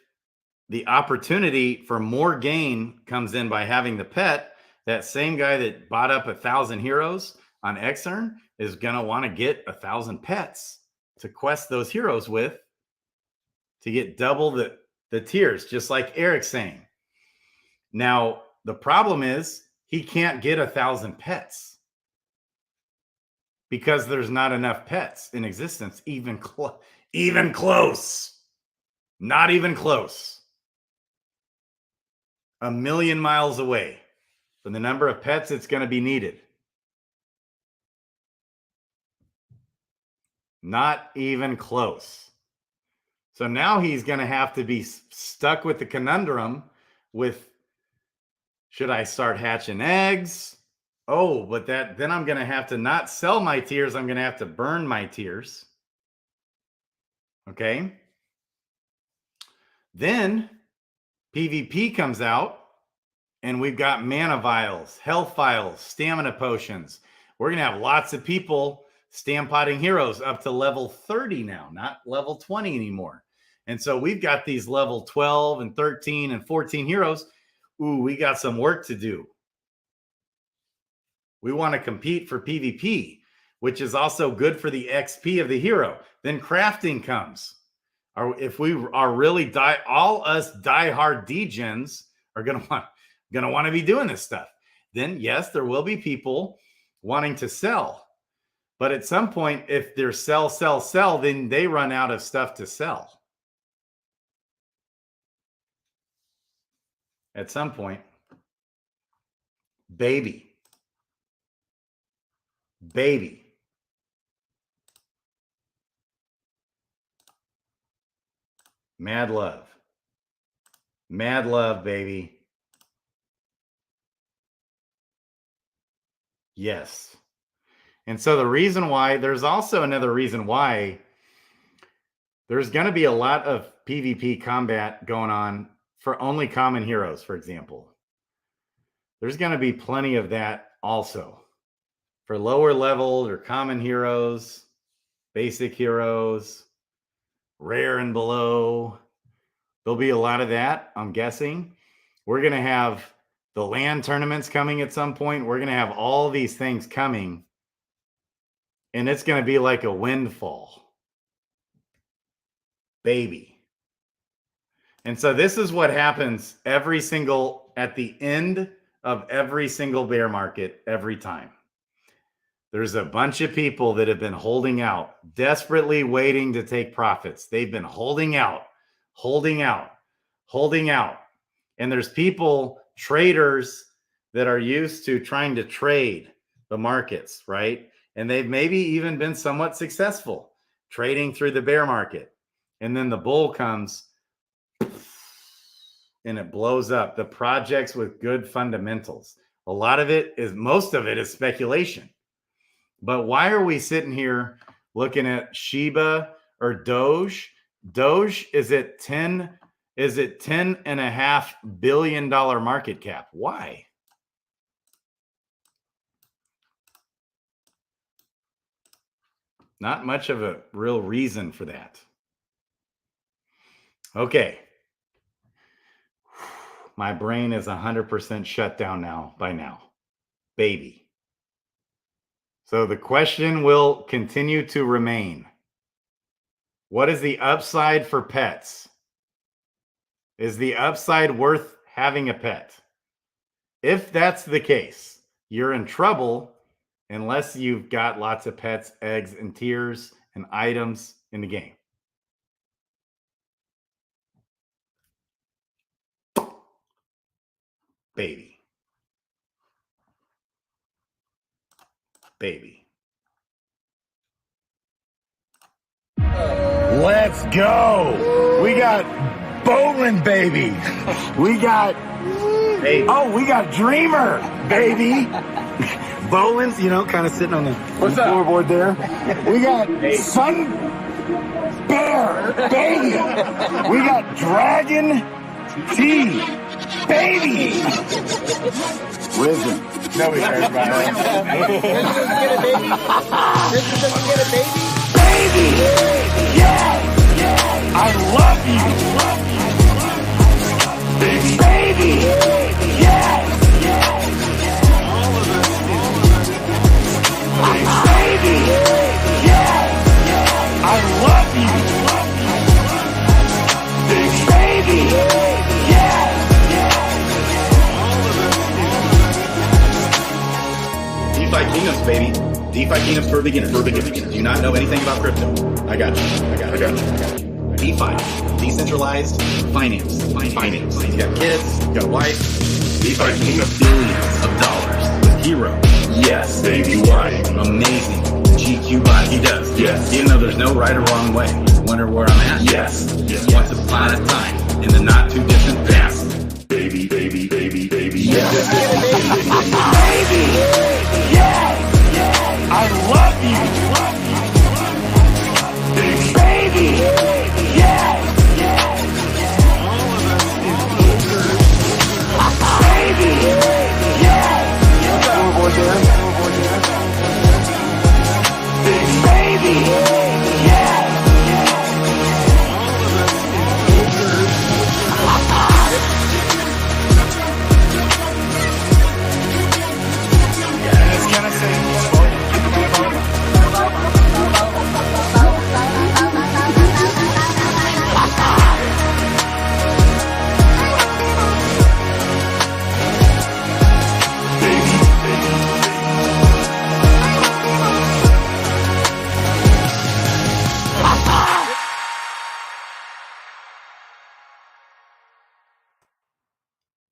the opportunity for more gain comes in by having the pet, that same guy that bought up 1,000 heroes on Xern is going to want to get 1,000 pets to quest those heroes with, to get double the tiers, just like Eric's saying. Now, the problem is he can't get 1,000 pets because there's not enough pets in existence, even close. Not even close. 1,000,000 miles away from the number of pets that's going to be needed. Not even close. So now he's going to have to be stuck with the conundrum with, should I start hatching eggs? Oh, but then I'm going to have to not sell my tiers. I'm going to have to burn my tiers. Okay. Then PvP comes out and we've got mana vials, health vials, stamina potions. We're going to have lots of people stampotting heroes up to level 30 now, not level 20 anymore. And so we've got these level 12 and 13 and 14 heroes. Ooh, we got some work to do. We want to compete for PvP, which is also good for the XP of the hero. Then crafting comes. Or if we are really all us diehard degens are going to want, going to want to be doing this stuff. Then, yes, there will be people wanting to sell. But at some point, if they're sell, then they run out of stuff to sell. At some point, baby. Mad love. Mad love, baby. Yes. And so the reason why, there's also another reason why there's going to be a lot of PvP combat going on for only common heroes, for example. There's going to be plenty of that also. For lower level or common heroes, basic heroes, rare and below, there'll be a lot of that, I'm guessing. We're going to have the LAN tournaments coming at some point. We're going to have all these things coming. And it's going to be like a windfall. Baby. And so this is what happens at the end of every single bear market every time. There's a bunch of people that have been holding out, desperately waiting to take profits. They've been holding out. And there's people, traders, that are used to trying to trade the markets, right? And they've maybe even been somewhat successful trading through the bear market. And then the bull comes and it blows up. The projects with good fundamentals. Most of it is speculation. But why are we sitting here looking at Shiba or Doge? Doge is at $10.5 billion market cap. Why? Not much of a real reason for that. Okay. My brain is 100% shut down by now. Baby. So the question will continue to remain. What is the upside for pets? Is the upside worth having a pet? If that's the case, you're in trouble unless you've got lots of pets, eggs, and tiers and items in the game. Baby. Let's go. We got bowling, baby. We got we got Dreamer, baby. Bowling's, kind of sitting on the floorboard there. We got Sun Bear, baby. We got Dragon T, baby. Risen. Nobody cares about that. This doesn't get a baby. Baby! Yeah! I love you! Baby! Yeah! Baby! Yeah! I love you! Baby! Yeah! DeFi Kingdoms, baby. DeFi Kingdoms for beginners. Do you not know anything about crypto? I got you. DeFi, decentralized finance. You got kids, you got a wife. DeFi Kingdoms, billions of dollars with Hero. Yes, baby, why? Amazing. GQ buy. He does. Yes. Even though there's no right or wrong way. Wonder where I'm at? Yes. Once upon a time, in the not too distant past. Baby. Yes. Baby. Yeah. I love you. Baby. Yeah. Baby. Yeah. Baby. Yeah. It's gonna say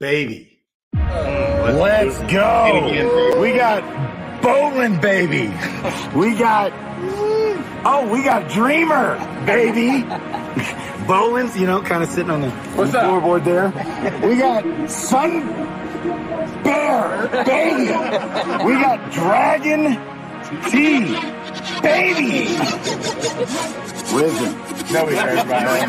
baby. Let's go. We got Bowling, baby. We got Dreamer, baby. Bolin's, you know, kind of sitting on the floorboard there. We got Sun Bear, baby. We got Dragon T, baby. Risen. Nobody cares about it.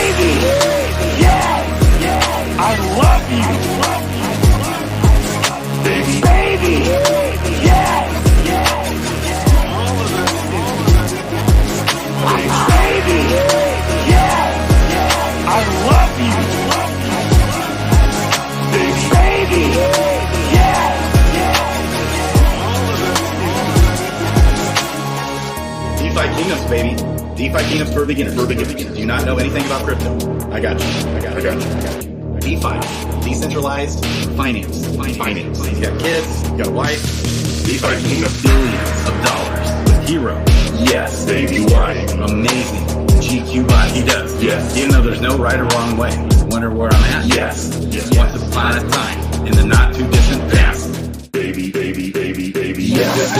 Baby! Yes! I love you! Baby! Yes! Baby! Yes! I love you! Baby! Yes! DeFi Kingdoms, baby. DeFi Kingdoms for beginners. Do you not know anything about crypto? I got you. DeFi, decentralized finance. You got kids, you got a wife. DeFi Kingdoms, billions of dollars with Hero. Yes, baby. Why? Amazing. GQ bot. He does. Yes. Even though there's no right or wrong way. Wonder where I'm at? Yes. Once upon a time, in the not too distant past. Baby. Yes.